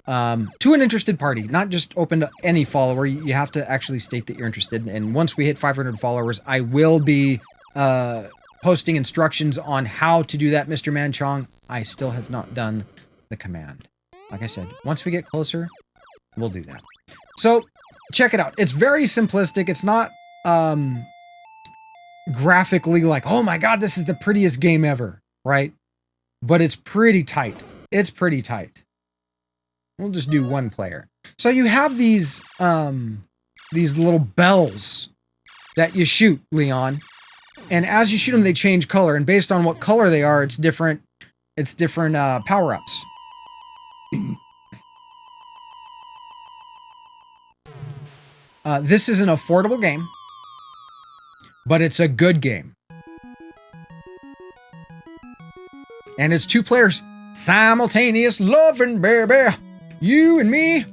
to an interested party, not just open to any follower. You have to actually state that you're interested. And once we hit 500 followers, I will be posting instructions on how to do that, Mr. Manchong. I still have not done the command. Like I said, once we get closer, we'll do that. So, check it out. It's very simplistic. It's not graphically like, oh my god, this is the prettiest game ever, right? But it's pretty tight. It's pretty tight. We'll just do 1 player. So you have these little bells that you shoot, Leon. And as you shoot them, they change color. And based on what color they are, it's different power-ups. This is an affordable game, but it's a good game. And it's 2 players. Simultaneous loving, baby. You and me.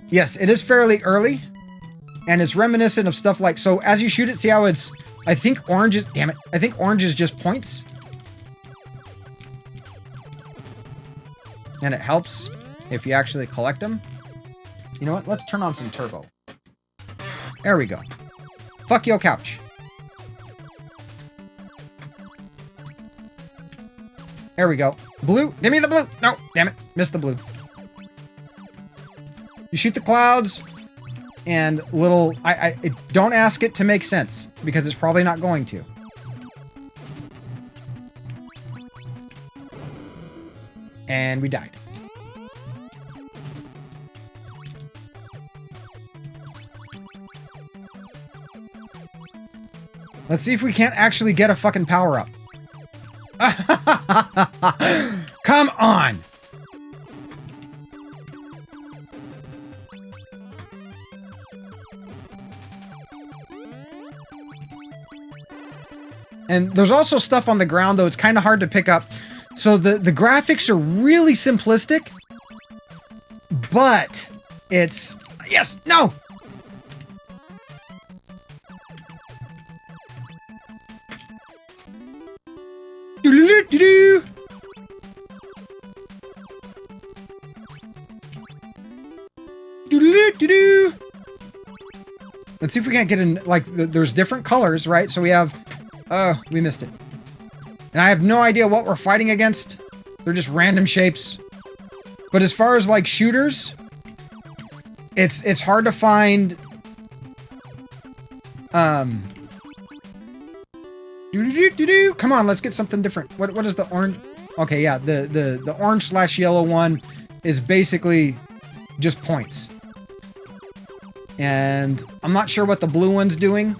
Yes, it is fairly early. And it's reminiscent of stuff like, so as you shoot it, see how it's I think orange is... Damn it. I think orange is just points. And it helps if you actually collect them. You know what? Let's turn on some turbo. There we go. Fuck your couch. There we go. Blue. Give me the blue. No, damn it. Missed the blue. You shoot the clouds and little... I don't ask it to make sense because it's probably not going to. And we died. Let's see if we can't actually get a fucking power-up. Come on! And there's also stuff on the ground, though it's kind of hard to pick up. So the graphics are really simplistic, but it's... Yes! No! Do-do-do-do-do. Do-do-do-do-do. Let's see if we can't get in, like, there's different colors, right? So we have... Oh, we missed it. And I have no idea what we're fighting against. They're just random shapes. But as far as, like, shooters, it's hard to find... Do-do-do-do-do. Come on, let's get something different. What is the orange? Okay, yeah, the orange/yellow one is basically just points. And I'm not sure what the blue one's doing.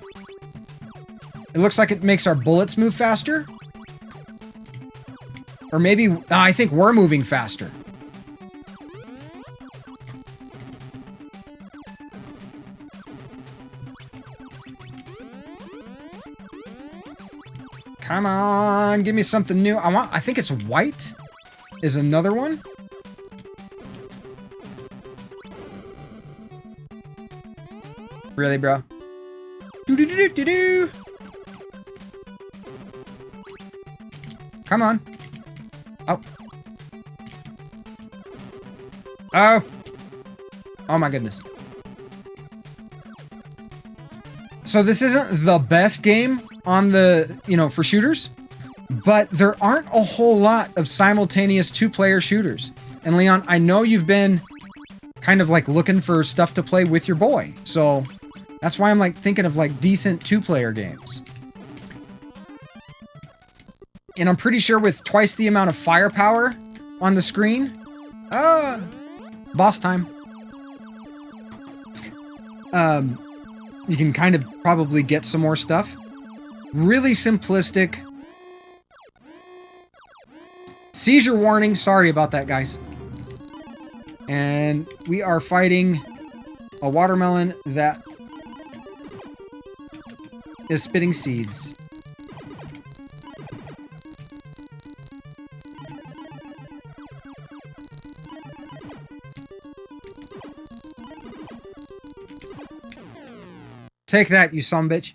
It looks like it makes our bullets move faster. Or maybe, I think we're moving faster. Come on, give me something new. I think it's white is another one. Really, bro? Do-do-do-do-do-do. Come on. Oh. Oh. Oh my goodness. So this isn't the best game on the, for shooters, but there aren't a whole lot of simultaneous two-player shooters. And Leon, I know you've been kind of like looking for stuff to play with your boy. So that's why I'm like thinking of like decent two-player games. And I'm pretty sure with twice the amount of firepower on the screen, boss time. You can kind of probably get some more stuff. Really simplistic. Seizure warning. Sorry about that, guys. And we are fighting a watermelon that is spitting seeds. Take that, you sumbitch.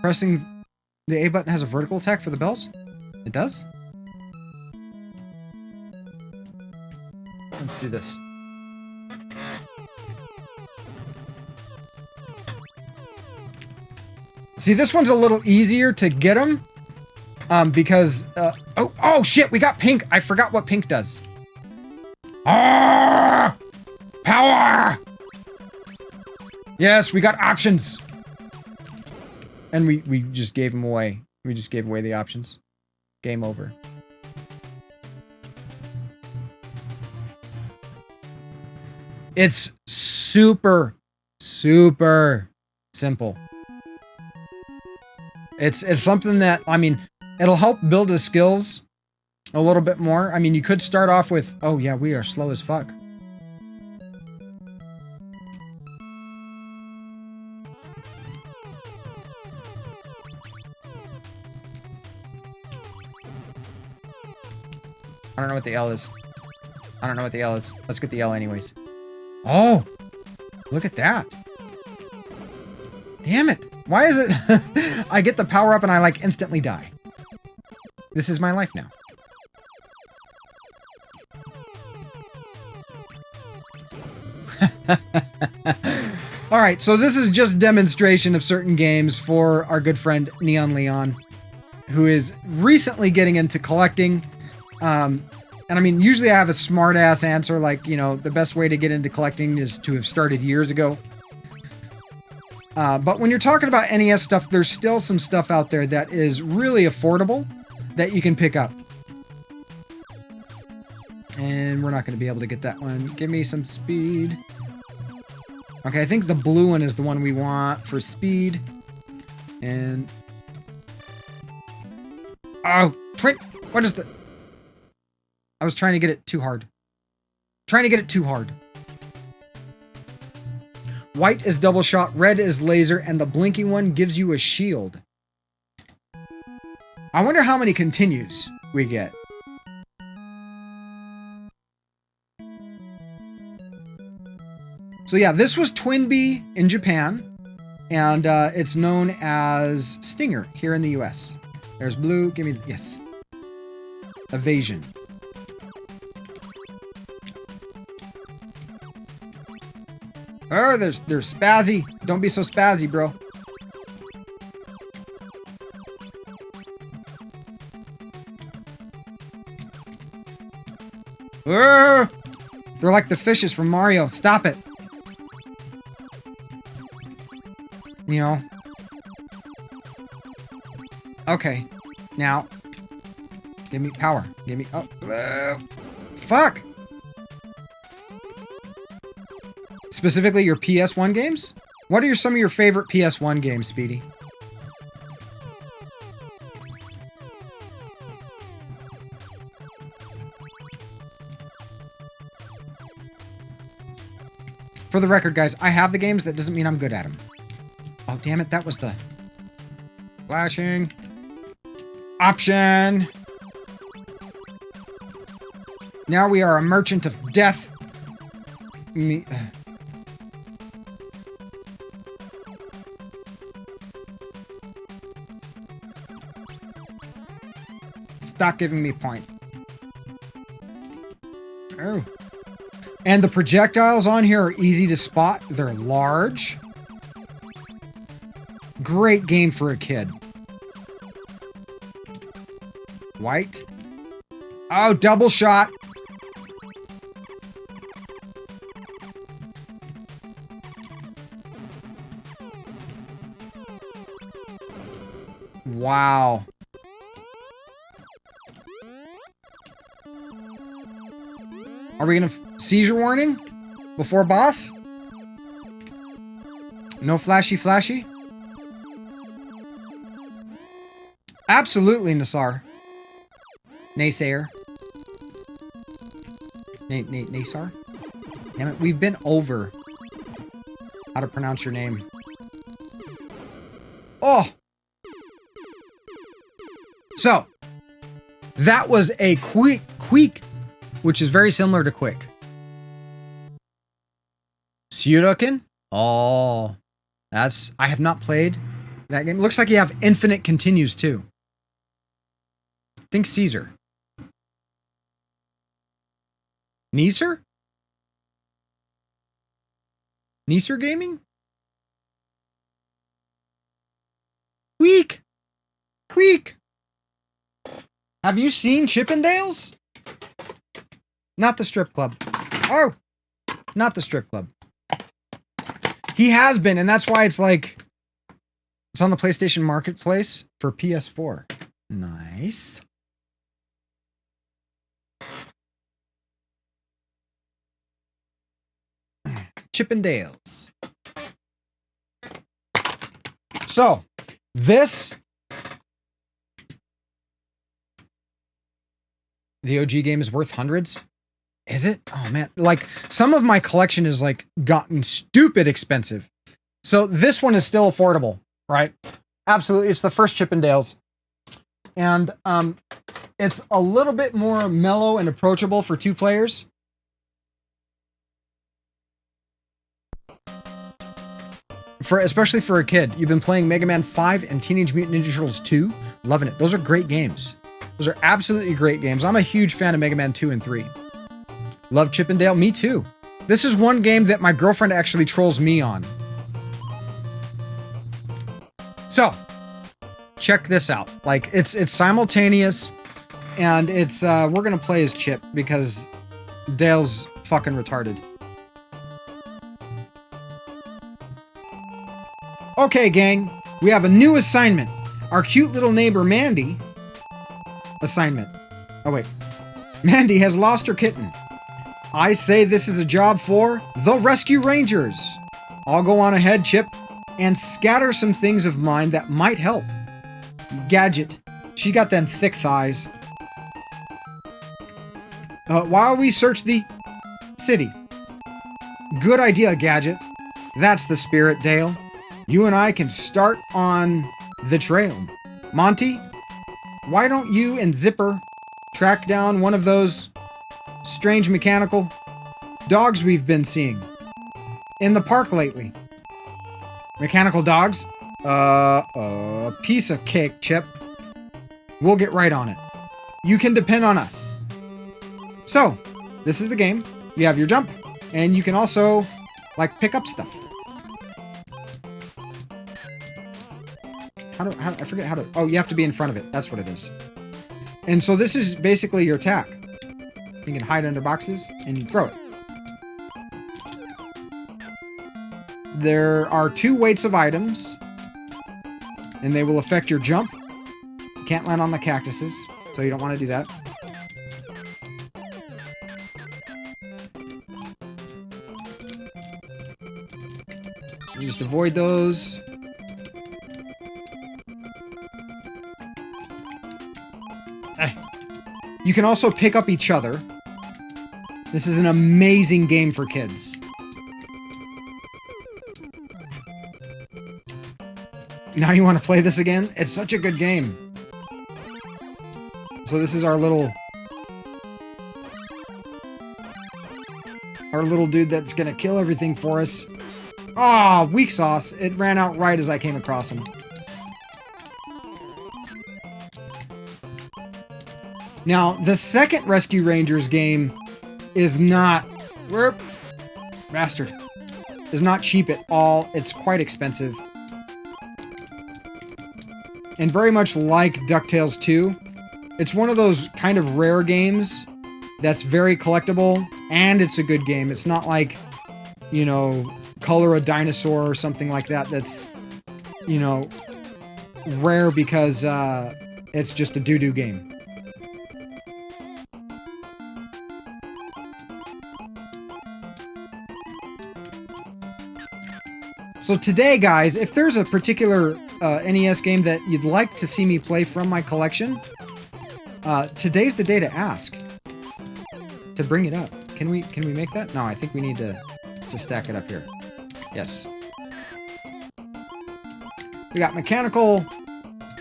Pressing the A button has a vertical attack for the bells? It does? Let's do this. See, this one's a little easier to get them. Because, oh shit, we got pink. I forgot what pink does. Ah! Power! Yes, we got options. And we just gave them away. We just gave away the options. Game over. It's super, super simple. It's something that, I mean, it'll help build his skills a little bit more. I mean, you could start off with, oh yeah, we are slow as fuck. I don't know what the L is. I don't know what the L is. Let's get the L anyways. Oh! Look at that. Damn it. Why is it I get the power up and I like instantly die? This is my life now. All right, so this is just demonstration of certain games for our good friend Neon Leon, who is recently getting into collecting. And I mean, usually I have a smart ass answer like, you know, the best way to get into collecting is to have started years ago. But when you're talking about NES stuff, there's still some stuff out there that is really affordable that you can pick up. And we're not going to be able to get that one. Give me some speed. Okay, I think the blue one is the one we want for speed. And... oh, what is the... I was trying to get it too hard. White is double shot, red is laser, and the blinking one gives you a shield. I wonder how many continues we get. So yeah, this was Twinbee in Japan, and it's known as Stinger here in the US. There's blue, give me, yes. Evasion. Oh, there's spazzy. Don't be so spazzy, bro. They're like the fishes from Mario. Stop it. You know. Okay. Now. Give me power. Give me... oh. Fuck! Specifically your PS1 games? What are some of your favorite PS1 games, Speedy? For the record, guys, I have the games. That doesn't mean I'm good at them. Oh, damn it. That was the... flashing. Option. Now we are a merchant of death. Stop giving me point. Oh. And the projectiles on here are easy to spot. They're large. Great game for a kid. White. Oh, double shot. Wow. Are we gonna seizure warning before boss? No flashy? Absolutely, Nassar. Naysayer. Naysar? Damn it, we've been over how to pronounce your name. Oh! So, that was a Queek, which is very similar to Quick. Sudoken? Oh, that's... I have not played that game. Looks like you have infinite continues, too. Think Caesar. Neeser? Neeser Gaming? Queek! Have you seen Chippendales? Not the strip club. Oh! Not the strip club. He has been, and that's why it's like... it's on the PlayStation Marketplace for PS4. Nice. Chippendales. So, this... the OG game is worth hundreds? Is it? Oh man, like some of my collection is like gotten stupid expensive. So this one is still affordable, right? Absolutely. It's the first Chippendales. And it's a little bit more mellow and approachable for 2 players. especially for a kid. You've been playing Mega Man 5 and Teenage Mutant Ninja Turtles 2. Loving it. Those are great games. Those are absolutely great games. I'm a huge fan of Mega Man 2 and 3. Love Chip and Dale. Me too. This is one game that my girlfriend actually trolls me on. So, check this out. Like, it's simultaneous, and it's we're gonna play as Chip because Dale's fucking retarded. Okay, gang, we have a new assignment. Our cute little neighbor Mandy. Assignment. Oh wait, Mandy has lost her kitten. I say this is a job for the Rescue Rangers. I'll go on ahead, Chip, and scatter some things of mine that might help. Gadget, she got them thick thighs. While we search the city. Good idea, Gadget. That's the spirit, Dale. You and I can start on the trail. Monty, why don't you and Zipper track down one of those strange mechanical dogs we've been seeing in the park lately? Mechanical dogs? A piece of cake, Chip. We'll get right on it. You can depend on us. So, this is the game. You have your jump, and you can also, like, pick up stuff. I forget how to... Oh, you have to be in front of it. That's what it is. And so this is basically your attack. You can hide under boxes, and you throw it. There are 2 weights of items, and they will affect your jump. You can't land on the cactuses, so you don't want to do that. You just avoid those. You can also pick up each other. This is an amazing game for kids. Now you want to play this again? It's such a good game. So this is our little dude that's gonna kill everything for us. Ah, oh, weak sauce. It ran out right as I came across him. Now, the second Rescue Rangers game is not... Bastard. Is not cheap at all. It's quite expensive. And very much like DuckTales 2, it's one of those kind of rare games that's very collectible, and it's a good game. It's not like, you know, Color a Dinosaur or something like that that's, you know, rare because it's just a doo-doo game. So today, guys, if there's a particular NES game that you'd like to see me play from my collection, today's the day to ask. To bring it up. Can we make that? No, I think we need to stack it up here. Yes. We got mechanical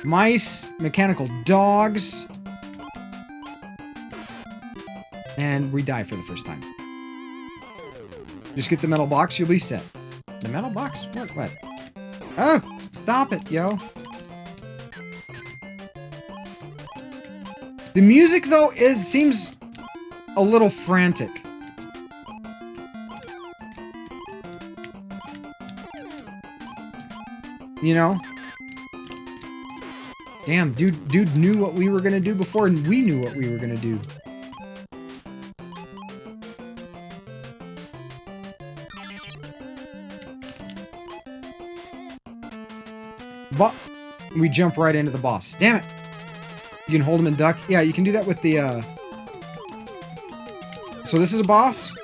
mice, mechanical dogs, and we die for the first time. Just get the metal box, you'll be set. The metal box? What? Oh! Stop it, yo! The music, though, seems a little frantic. You know? Damn, dude knew what we were gonna do before we knew what we were gonna do. But we jump right into the boss. Damn it! You can hold him and duck. Yeah, you can do that with the, So this is a boss.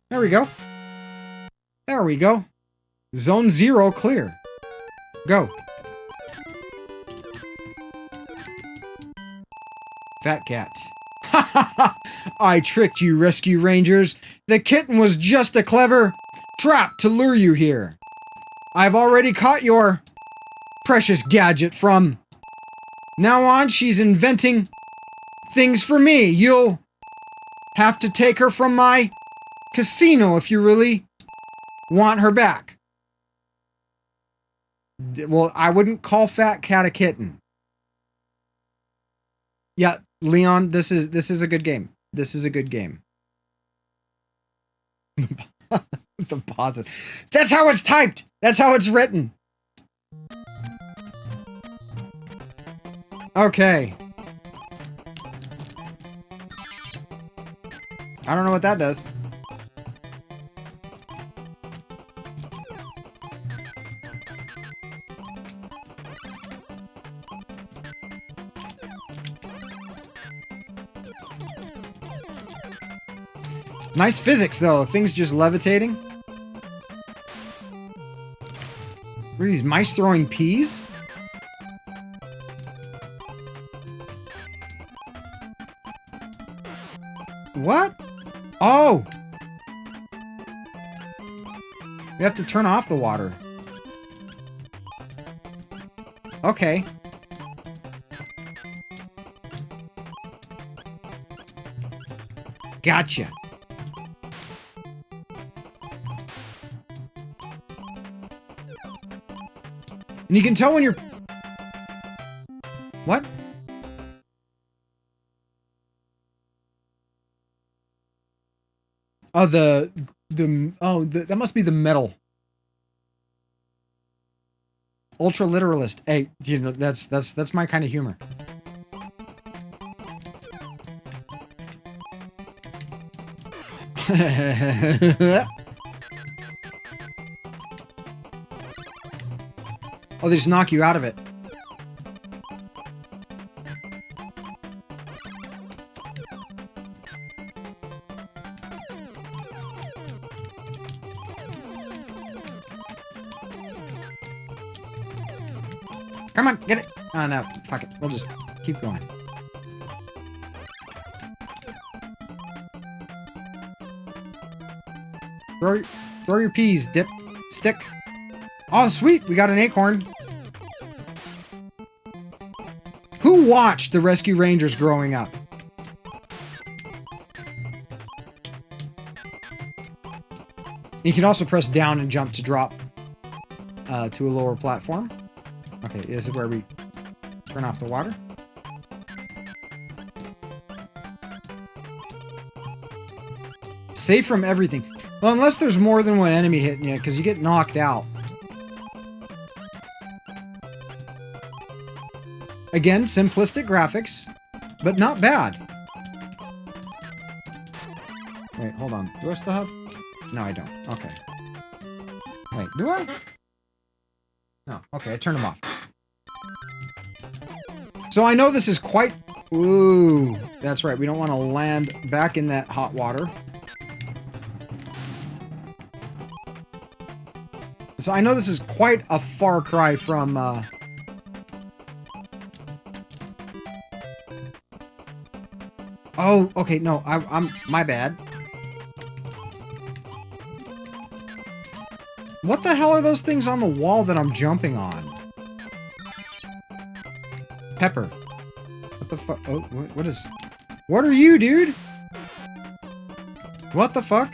There we go. There we go. Zone 0 clear. Go. Fat cat. Ha ha ha! I tricked you, Rescue Rangers. The kitten was just a clever trap to lure you here. I've already caught your precious gadget from now on. She's inventing things for me. You'll have to take her from my casino if you really want her back. Well, I wouldn't call Fat Cat a kitten. Yeah, Leon, this is a good game. This is a good game. The posit. That's how it's typed. That's how it's written. Okay. I don't know what that does. Nice physics, though. Things just levitating. What are these mice throwing peas? What? Oh! We have to turn off the water. Okay. Gotcha. And you can tell when you're... What? Oh, that must be the metal. Ultra literalist. Hey, you know, that's my kind of humor. Oh, they just knock you out of it. Come on, get it. Oh, no, fuck it. We'll just keep going. Throw your peas, dip, stick. Oh, sweet, we got an acorn. Who watched the Rescue Rangers growing up? You can also press down and jump to drop to a lower platform. Okay, this is where we turn off the water. Safe from everything. Well, unless there's more than one enemy hitting you, because you get knocked out. Again, simplistic graphics, but not bad. Wait, hold on. Do I still have... No, I don't. Okay. Wait, do I? No. Okay, I turned them off. So I know this is quite... Ooh, that's right. We don't want to land back in that hot water. So I know this is quite a far cry from... Oh, okay, no, I'm my bad. What the hell are those things on the wall that I'm jumping on? Pepper. What the fuck? Oh, what is... What are you, dude? What the fuck?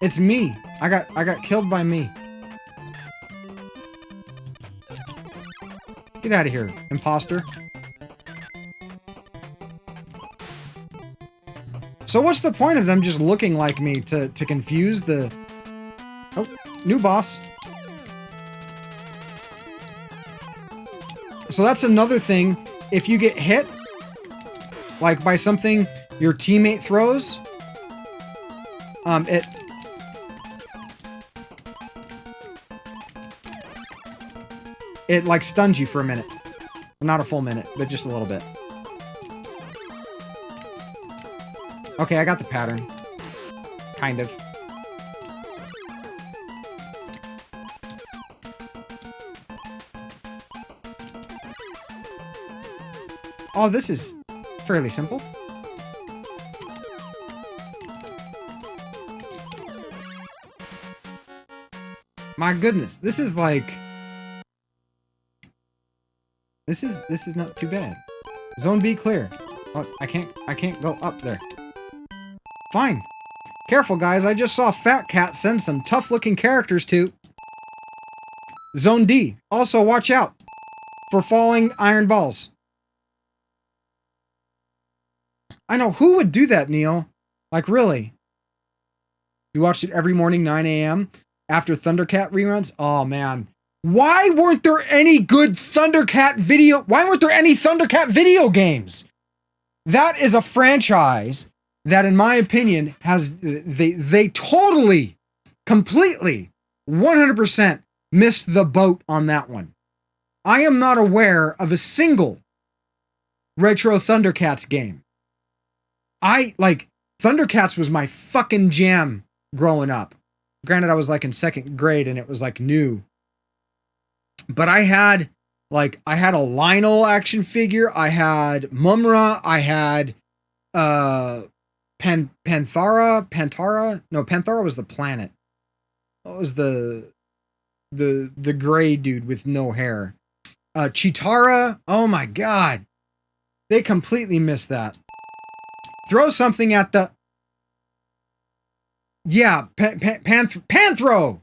It's me. I got killed by me. Get out of here, imposter. So what's the point of them just looking like me to confuse the... Oh, new boss. So that's another thing. If you get hit, like by something your teammate throws, it like stuns you for a minute. Not a full minute, but just a little bit. Okay, I got the pattern. Kind of. Oh, this is fairly simple. My goodness, this is like... This is not too bad. Zone B clear. Oh, I can't go up there. Fine. Careful, guys. I just saw Fat Cat send some tough-looking characters to Zone D. Also, watch out for falling iron balls. I know. Who would do that, Neil? Like, really? You watched it every morning, 9 a.m. after Thundercat reruns? Oh, man. Why weren't there any good Thundercat video? Why weren't there any Thundercat video games? That is a franchise that, in my opinion, has they totally, completely, 100% missed the boat on that one. I am not aware of a single retro Thundercats game. Thundercats was my fucking jam growing up. Granted, I was like in second grade and it was like new. But I had a Lionel action figure, I had Mumra, I had Panthara. No, Panthara was the planet. What was the gray dude with no hair? Chitara. Oh my god. They completely missed that. Throw something at the... Yeah, Panthro!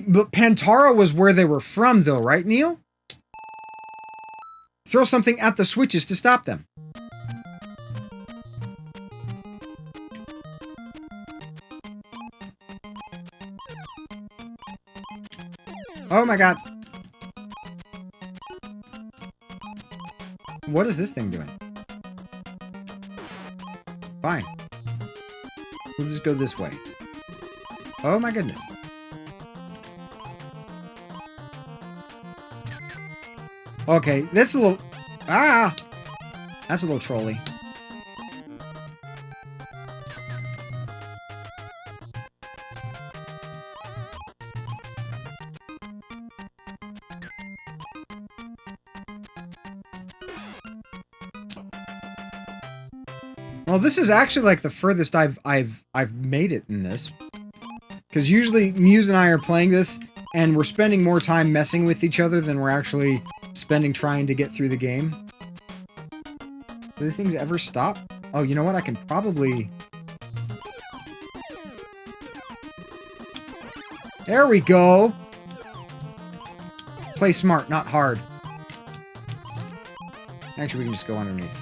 But Pantara was where they were from though, right, Neil? Throw something at the switches to stop them. Oh my god. What is this thing doing? Fine. We'll just go this way. Oh my goodness. Okay, that's a little... Ah! That's a little trolly. Well, this is actually like the furthest I've made it in this. Because usually Muse and I are playing this, and we're spending more time messing with each other than we're actually spending trying to get through the game. Do these things ever stop? Oh, you know what? I can probably... There we go! Play smart, not hard. Actually, we can just go underneath.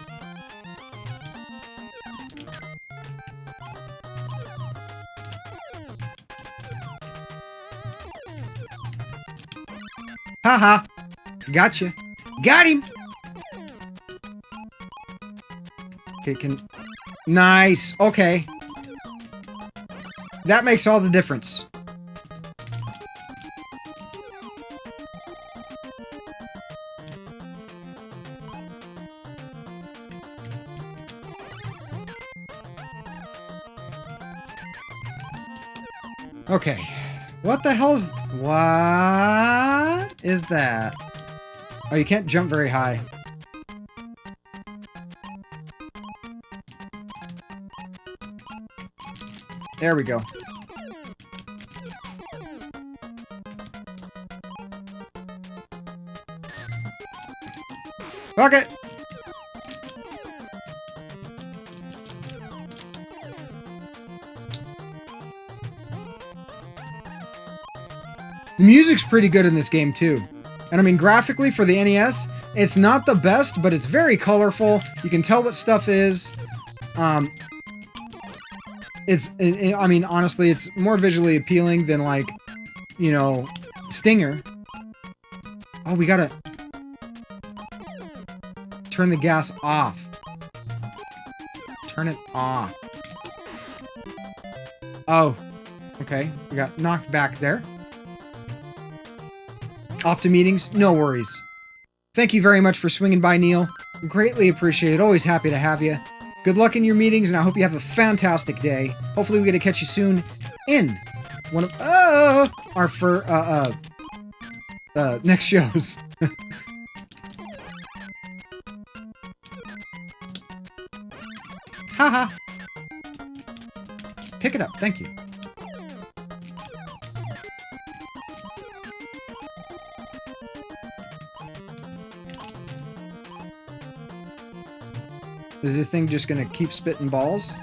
Haha! Gotcha. Got him! Okay, Nice! Okay. That makes all the difference. Okay. What the hell is... What is that? Oh, you can't jump very high. There we go. Okay. The music's pretty good in this game too. And I mean, graphically for the NES, it's not the best, but it's very colorful. You can tell what stuff is. I mean, honestly, it's more visually appealing than, like, you know, Stinger. Oh, we gotta turn the gas off. Turn it off. Oh, okay. We got knocked back there. Off to meetings? No worries. Thank you very much for swinging by, Neil. Greatly appreciated. Always happy to have you. Good luck in your meetings, and I hope you have a fantastic day. Hopefully we get to catch you soon in one of our next shows. Haha. Pick it up. Thank you. Is this thing just gonna keep spitting balls?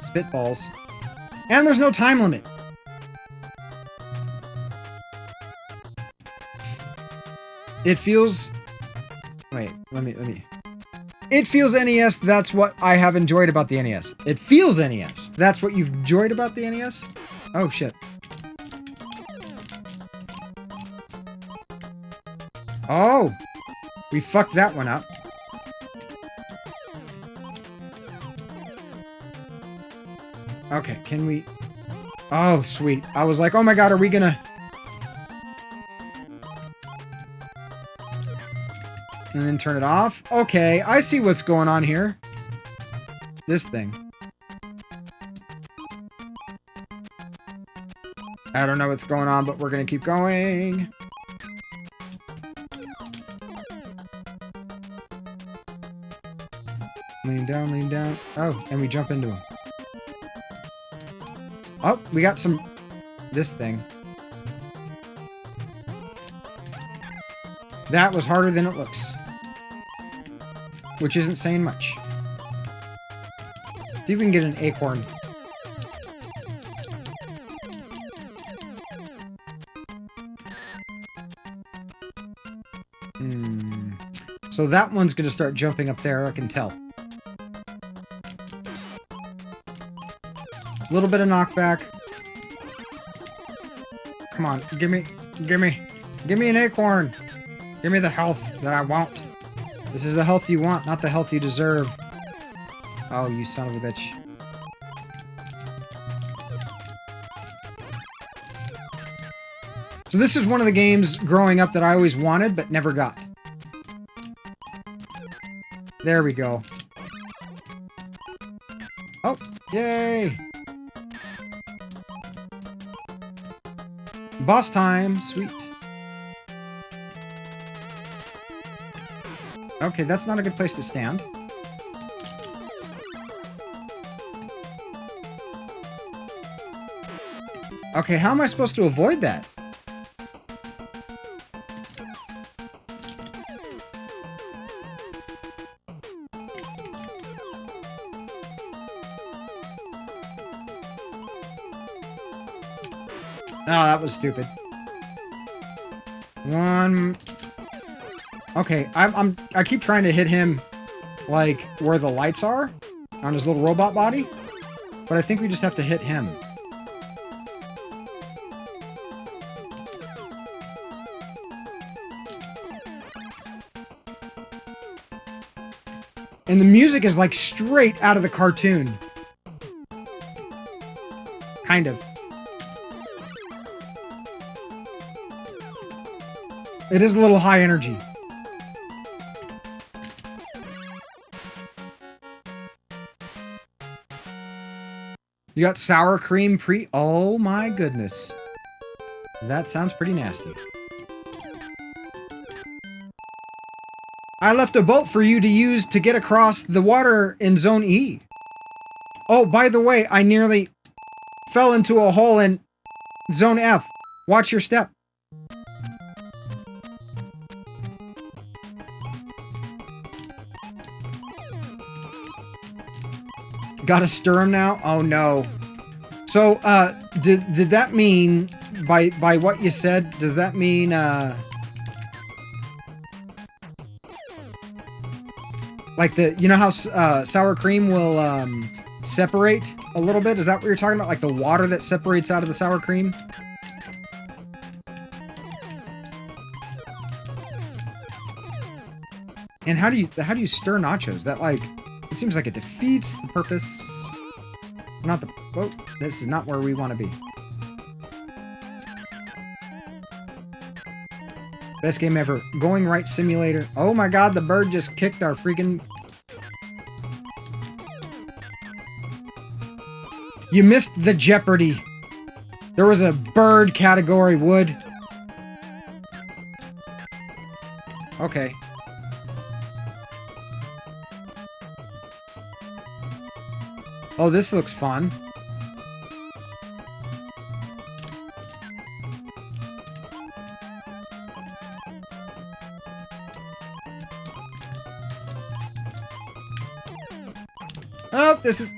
Spitballs. And there's no time limit. It feels... Wait, let me... It feels NES, that's what I have enjoyed about the NES. It feels NES. That's what you've enjoyed about the NES? Oh, shit. Oh! We fucked that one up. Okay, can we... Oh, sweet. I was like, oh my god, are we gonna... And then turn it off? Okay, I see what's going on here. This thing. I don't know what's going on, but we're gonna keep going. Lean down, lean down. Oh, and we jump into him. Oh, we got some... This thing. That was harder than it looks. Which isn't saying much. See if we can get an acorn. So that one's going to start jumping up there, I can tell. A little bit of knockback. Come on, give me an acorn. Give me the health that I want. This is the health you want, not the health you deserve. Oh, you son of a bitch. So this is one of the games growing up that I always wanted, but never got. There we go. Oh, yay! Boss time, sweet. Okay, that's not a good place to stand. Okay, how am I supposed to avoid that? Oh, that was stupid. One... Okay, I keep trying to hit him, like, where the lights are, on his little robot body, but I think we just have to hit him. And the music is, like, straight out of the cartoon. Kind of. It is a little high energy. You got sour cream pre... Oh my goodness. That sounds pretty nasty. I left a boat for you to use to get across the water in Zone E. Oh, by the way, I nearly fell into a hole in Zone F. Watch your step. Gotta stir him now? Oh no. So, did that mean, by what you said, does that mean, like you know how, sour cream will, separate a little bit? Is that what you're talking about? Like the water that separates out of the sour cream? And how do you stir nachos? That, like, it seems like it defeats the purpose. Not the... Whoa, this is not where we want to be. Best game ever. Going Right Simulator. Oh my god, the bird just kicked our freaking... You missed the Jeopardy. There was a bird category, Wood. Okay. Oh, this looks fun. Oh, this is...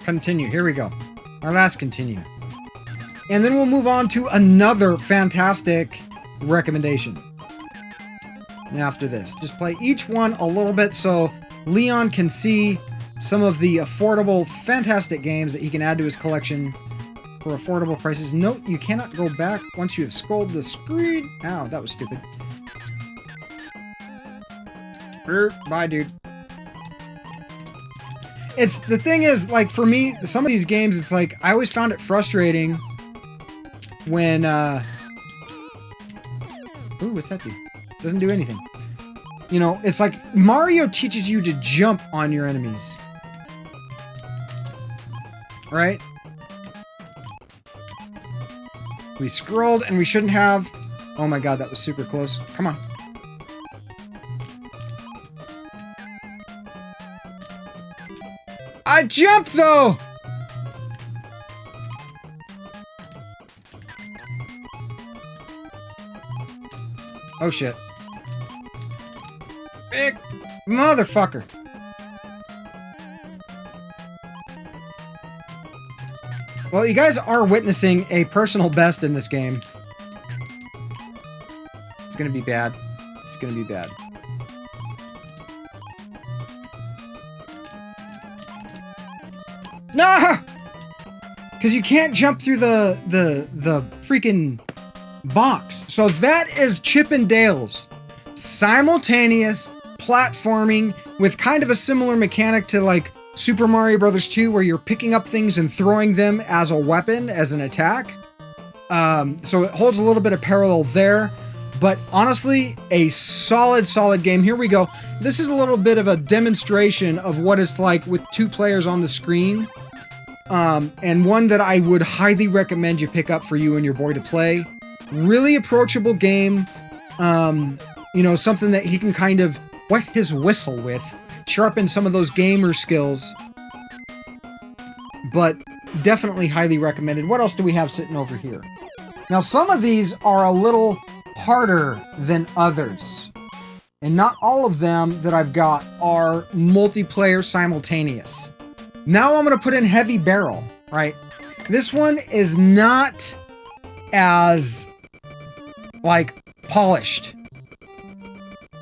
Continue. Here we go. Our last continue. And then we'll move on to another fantastic recommendation. After this, just play each one a little bit so Leon can see some of the affordable, fantastic games that he can add to his collection for affordable prices. Note, you cannot go back once you have scrolled the screen. Ow, that was stupid. Bye, dude. It's, the thing is, like, for me, some of these games, it's like, I always found it frustrating when, ooh, what's that do? Doesn't do anything. You know, it's like Mario teaches you to jump on your enemies. Right? We scrolled and we shouldn't have. Oh my god, that was super close. Come on. I jumped though! Oh shit. Big motherfucker. Well, you guys are witnessing a personal best in this game. It's gonna be bad. It's gonna be bad. No! Because you can't jump through the freaking box. So that is Chip and Dale's simultaneous platforming with kind of a similar mechanic to like Super Mario Bros. 2, where you're picking up things and throwing them as a weapon, as an attack. So it holds a little bit of parallel there. But honestly, a solid game. Here we go. This is a little bit of a demonstration of what it's like with 2 players on the screen. And one that I would highly recommend you pick up for you and your boy to play. Really approachable game. You know, something that he can kind of wet his whistle with. Sharpen some of those gamer skills. But definitely highly recommended. What else do we have sitting over here? Now, some of these are a little harder than others. And not all of them that I've got are multiplayer simultaneous. Now I'm going to put in Heavy Barrel, right? This one is not as, like, polished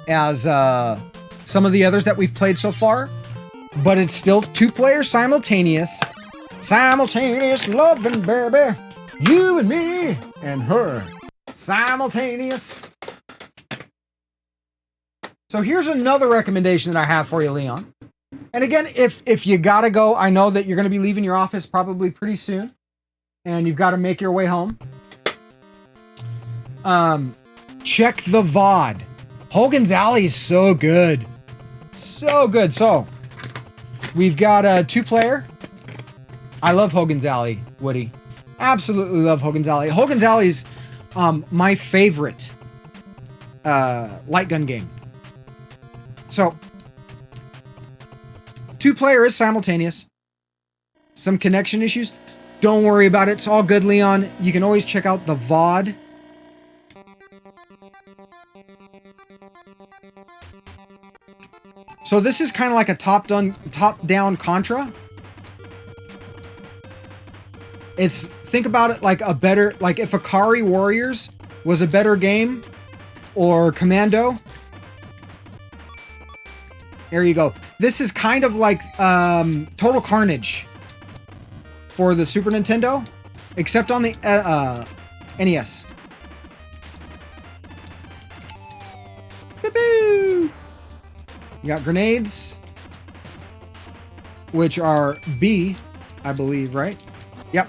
as some of the others that we've played so far, but it's still 2-player simultaneous. Simultaneous loving, baby. You and me and her. Simultaneous. So here's another recommendation that I have for you, Leon. And again, if you gotta go, I know that you're gonna be leaving your office probably pretty soon, and you've got to make your way home. Check the VOD. Hogan's Alley is so good. So good. So, we've got a 2-player. I love Hogan's Alley, Woody. Absolutely love Hogan's Alley. Hogan's Alley's my favorite light gun game. So, 2-player is simultaneous. Some connection issues. Don't worry about it. It's all good, Leon. You can always check out the VOD. So this is kind of like a top-down Contra. It's, think about it like a better, like if Akari Warriors was a better game, or Commando. There you go. This is kind of like Total Carnage for the Super Nintendo, except on the NES. Boo-boo! You got grenades, which are B, I believe, right? Yep.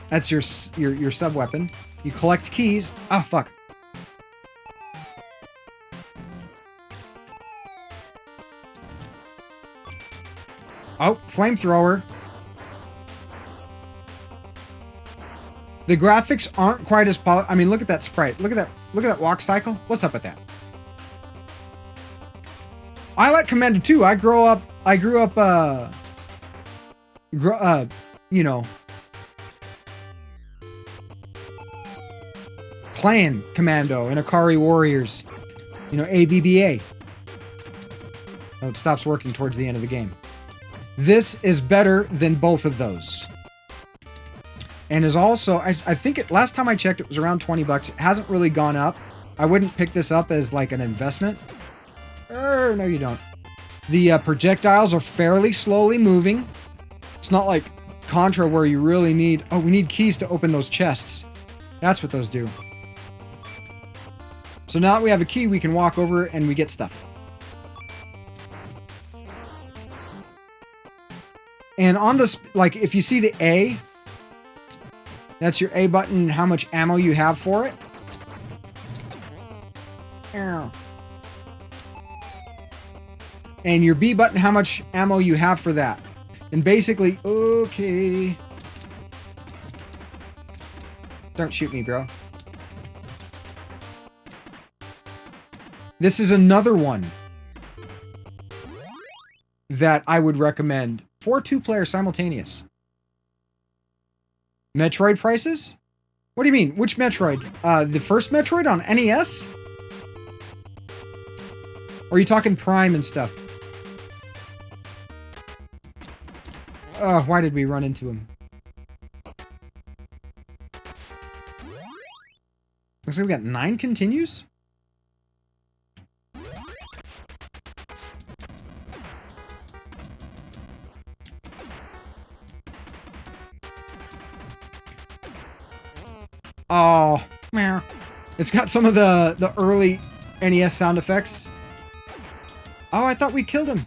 That's your sub-weapon. You collect keys. Ah, fuck. Oh, flamethrower. The graphics aren't quite as I mean, look at that sprite. Look at that walk cycle. What's up with that? I like Commando 2. I grew up you know, playing Commando and Akari Warriors. You know, ABBA. Oh, it stops working towards the end of the game. This is better than both of those. And is also, I think last time I checked, it was around 20 bucks. It hasn't really gone up. I wouldn't pick this up as like an investment. No, you don't. The projectiles are fairly slowly moving. It's not like Contra where you really need... Oh, we need keys to open those chests. That's what those do. So now that we have a key, we can walk over and we get stuff. And on this, like, if you see the A, that's your A button, how much ammo you have for it. And your B button, how much ammo you have for that. And basically, okay. Don't shoot me, bro. This is another one that I would recommend for 2-player simultaneous. Metroid prices? What do you mean? Which Metroid? The first Metroid on NES? Or are you talking Prime and stuff? Why did we run into him? Looks like we got 9 continues? Oh, meow. It's got some of the early NES sound effects. Oh, I thought we killed him.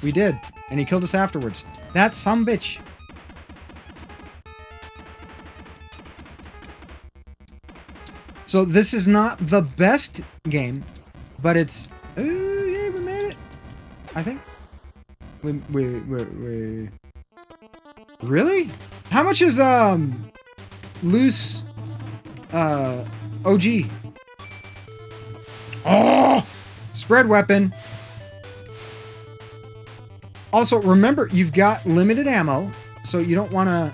We did, and he killed us afterwards. That sumbitch. So this is not the best game, but it's... Oh, yeah, we made it. I think. We... Really? How much is, loose... OG? Oh! Spread weapon. Also, remember, you've got limited ammo, so you don't want to...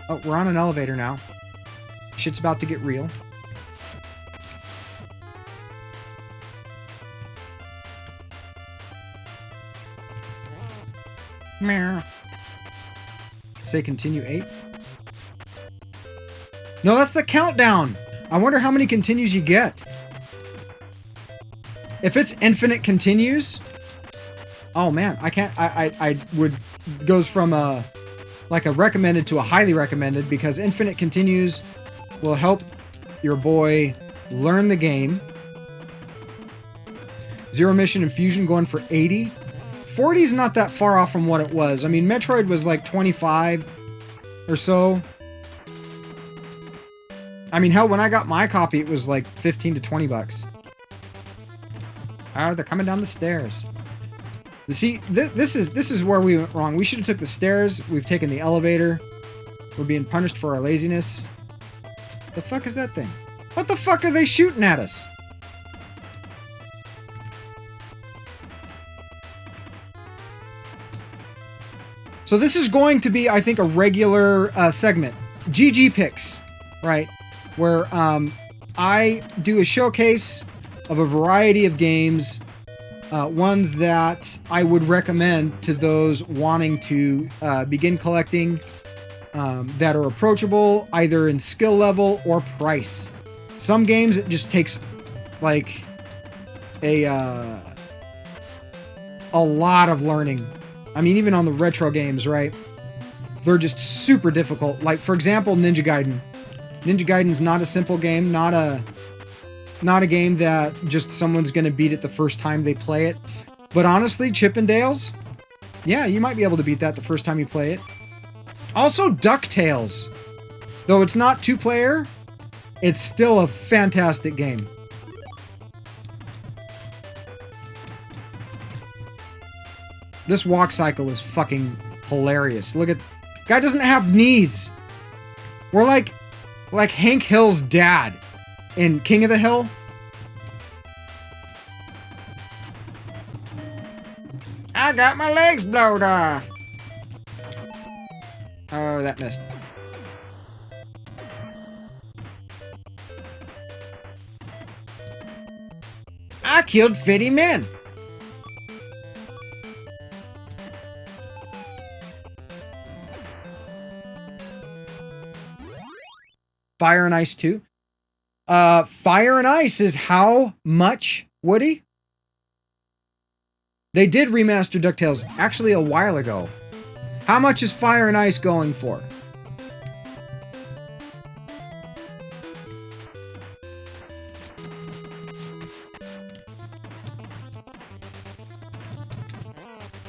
Oh, we're on an elevator now. Shit's about to get real. Meow. Say continue 8. No, that's the countdown. I wonder how many continues you get. If it's infinite continues... Oh man, I can't, I would, goes from like a recommended to a highly recommended because infinite continues will help your boy learn the game. Zero Mission and Fusion going for 80. 40 is not that far off from what it was. I mean, Metroid was like 25 or so. I mean, hell, when I got my copy, it was like 15 to 20 bucks. Oh, they're coming down the stairs. See, this is where we went wrong. We should have took the stairs. We've taken the elevator. We're being punished for our laziness. The fuck is that thing? What the fuck are they shooting at us? So this is going to be, I think, a regular segment. GG Picks, right? Where I do a showcase of a variety of games. Ones that I would recommend to those wanting to begin collecting that are approachable either in skill level or price. Some games it just takes like a lot of learning. I mean, even on the retro games, right? They're just super difficult. Like, for example, Ninja Gaiden. Ninja Gaiden's not a simple game, not a game that just someone's going to beat it the first time they play it. But honestly, Chippendales, yeah, you might be able to beat that the first time you play it. Also, DuckTales. Though it's not 2-player, it's still a fantastic game. This walk cycle is fucking hilarious. Look at... Guy doesn't have knees. We're like Hank Hill's dad in King of the Hill. I got my legs blowed off. Oh, that missed. killed 50 men. Fire and Ice 2. Fire and Ice is how much, Woody? They did remaster DuckTales actually a while ago. How much is Fire and Ice going for?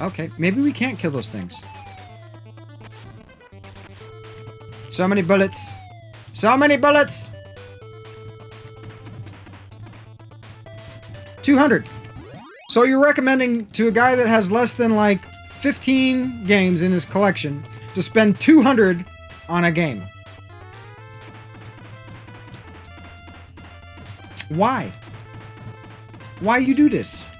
Okay, maybe we can't kill those things. So many bullets. So many bullets! 200. So you're recommending to a guy that has less than like 15 games in his collection to spend 200 on a game. Why? Why you do this?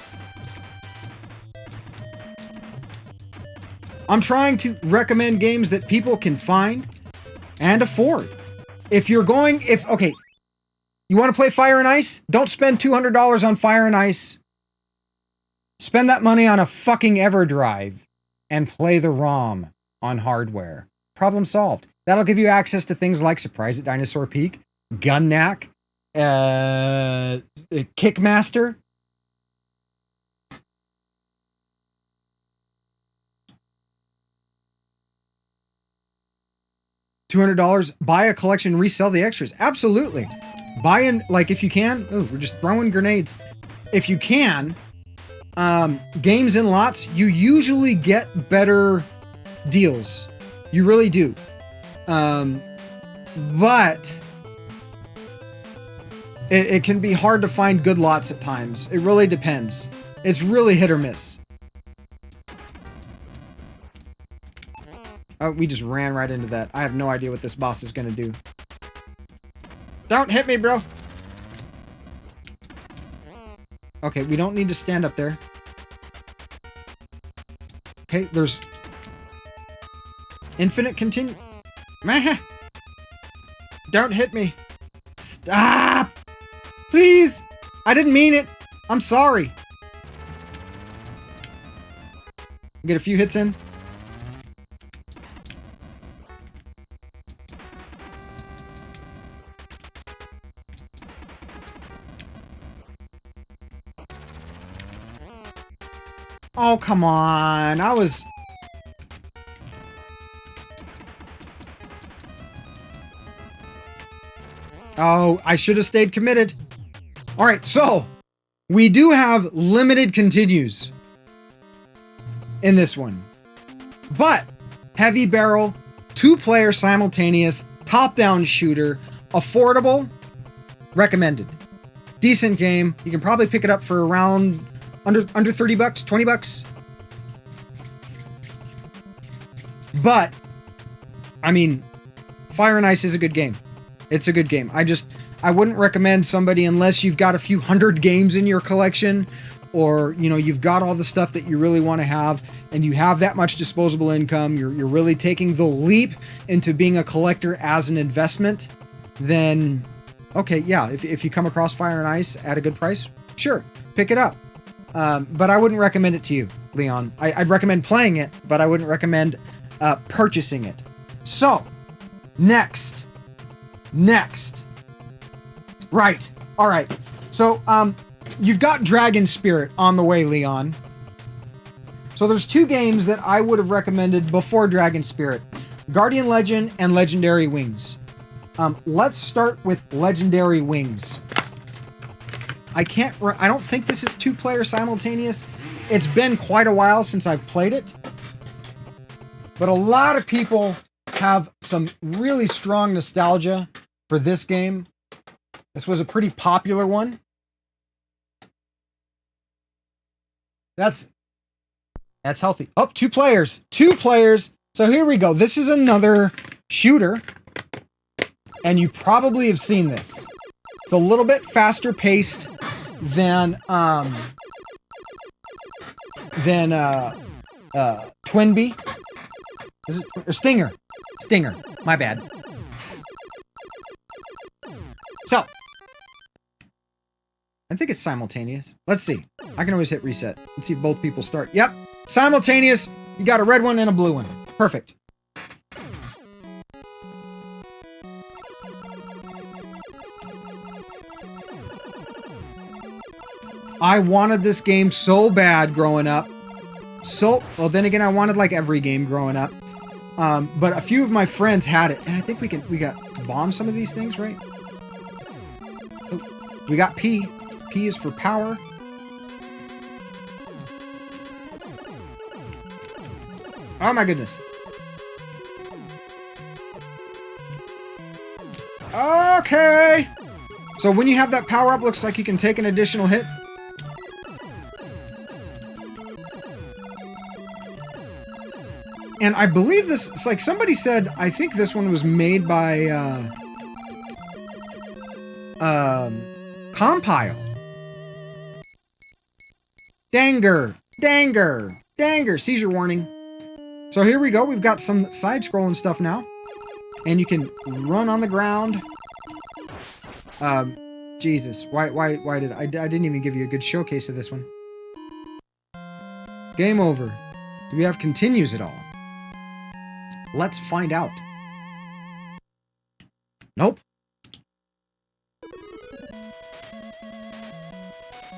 I'm trying to recommend games that people can find and afford. If you're going, okay, you want to play Fire and Ice? Don't spend $200 on Fire and Ice. Spend that money on a fucking EverDrive and play the ROM on hardware. Problem solved. That'll give you access to things like Surprise at Dinosaur Peak, Gun Knack, Kickmaster. $200, buy a collection, resell the extras. Absolutely. Buy in, like, if you can. Oh, we're just throwing grenades. If you can, games in lots, you usually get better deals. You really do. But it can be hard to find good lots at times. It really depends. It's really hit or miss. Oh, we just ran right into that. I have no idea what this boss is going to do. Don't hit me, bro. Okay, we don't need to stand up there. Okay, there's infinite continue. Don't hit me. Stop! Please! I didn't mean it. I'm sorry. Get a few hits in. Oh, come on. Oh, I should have stayed committed. All right, so we do have limited continues in this one. But heavy barrel, 2-player simultaneous, top-down shooter, affordable, recommended. Decent game. You can probably pick it up for around under $30, $20. But I mean, Fire and Ice is a good game. It's a good game. I wouldn't recommend somebody unless you've got a few hundred games in your collection, or you've got all the stuff that you really want to have, and you have that much disposable income. You're really taking the leap into being a collector as an investment. Then, okay, yeah, if you come across Fire and Ice at a good price, sure, pick it up. But I wouldn't recommend it to you, Leon. I'd recommend playing it, but I wouldn't recommend purchasing it. So, next. Right. All right. So, you've got Dragon Spirit on the way, Leon. So there's 2 games that I would have recommended before Dragon Spirit. Guardian Legend and Legendary Wings. Let's start with Legendary Wings. I don't think this is 2-player simultaneous. It's been quite a while since I've played it. But a lot of people have some really strong nostalgia for this game. This was a pretty popular one. That's healthy. Oh, 2 players. 2 players. So here we go. This is another shooter. And you probably have seen this. It's a little bit faster paced than Twinbee. Is it or Stinger? Stinger. My bad. So I think it's simultaneous. Let's see. I can always hit reset. Let's see if both people start. Yep. Simultaneous. You got a red one and a blue one. Perfect. I wanted this game so bad growing up. Well, then again, I wanted like every game growing up. But a few of my friends had it, and I think we got to bomb some of these things, right? Oh, we got P. P is for power. Oh my goodness. Okay. So when you have that power up, looks like you can take an additional hit. And I believe this, it's like somebody said, I think this one was made by Compile. Danger, seizure warning. So here we go, we've got some side-scrolling stuff now. And you can run on the ground. Jesus, why did I didn't even give you a good showcase of this one. Game over. Do we have continues at all? Let's find out. Nope.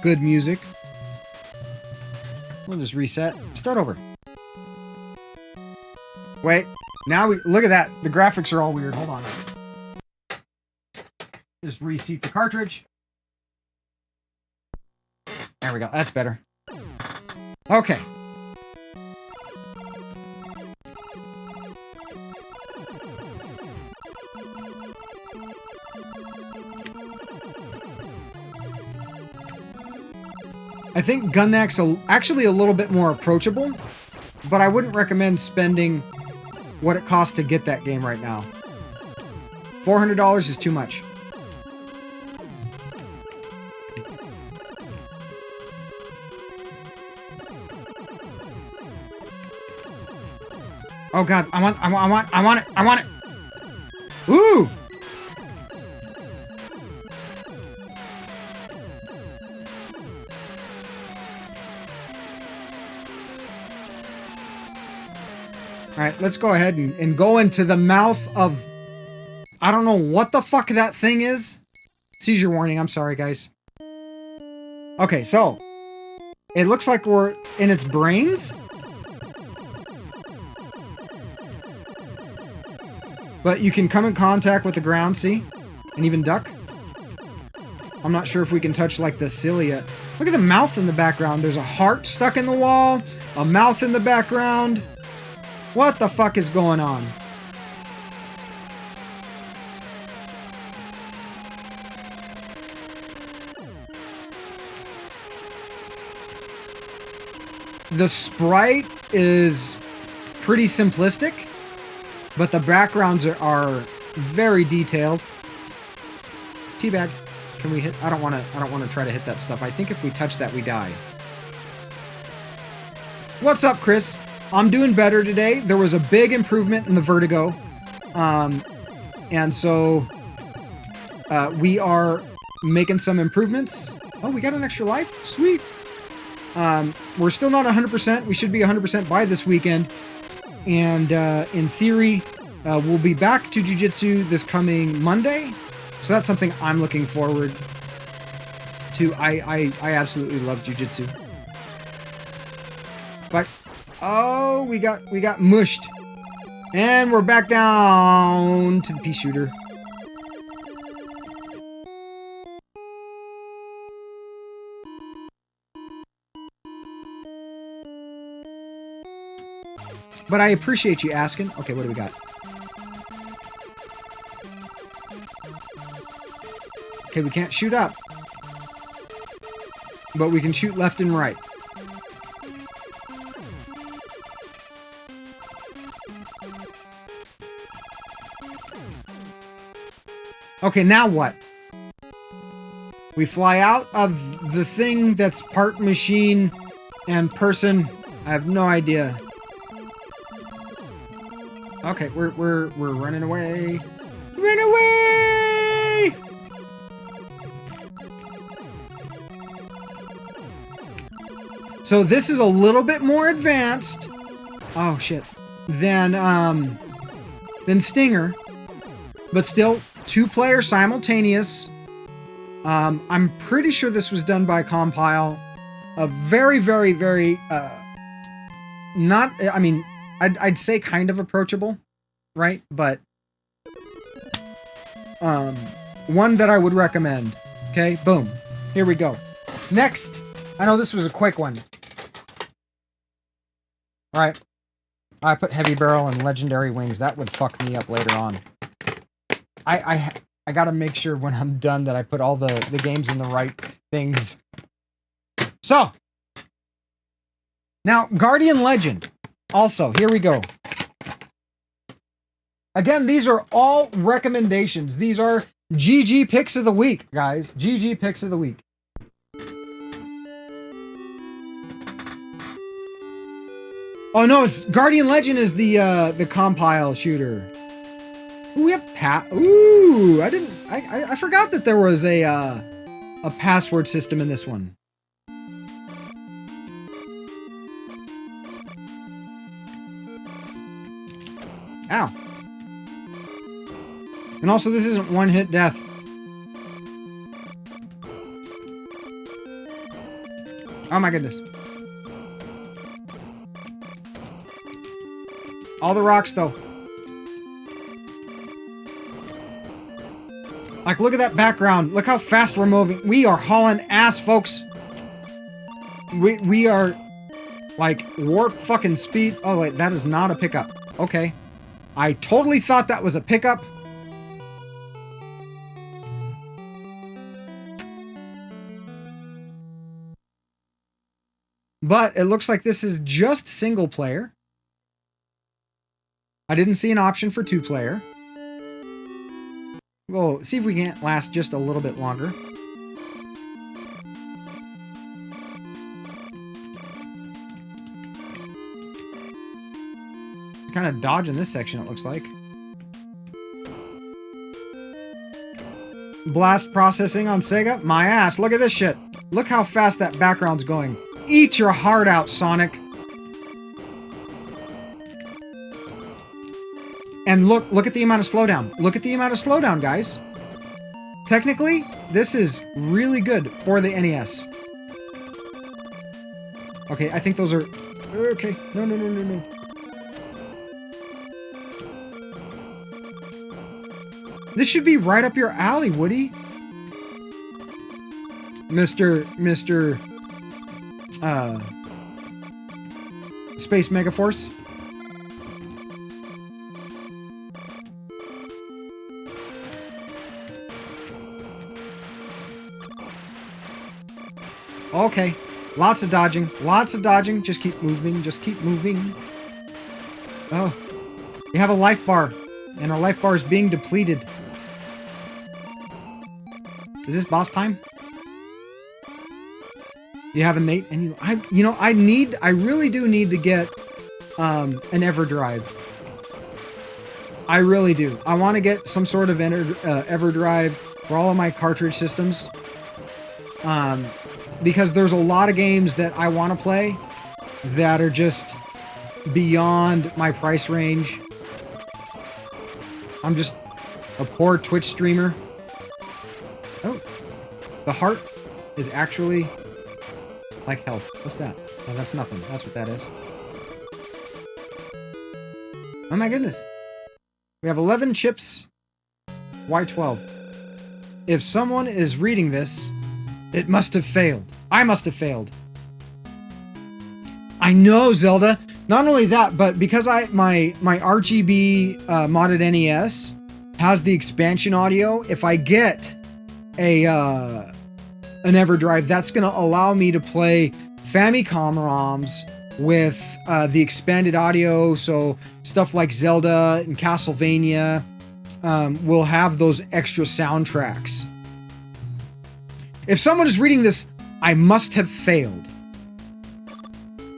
Good music. We'll just reset. Start over. Wait. Now we look at that. The graphics are all weird. Hold on. Just reseat the cartridge. There we go. That's better. Okay. I think Gunnack's actually a little bit more approachable, but I wouldn't recommend spending what it costs to get that game right now. $400 is too much. Oh god, I want it. Ooh! Alright, let's go ahead and go into the mouth of... I don't know what the fuck that thing is. Seizure warning, I'm sorry, guys. Okay, so... It looks like we're in its brains. But you can come in contact with the ground, see? And even duck. I'm not sure if we can touch, like, the cilia. Look at the mouth in the background. There's a heart stuck in the wall. A mouth in the background. What the fuck is going on? The sprite is pretty simplistic, but the backgrounds are very detailed. Teabag. Can we hit? I don't want to try to hit that stuff. I think if we touch that, we die. What's up, Chris? I'm doing better today. There was a big improvement in the Vertigo. And so we are making some improvements. Oh, we got an extra life? Sweet. We're still not 100%. We should be 100% by this weekend. And in theory, we'll be back to Jiu-Jitsu this coming Monday. So that's something I'm looking forward to. I absolutely love Jiu-Jitsu. But oh, we got mushed. And we're back down to the pea shooter. But I appreciate you asking. Okay, what do we got? Okay, we can't shoot up. But we can shoot left and right. Okay, now what? We fly out of the thing that's part machine and person. I have no idea. Okay, we're running away. Run away! So this is a little bit more advanced. Oh shit. Than Stinger, but still 2-player simultaneous. I'm pretty sure this was done by Compile. A very, very, very not. I mean, I'd say kind of approachable, right? But one that I would recommend. Okay, boom. Here we go. Next, I know this was a quick one. All right. I put Heavy Barrel and Legendary Wings. That would fuck me up later on. I gotta make sure when I'm done that I put all the games in the right things. So, now Guardian Legend. Also, here we go. Again, these are all recommendations. These are GG picks of the week, guys. GG picks of the week. Oh no, it's Guardian Legend is the compile shooter. Ooh, we have Ooh, I forgot that there was a password system in this one. Ow. And also, this isn't one-hit death. Oh my goodness. All the rocks, though. Like, look at that background. Look how fast we're moving. We are hauling ass, folks. We are, like, warp fucking speed. Oh, wait, that is not a pickup. Okay. I totally thought that was a pickup. But it looks like this is just single player. I didn't see an option for 2-player. We'll see if we can't last just a little bit longer. Kind of dodging this section, it looks like. Blast processing on Sega? My ass, look at this shit. Look how fast that background's going. Eat your heart out, Sonic. And look at the amount of slowdown. Look at the amount of slowdown, guys. Technically, this is really good for the NES. Okay, I think those are... Okay, no. This should be right up your alley, Woody. Mr. Space Megaforce. Okay. Lots of dodging. Lots of dodging. Just keep moving. Just keep moving. Oh. We have a life bar. And our life bar is being depleted. Is this boss time? You have a mate? And I really do need to get an EverDrive. I really do. I want to get some sort of EverDrive for all of my cartridge systems. Because there's a lot of games that I want to play that are just beyond my price range. I'm just a poor Twitch streamer. Oh, the heart is actually like health. What's that? Oh, that's nothing. That's what that is. Oh my goodness. We have 11 chips. Why 12? If someone is reading this, it must have failed. I must have failed. I know, Zelda. Not only that, but because my RGB modded NES has the expansion audio, if I get an EverDrive, that's going to allow me to play Famicom ROMs with the expanded audio. So stuff like Zelda and Castlevania will have those extra soundtracks. If someone is reading this, I must have failed.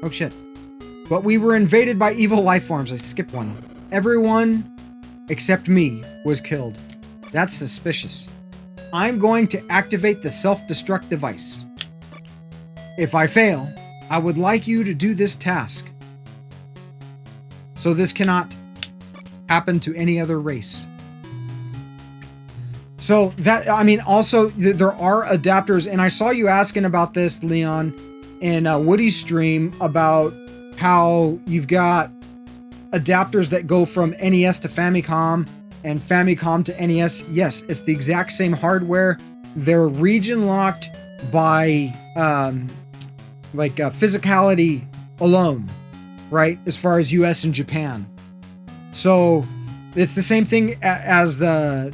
Oh shit. But we were invaded by evil life forms. I skipped one. Everyone except me was killed. That's suspicious. I'm going to activate the self-destruct device. If I fail, I would like you to do this task. So this cannot happen to any other race. So that, I mean, also there are adapters, and I saw you asking about this, Leon, in Woody's stream about how you've got adapters that go from NES to Famicom and Famicom to NES. Yes, it's the exact same hardware. They're region locked by physicality alone, right? As far as US and Japan. So it's the same thing as the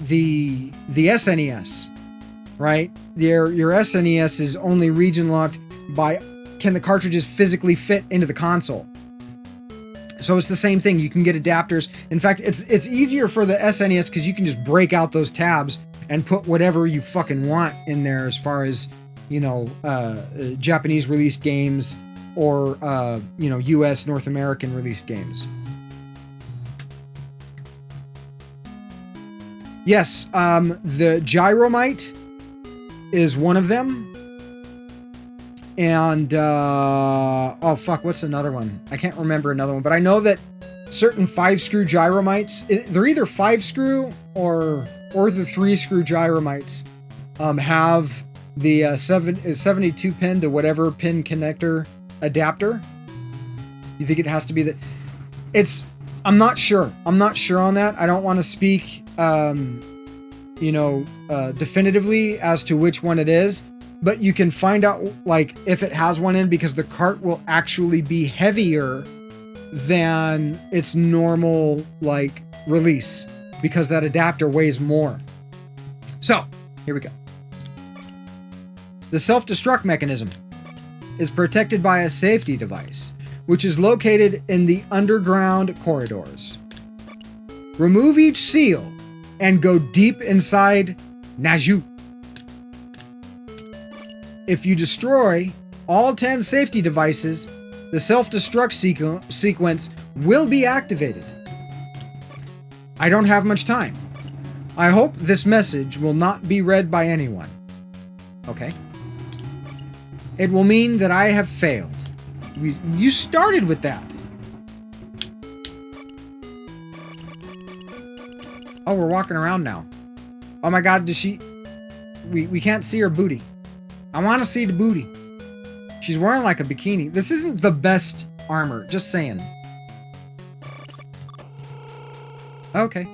SNES, right? Your SNES is only region locked by can the cartridges physically fit into the console. So it's the same thing. You can get adapters. In fact, it's easier for the SNES because you can just break out those tabs and put whatever you fucking want in there as far as, you know, Japanese released games or, you know, US, North American released games. Yes, the Gyromite is one of them. And, oh fuck, what's another one? I can't remember another one, but I know that certain 5-screw Gyromites, they're either 5-screw or the 3-screw Gyromites, have the 72 pin to whatever pin connector adapter. You think it has to be that? I'm not sure. I'm not sure on that. I don't want to speak, you know, definitively as to which one it is. But you can find out, like, if it has one in, because the cart will actually be heavier than its normal, like, release, because that adapter weighs more. So, here we go. The self-destruct mechanism is protected by a safety device, which is located in the underground corridors. Remove each seal and go deep inside Naju. If you destroy all 10 safety devices, the self-destruct sequence will be activated. I don't have much time. I hope this message will not be read by anyone. Okay. It will mean that I have failed. You started with that. Oh, we're walking around now. Oh my god, does she... We can't see her booty. I want to see the booty. She's wearing like a bikini. This isn't the best armor, just saying. Okay.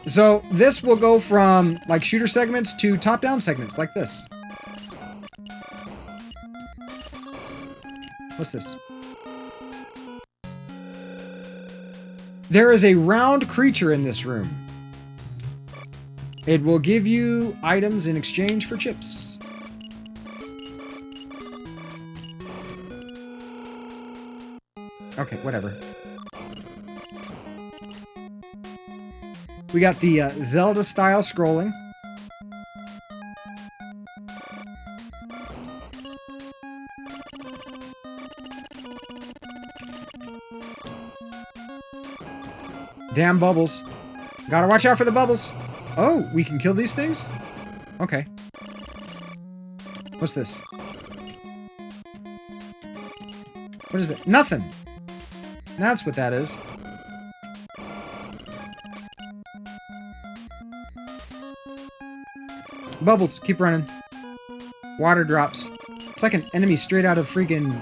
So this will go from like shooter segments to top-down segments like this. What's this? There is a round creature in this room. It will give you items in exchange for chips. Okay, whatever. We got the Zelda-style scrolling. Damn bubbles. Gotta watch out for the bubbles. Oh, we can kill these things? Okay. What's this? What is that? Nothing. That's what that is. Bubbles, keep running. Water drops. It's like an enemy straight out of freaking...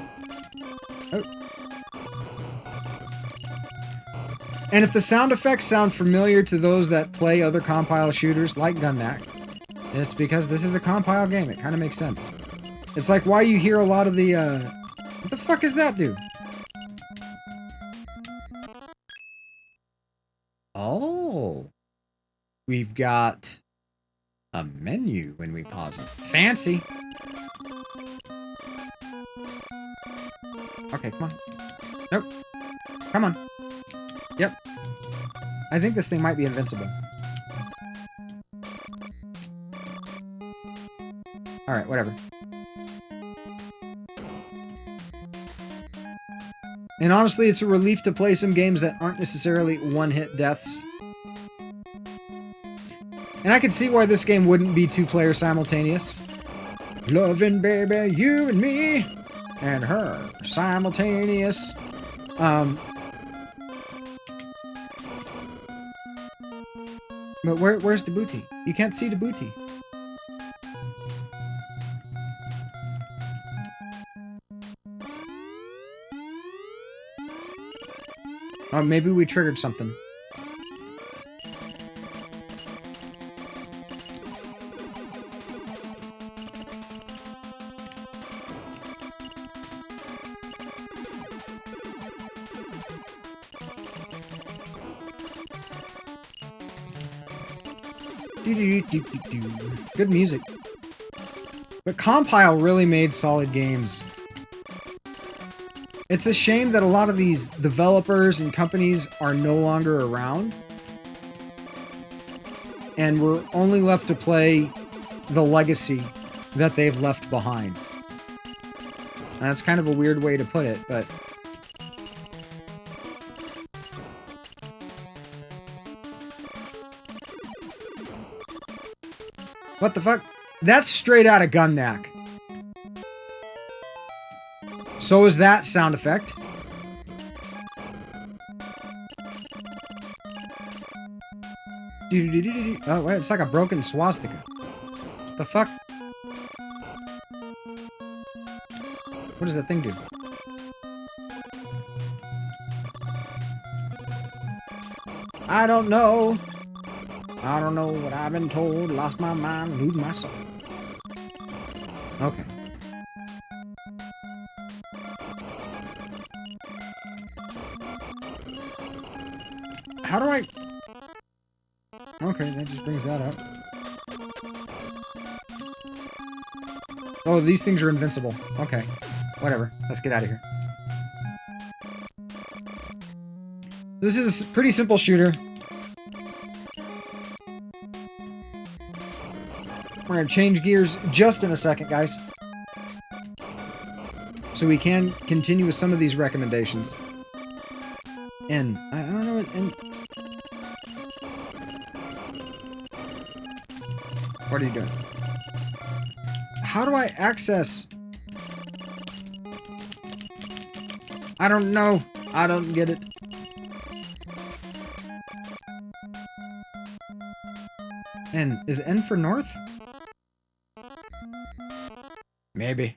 Oh. And if the sound effects sound familiar to those that play other compile shooters like Gunnack, it's because this is a compile game. It kind of makes sense. It's like why you hear a lot of the, what the fuck is that, dude? Oh. We've got a menu when we pause it. Fancy. Okay, come on. Nope. Come on. Yep. I think this thing might be invincible. Alright, whatever. And honestly, it's a relief to play some games that aren't necessarily one-hit deaths. And I could see why this game wouldn't be 2-player simultaneous. Loving baby, you and me and her simultaneous. But where's the booty? You can't see the booty. Oh, maybe we triggered something. Good music. But Compile really made solid games. It's a shame that a lot of these developers and companies are no longer around. And we're only left to play the legacy that they've left behind. And that's kind of a weird way to put it, but... What the fuck? That's straight out of Gunnak. So is that sound effect. Oh, wait, it's like a broken swastika. The fuck? What does that thing do? I don't know. I don't know what I've been told. Lost my mind, lose my soul. Okay. How do I... Okay, that just brings that up. Oh, these things are invincible. Okay. Whatever. Let's get out of here. This is a pretty simple shooter. We're going to change gears just in a second, guys. So we can continue with some of these recommendations. And I don't know. What are you doing? How do I access? I don't know. I don't get it. N. Is N for north? Maybe.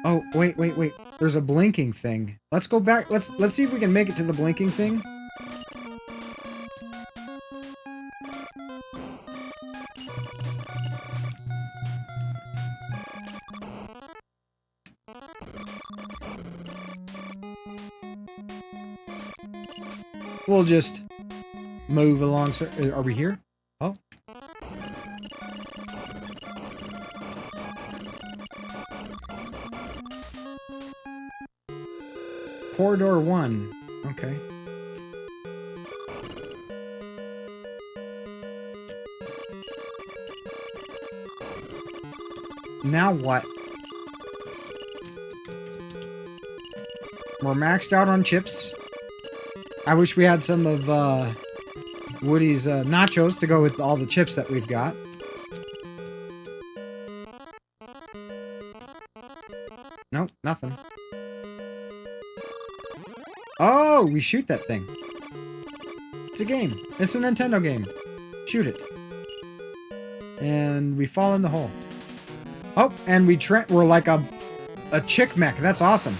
Oh, wait. There's a blinking thing. Let's go back. Let's see if we can make it to the blinking thing. We'll just move along. Are we here? Oh. Corridor 1. Okay. Now what? We're maxed out on chips. I wish we had some of Woody's nachos to go with all the chips that we've got. Nope, nothing. Oh, we shoot that thing. It's a game. It's a Nintendo game. Shoot it. And we fall in the hole. Oh, and we're like a chick mech. That's awesome.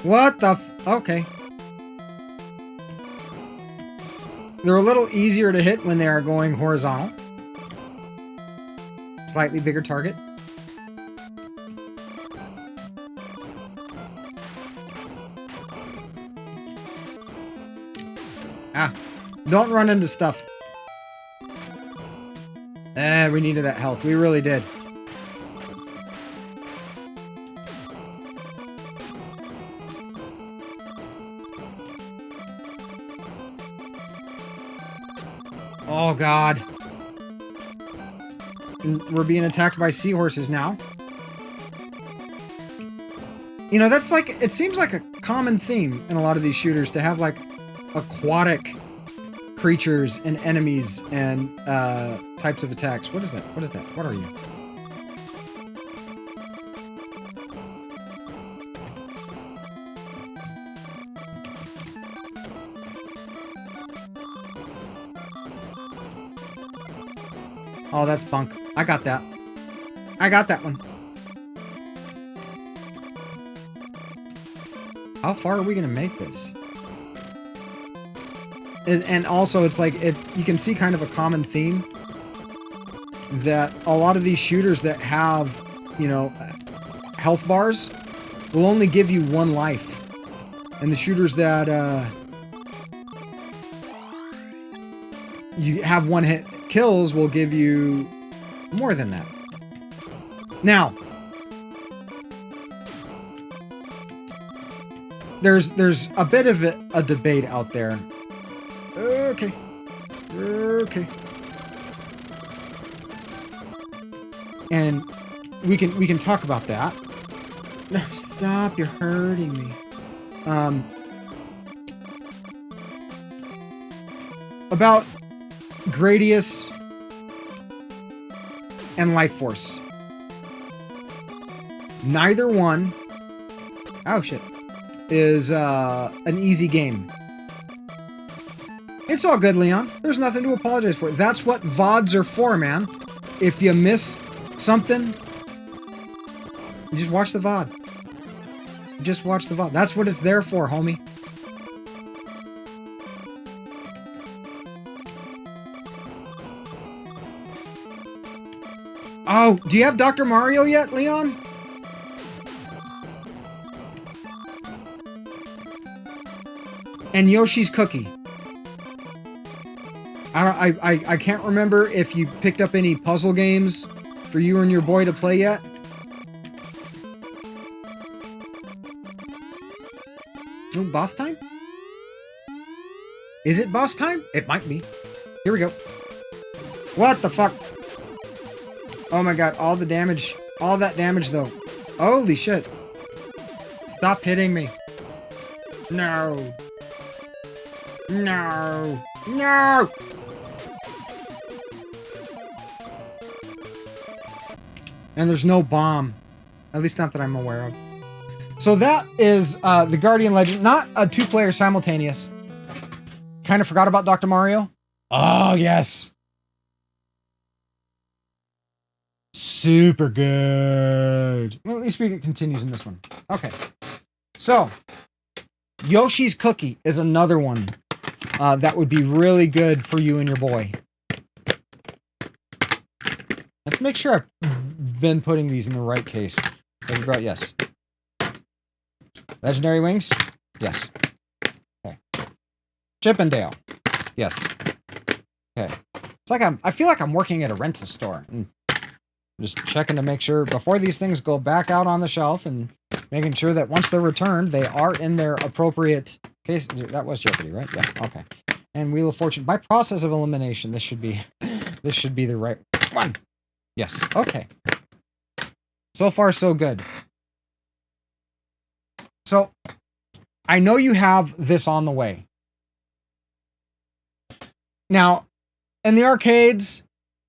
What the okay. They're a little easier to hit when they are going horizontal. Slightly bigger target. Ah, don't run into stuff. We needed that health. We really did. Oh, God. We're being attacked by seahorses now. You know, that's like... It seems like a common theme in a lot of these shooters to have like aquatic creatures and enemies and types of attacks. What is that? What is that? What are you? Oh, that's bunk. I got that. I got that one. How far are we gonna make this? And also, it's like you can see kind of a common theme that a lot of these shooters that have, you know, health bars will only give you 1 life, and the shooters that you have 1 hit kills will give you more than that. Now, there's a bit of a debate out there. Okay. And we can talk about that. No, stop, you're hurting me. About Gradius and Life Force. Neither one, oh shit, is an easy game. It's all good, Leon. There's nothing to apologize for. That's what VODs are for, man. If you miss something, you just watch the VOD. Just watch the VOD. That's what it's there for, homie. Oh, do you have Dr. Mario yet, Leon? And Yoshi's Cookie. I can't remember if you picked up any puzzle games for you and your boy to play yet. Oh, boss time? Is it boss time? It might be. Here we go. What the fuck? Oh my god, all the damage. All that damage, though. Holy shit. Stop hitting me. No. No. No! And there's no bomb. At least not that I'm aware of. So that is the Guardian Legend. Not a 2-player simultaneous. Kind of forgot about Dr. Mario. Oh, yes. Super good. Well, at least it continues in this one. Okay. So, Yoshi's Cookie is another one that would be really good for you and your boy. Let's make sure I've been putting these in the right case. Yes. Legendary Wings? Yes. Okay. Chippendale? Yes. Okay. It's like I feel like I'm working at a rental store. And I'm just checking to make sure before these things go back out on the shelf and making sure that once they're returned, they are in their appropriate case. That was Jeopardy, right? Yeah. Okay. And Wheel of Fortune. By process of elimination, this should be the right one. Yes. Okay. So far, so good. So, I know you have this on the way. Now, in the arcades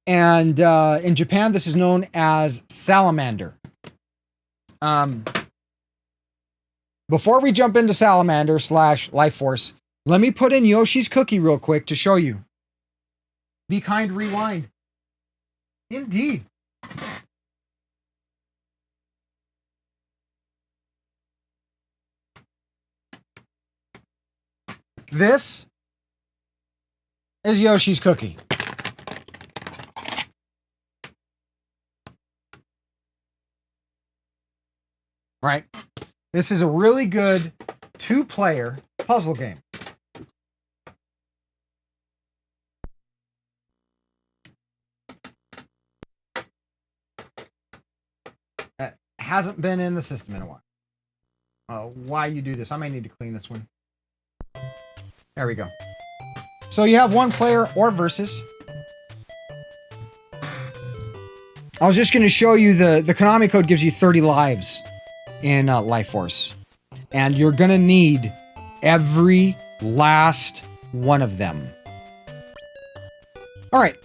and in Japan, this is known as Salamander. Before we jump into Salamander / Life Force, let me put in Yoshi's Cookie real quick to show you. Be kind, rewind. Indeed. This is Yoshi's Cookie. Right? This is a really good 2-player puzzle game. That hasn't been in the system in a while. Why you do this? I might need to clean this one. There we go. So you have 1 player or versus. I was just going to show you the Konami code gives you 30 lives in Life Force. And you're going to need every last one of them. All right.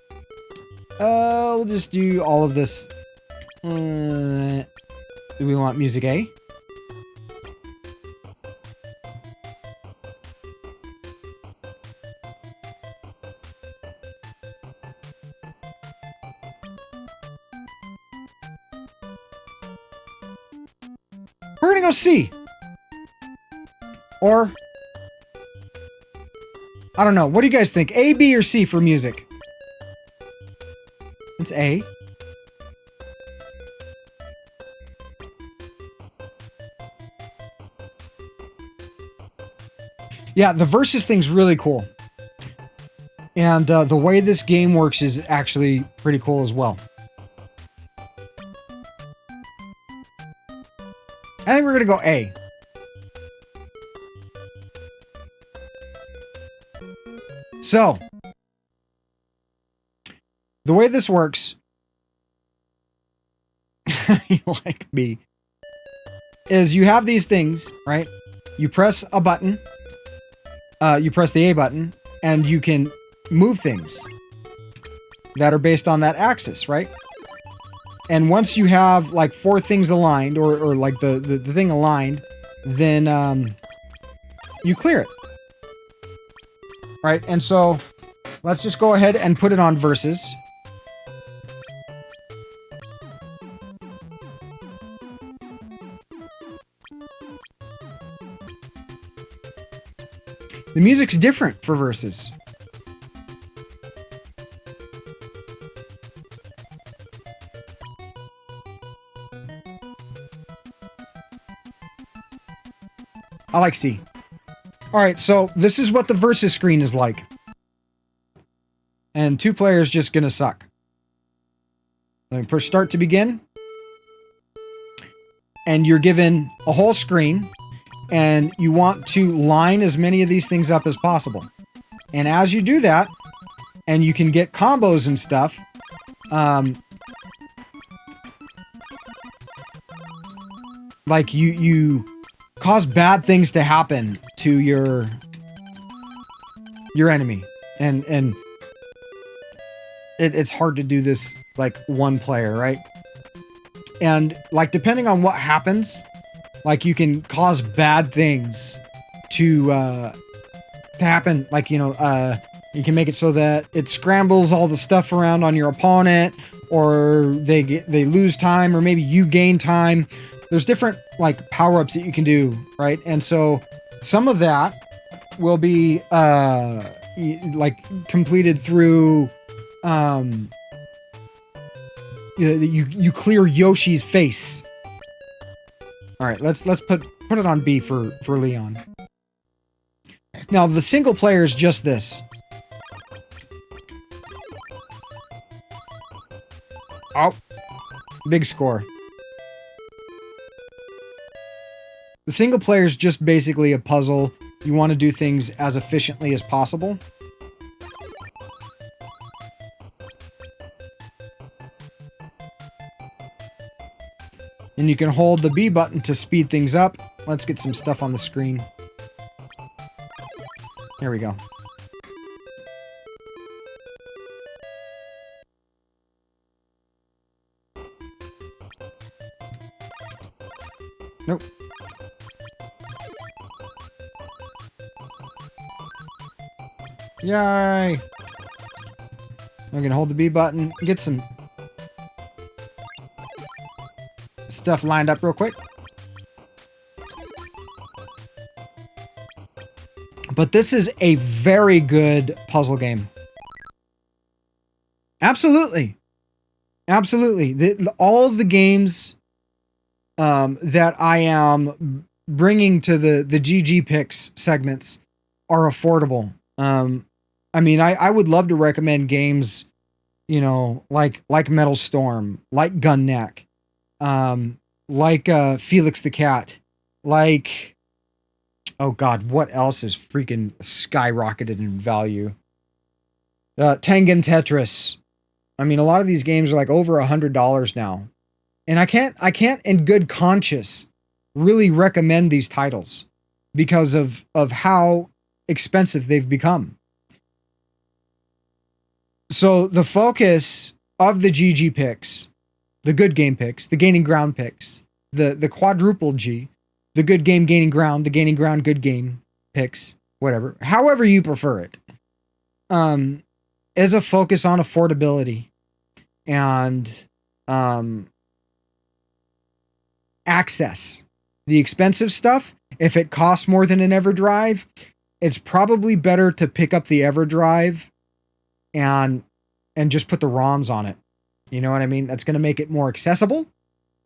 We'll just do all of this. Do we want music A? We're gonna go C. Or, I don't know. What do you guys think? A, B, or C for music? It's A. Yeah, the versus thing's really cool. And the way this game works is actually pretty cool as well. I think we're going to go A. So, the way this works, you like me, is you have these things, right? You press a button, you press the A button, and you can move things that are based on that axis, right? And once you have like 4 things aligned, or like the thing aligned, then you clear it. Right? And so let's just go ahead and put it on versus. The music's different for versus. I like C. Alright, so this is what the versus screen is like. And 2 players just gonna suck. Let me push start to begin. And you're given a whole screen. And you want to line as many of these things up as possible. And as you do that, and you can get combos and stuff, like you cause bad things to happen to your enemy, and it's hard to do this like one player, right? And like depending on what happens, like you can cause bad things to happen. Like, you know, you can make it so that it scrambles all the stuff around on your opponent, or they lose time, or maybe you gain time. There's different like power-ups that you can do, right? And so some of that will be like completed through you clear Yoshi's face. All right, let's put it on B for Leon. Now the single player is just this. Oh, big score. The single player is just basically a puzzle. You want to do things as efficiently as possible. And you can hold the B button to speed things up. Let's get some stuff on the screen. Here we go. Nope. Yay! I'm gonna hold the B button, get some stuff lined up real quick. But this is a very good puzzle game. Absolutely. Absolutely. All the games that I am bringing to the GG Picks segments are affordable. I mean, I would love to recommend games, you know, like Metal Storm, like Gun Neck, like Felix the Cat, like, oh God, what else is freaking skyrocketed in value? Tengen Tetris. I mean, a lot of these games are like over $100 now. And I can't in good conscience really recommend these titles because of how expensive they've become. So the focus of the GG picks, the good game picks, the gaining ground picks, the quadruple G, the good game gaining ground, the gaining ground good game picks, whatever, however you prefer it, is a focus on affordability and access. The expensive stuff, if it costs more than an EverDrive, it's probably better to pick up the EverDrive and just put the ROMs on it. You know what I mean? That's going to make it more accessible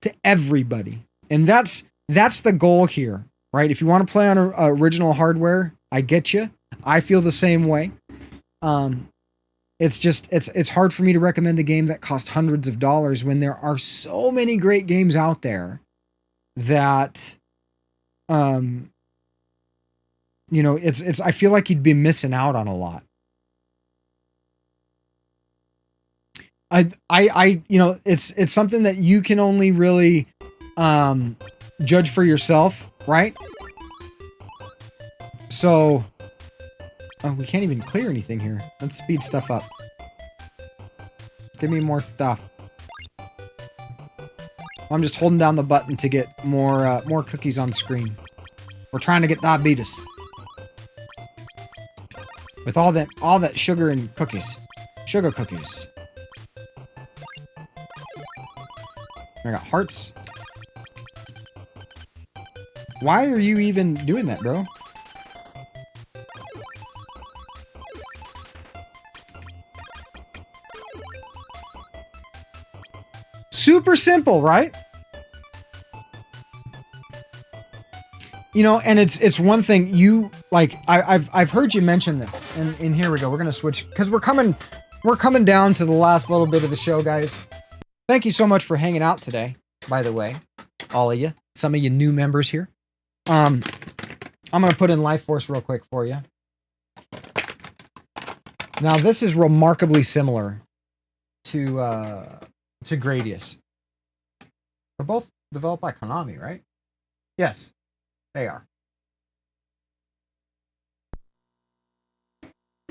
to everybody. And that's the goal here, right? If you want to play on original hardware, I get you. I feel the same way. It's just, it's hard for me to recommend a game that costs hundreds of dollars when there are so many great games out there that, you know, it's, I feel like you'd be missing out on a lot. I, you know, it's something that you can only really, judge for yourself, right? So, oh, we can't even clear anything here. Let's speed stuff up. Give me more stuff. I'm just holding down the button to get more cookies on screen. We're trying to get diabetes. With all that sugar and cookies. Sugar cookies. I got hearts. Why are you even doing that, bro? Super simple, right? You know, and it's one thing you like. I've heard you mention this, and here we go. We're gonna switch because we're coming down to the last little bit of the show, guys. Thank you so much for hanging out today. By the way, all of you, some of you new members here. I'm gonna put in Life Force real quick for you. Now this is remarkably similar to Gradius. They're both developed by Konami, right? Yes, they are.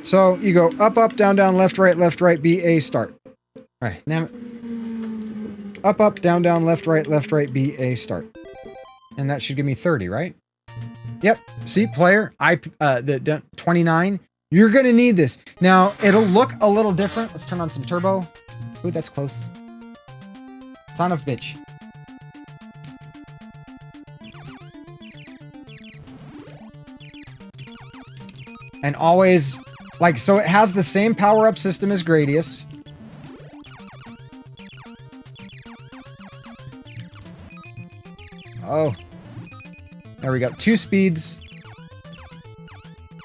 So you go up, down, left, right, B, A, start. All right, now up, down, left, right, B, A, start. And that should give me 30, right? Yep. See, player, the 29. You're gonna need this. Now it'll look a little different. Let's turn on some turbo. Ooh, that's close. Son of bitch. And always, like, so it has the same power-up system as Gradius. Oh. There we go. 2 speeds.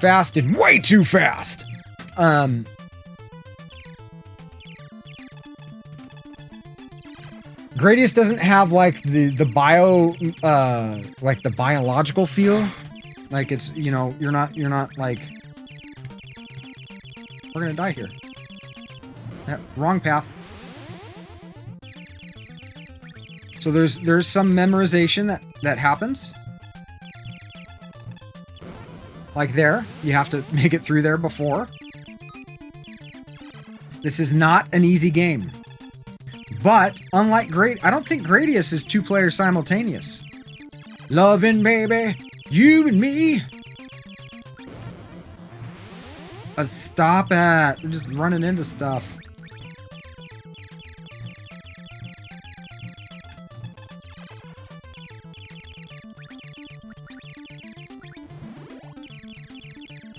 Fast and way too fast. Gradius doesn't have like the biological feel. Like it's, you know, you're not like, we're gonna die here. Yeah, wrong path. So there's some memorization that happens. Like there, you have to make it through there before. This is not an easy game. But, unlike I don't think Gradius is 2 players simultaneous. Loving, baby, you and me. Stop it. We're just running into stuff.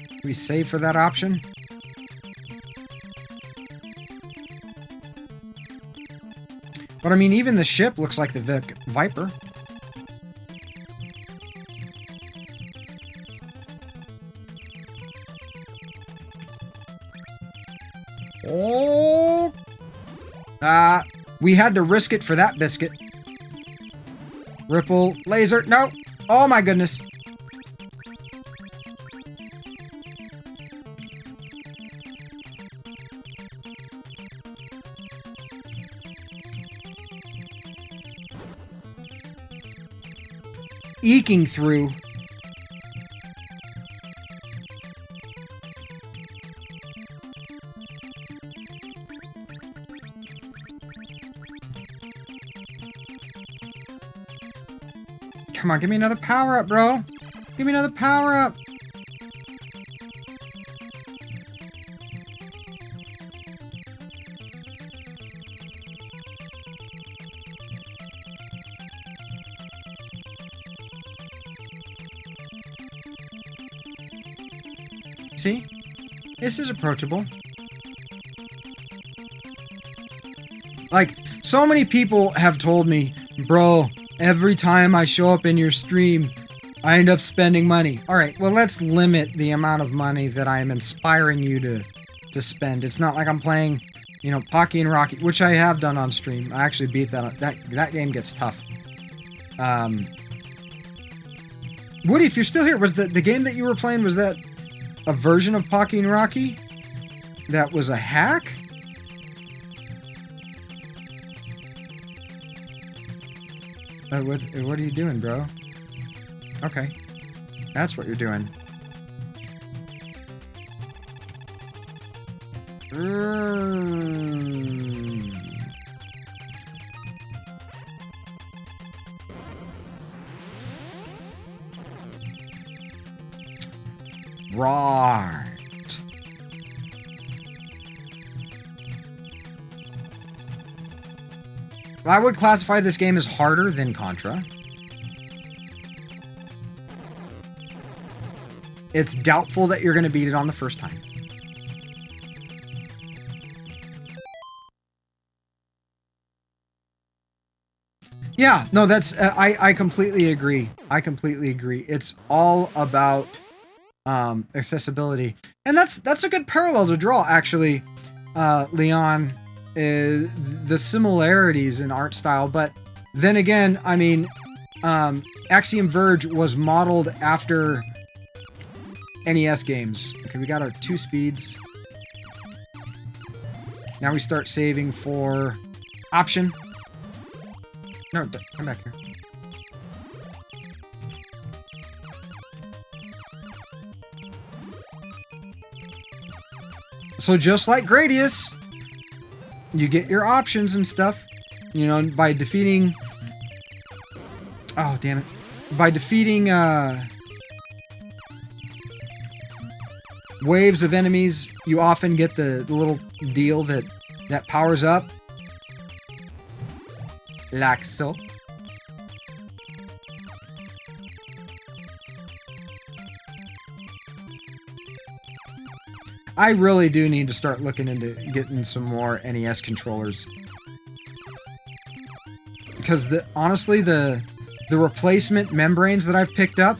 Do we save for that option? But I mean, even the ship looks like the Viper. Oh! We had to risk it for that biscuit. Ripple, laser, no! Oh my goodness. eking through. Come on, give me another power-up, bro. Give me another power-up. See? This is approachable. Like, so many people have told me, bro, every time I show up in your stream, I end up spending money. All right, well, let's limit the amount of money that I am inspiring you to spend. It's not like I'm playing, you know, Pocky and Rocky, which I have done on stream. I actually beat that. That game gets tough. Woody, if you're still here, was the game that you were playing, was that a version of Pocky and Rocky? That was a hack? What are you doing, bro? Okay. That's what you're doing. Right. I would classify this game as harder than Contra. It's doubtful that you're going to beat it on the first time. Yeah, no, that's I completely agree. I completely agree. It's all about accessibility, and that's a good parallel to draw, actually, Leon. The similarities in art style, but then again, I mean, Axiom Verge was modeled after NES games. Okay, we got our 2 speeds. Now we start saving for option. No, come back here. So just like Gradius, you get your options and stuff, you know, by defeating... Oh, damn it. By defeating waves of enemies, you often get the little deal that powers up. Like so. I really do need to start looking into getting some more NES controllers. Because honestly, the replacement membranes that I've picked up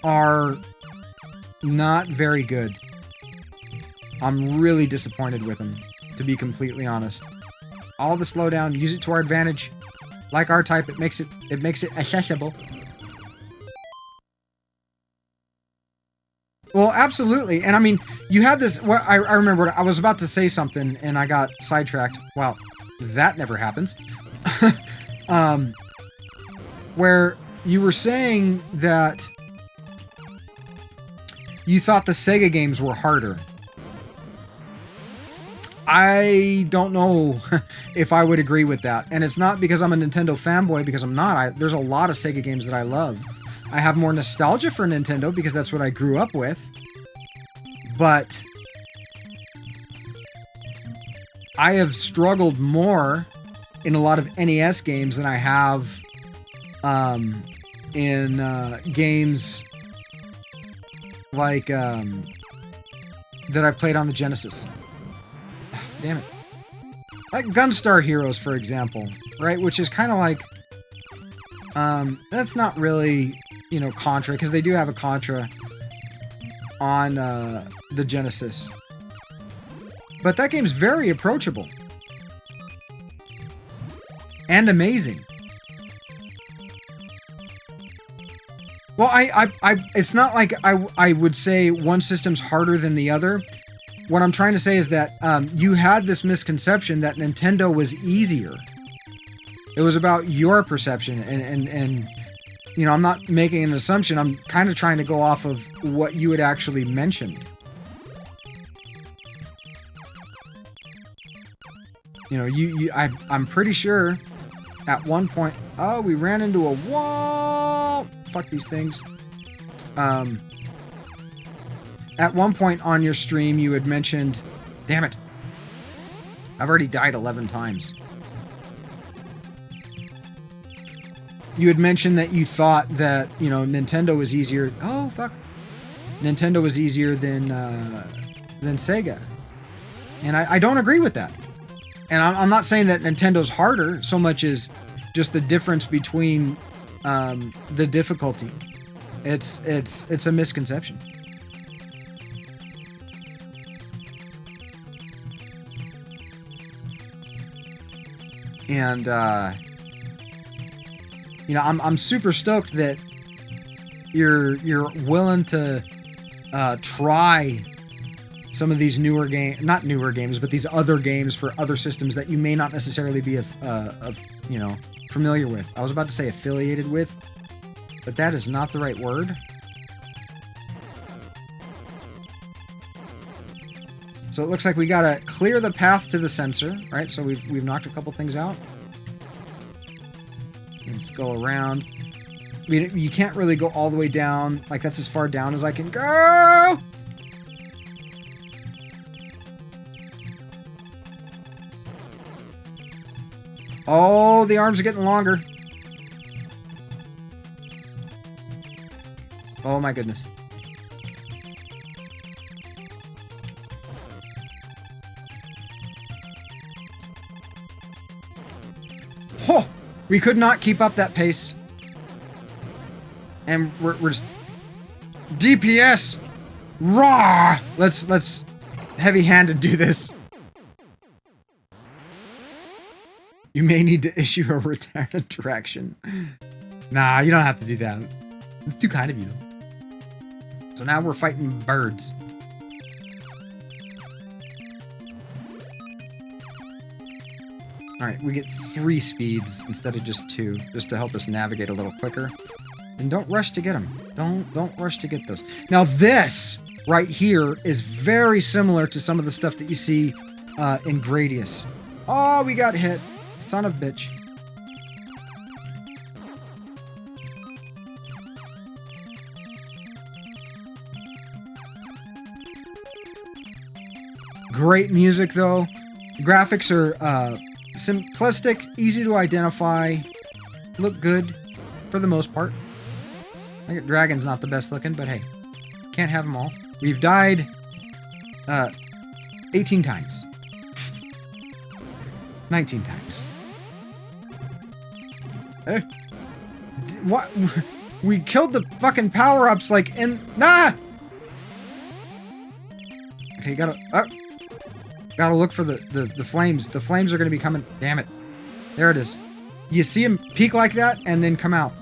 are not very good. I'm really disappointed with them, to be completely honest. All the slowdown, use it to our advantage. Like R-Type, it makes it accessible. Well, absolutely. And I mean, you had this... Well, I remember I was about to say something and I got sidetracked. Wow, that never happens. Where you were saying that you thought the Sega games were harder. I don't know if I would agree with that. And it's not because I'm a Nintendo fanboy, because I'm not. There's a lot of Sega games that I love. I have more nostalgia for Nintendo because that's what I grew up with. But I have struggled more in a lot of NES games than I have in games like that I've played on the Genesis. Damn it. Like Gunstar Heroes, for example, right? Which is kind of like... that's not really... you know, Contra, because they do have a Contra on the Genesis. But that game's very approachable. And amazing. Well, it's not like I would say one system's harder than the other. What I'm trying to say is that you had this misconception that Nintendo was easier. It was about your perception, and you know, I'm not making an assumption. I'm kind of trying to go off of what you had actually mentioned. You know, I'm pretty sure at one point, oh, we ran into a wall. Fuck these things. At one point on your stream, you had mentioned, damn it, I've already died 11 times. You had mentioned that you thought that, you know, Nintendo was easier. Oh, fuck. Nintendo was easier than Sega. And I don't agree with that. And I'm not saying that Nintendo's harder so much as just the difference between the difficulty. It's a misconception. And you know, I'm super stoked that you're willing to try some of these newer not newer games, but these other games for other systems that you may not necessarily be you know, familiar with. I was about to say affiliated with, but that is not the right word. So it looks like we gotta clear the path to the sensor, right? So we've knocked a couple things out. Let's go around. I mean, you can't really go all the way down. Like, that's as far down as I can go. Oh, the arms are getting longer. Oh my goodness. Oh, we could not keep up that pace. And we're just DPS raw. Let's heavy-handed do this. You may need to issue a return direction. Nah, you don't have to do that. It's too kind of you. So now we're fighting birds. Alright, we get 3 speeds instead of just 2, just to help us navigate a little quicker. And don't rush to get them. Don't rush to get those. Now this right here is very similar to some of the stuff that you see in Gradius. Oh, we got hit. Son of bitch. Great music though. The graphics are simplistic, easy to identify, look good for the most part. I think Dragon's not the best looking, but hey, can't have them all. We've died 18 times. 19 times. Hey. What? We killed the fucking power-ups like in... Nah! Okay, gotta look for the flames. The flames are gonna be coming. Damn it. There it is. You see them peak like that and then come out.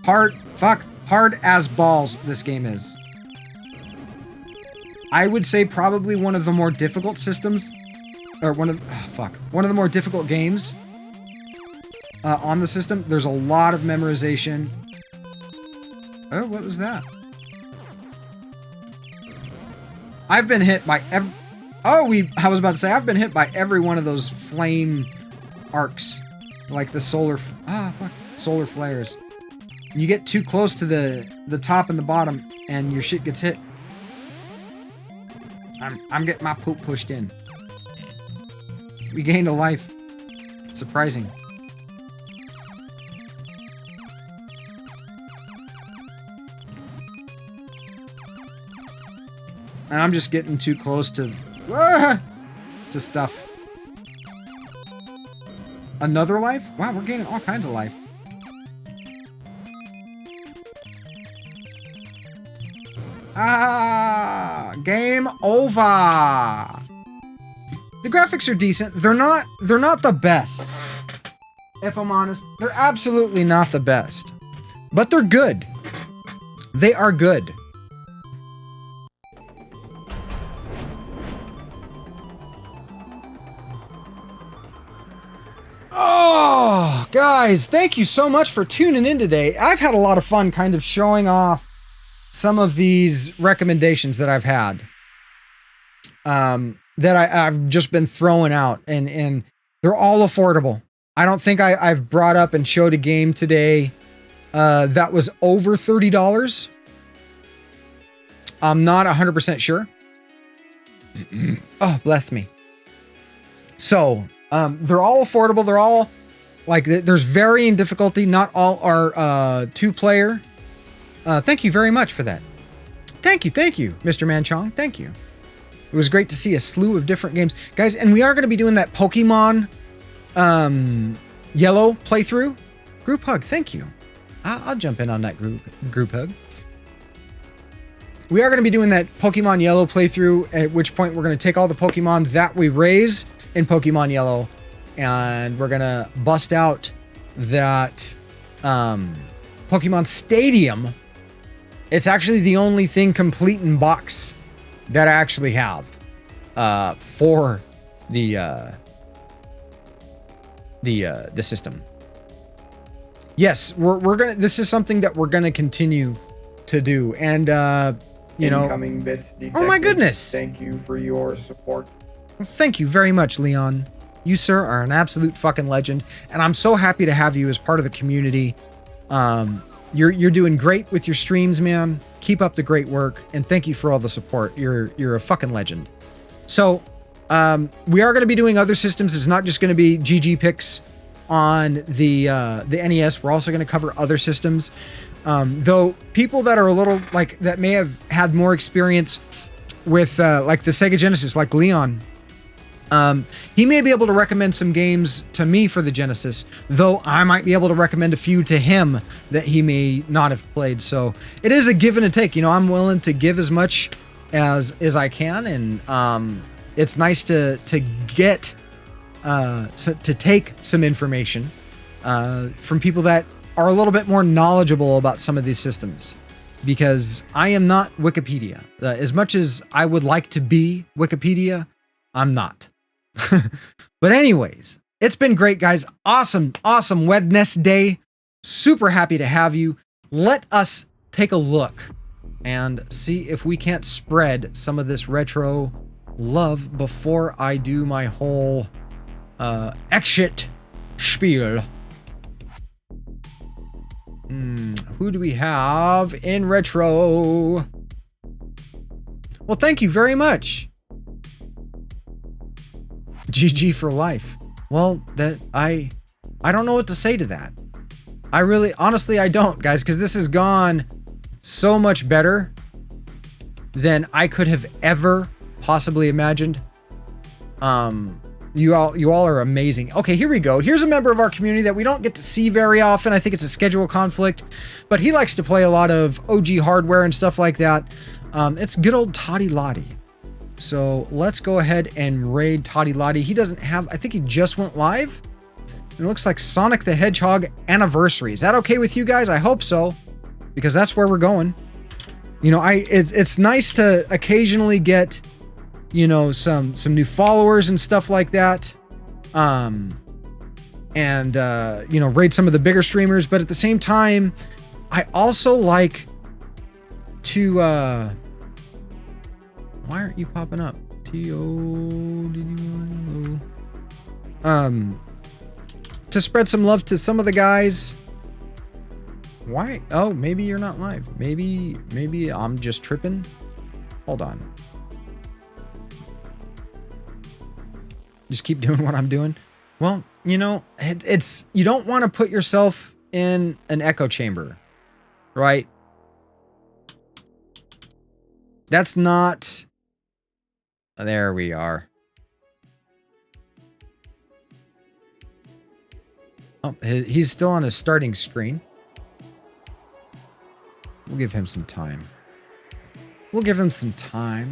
Hard as balls this game is. I would say probably one of the more difficult systems, or one of the more difficult games on the system. There's a lot of memorization. Oh, what was that? I've been hit by every... Oh, I was about to say, I've been hit by every one of those flame arcs. Like the solar... solar flares. You get too close to the top and the bottom, and your shit gets hit. I'm getting my poop pushed in. We gained a life. Surprising. And I'm just getting too close to stuff. Another life? Wow, we're gaining all kinds of life. Game over. The graphics are decent. They're not the best. If I'm honest, they're absolutely not the best. But they're good. They are good. guys, thank you so much for tuning in today. I've had a lot of fun kind of showing off some of these recommendations that I've had. That I've just been throwing out, and they're all affordable. I don't think I've brought up and showed a game today that was over $30. I'm not 100% sure. Oh, bless me. So, they're all affordable. They're all, like, there's varying difficulty. Not all are 2-player. Thank you very much for that. Thank you, Mr. Manchong. Thank you. It was great to see a slew of different games. Guys, and we are going to be doing that Pokemon Yellow playthrough. Group hug, thank you. I'll jump in on that group hug. We are going to be doing that Pokemon Yellow playthrough, at which point we're going to take all the Pokemon that we raise in Pokemon Yellow, and we're going to bust out that Pokemon Stadium. It's actually the only thing complete in box that I actually have for the system. Yes, we're gonna. This is something that we're gonna continue to do, and you know. Incoming bits detected. Oh my goodness! Thank you for your support. Well, thank you very much, Leon. You, sir, are an absolute fucking legend, and I'm so happy to have you as part of the community. You're doing great with your streams, man. Keep up the great work, and thank you for all the support. You're a fucking legend. So, we are going to be doing other systems. It's not just going to be GG picks on the NES. We're also going to cover other systems. Though people that are a little like that may have had more experience with like the Sega Genesis, like Leon. He may be able to recommend some games to me for the Genesis, though I might be able to recommend a few to him that he may not have played. So it is a give and a take. You know, I'm willing to give as much as I can, and it's nice to get to take some information from people that are a little bit more knowledgeable about some of these systems, because I am not Wikipedia. As much as I would like to be Wikipedia, I'm not. But anyways, it's been great, guys. Awesome WedNESday. Super happy to have you. Let us take a look and see if we can't spread some of this retro love before I do my whole exit spiel. Who do we have in retro? Well, thank you very much. GG for life. Well, that I don't know what to say to that. I really, honestly, I don't, guys, because this has gone so much better than I could have ever possibly imagined. You all are amazing. Okay, here we go. Here's a member of our community that we don't get to see very often. I think it's a schedule conflict, but he likes to play a lot of OG hardware and stuff like that. It's good old Toddy Lottie. So let's go ahead and raid Toddy Lottie. He doesn't have, I think he just went live. It looks like Sonic the Hedgehog Anniversary. Is that okay with you guys? I hope so, because that's where we're going. You know, it's nice to occasionally get, you know, some new followers and stuff like that. And you know, raid some of the bigger streamers, but at the same time, I also like to why aren't you popping up? To spread some love to some of the guys. Why? Oh, maybe you're not live. Maybe I'm just tripping. Hold on. Just keep doing what I'm doing. Well, you know, it's you don't want to put yourself in an echo chamber, right? That's not... There we are. Oh, he's still on his starting screen. We'll give him some time.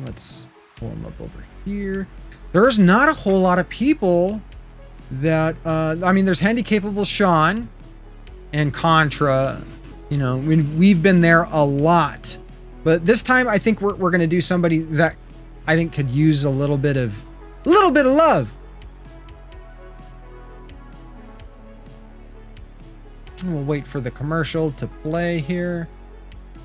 Let's pull him up over here. There's not a whole lot of people that... I mean, there's Handicapable Sean and Contra. You know, we've been there a lot. But this time, I think we're going to do somebody that I think could use a little bit of love. We'll wait for the commercial to play here.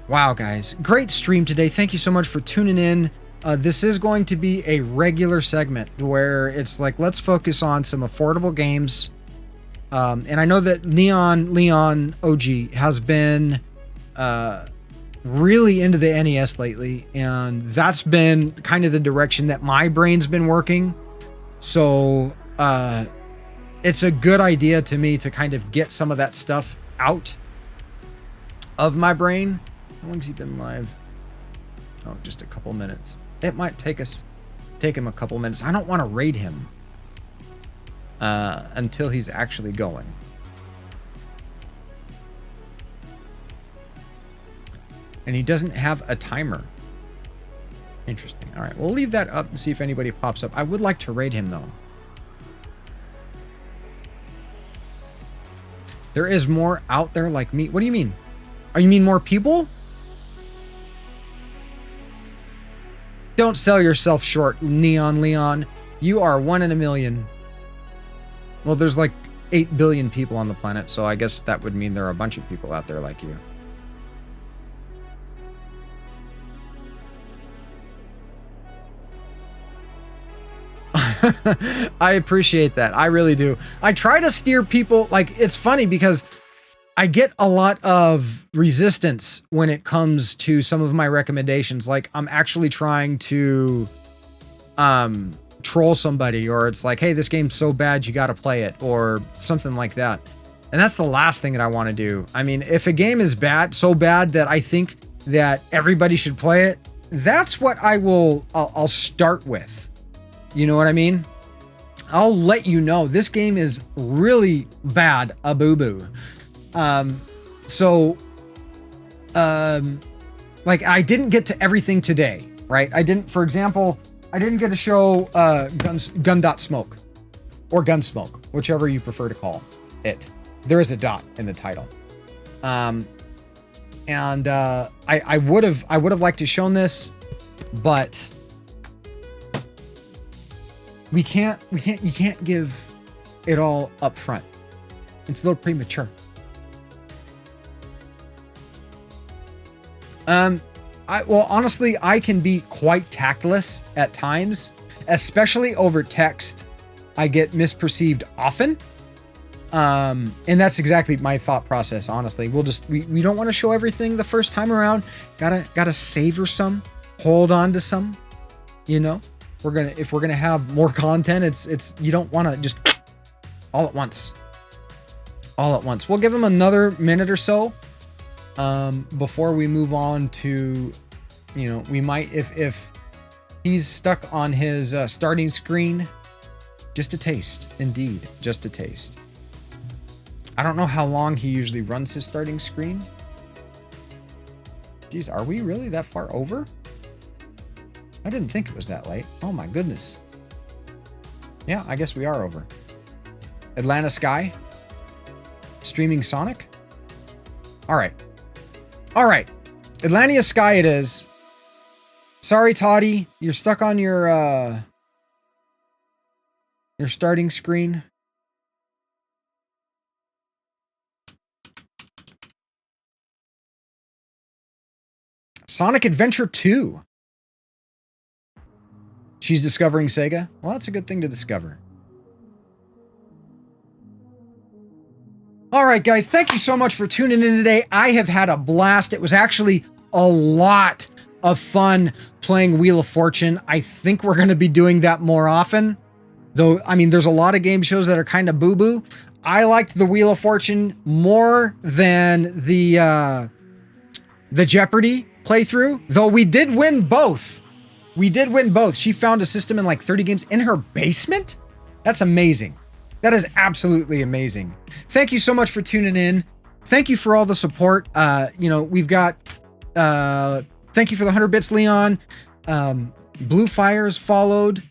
Wow, guys. Great stream today. Thank you so much for tuning in. This is going to be a regular segment where it's like, let's focus on some affordable games. And I know that Leon OG has been really into the NES lately, and that's been kind of the direction that my brain's been working. So it's a good idea to me to kind of get some of that stuff out of my brain. How long's he been live? Oh, just a couple minutes. It might take him a couple minutes. I don't want to raid him until he's actually going. And he doesn't have a timer. Interesting. All right, we'll leave that up and see if anybody pops up. I would like to raid him though. There is more out there like me. What do you mean? Oh, you mean more people? Don't sell yourself short, Neon Leon. You are 1 in a million. Well, there's like 8 billion people on the planet, so I guess that would mean there are a bunch of people out there like you. I appreciate that. I really do. I try to steer people, like, it's funny because I get a lot of resistance when it comes to some of my recommendations. Like, I'm actually trying to troll somebody, or it's like, hey, this game's so bad you got to play it, or something like that. And that's the last thing that I want to do. I mean, if a game is bad, so bad that I think that everybody should play it, that's what I'll start with. You know what I mean? I'll let you know this game is really bad, a boo-boo. Like, I didn't get to everything today, right? For example, I didn't get to show Gun.Smoke or Gunsmoke, whichever you prefer to call it. There is a dot in the title. I would have liked to shown this, but you can't give it all up front. It's a little premature. Well, honestly, I can be quite tactless at times, especially over text. I get misperceived often. And that's exactly my thought process, honestly. We don't want to show everything the first time around. Gotta savor some, hold on to some, you know? If we're gonna have more content, it's you don't want to just all at once. We'll give him another minute or so before we move on to, you know, we might, if he's stuck on his starting screen, just a taste, indeed, just a taste. I don't know how long he usually runs his starting screen. Geez, are we really that far over? I didn't think it was that late. Oh my goodness. Yeah, I guess we are over. Atlanta Sky? Streaming Sonic? Alright. Atlanta Sky it is. Sorry, Toddy. You're stuck on your starting screen. Sonic Adventure 2. She's discovering Sega? Well, that's a good thing to discover. All right, guys, thank you so much for tuning in today. I have had a blast. It was actually a lot of fun playing Wheel of Fortune. I think we're going to be doing that more often. Though, I mean, there's a lot of game shows that are kind of boo-boo. I liked the Wheel of Fortune more than the Jeopardy playthrough, though we did win both. She found a system in like 30 games in her basement? That's amazing. That is absolutely amazing. Thank you so much for tuning in. Thank you for all the support. We've got, thank you for the 100 bits, Leon. Blue Fires followed.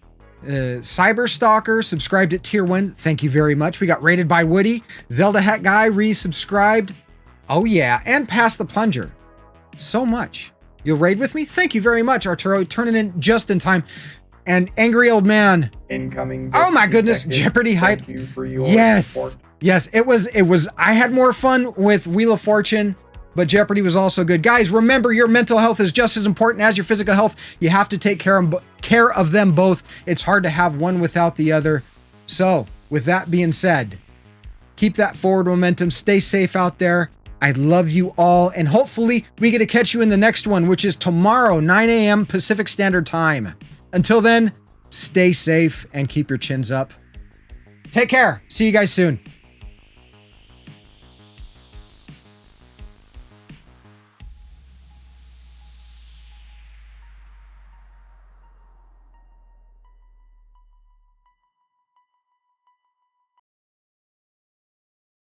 Cyber Stalker subscribed at tier 1. Thank you very much. We got rated by Woody. Zelda Hat Guy resubscribed. Oh yeah, and Pass the Plunger. So much. You'll raid with me? Thank you very much, Arturo. Turning in just in time. And Angry Old Man. Incoming. Oh my goodness, Jeopardy hype. Thank you for your yes. support. Yes, it was. I had more fun with Wheel of Fortune, but Jeopardy was also good. Guys, remember your mental health is just as important as your physical health. You have to take care of them both. It's hard to have one without the other. So, with that being said, keep that forward momentum. Stay safe out there. I love you all, and hopefully we get to catch you in the next one, which is tomorrow, 9 a.m. Pacific Standard Time. Until then, stay safe and keep your chins up. Take care. See you guys soon.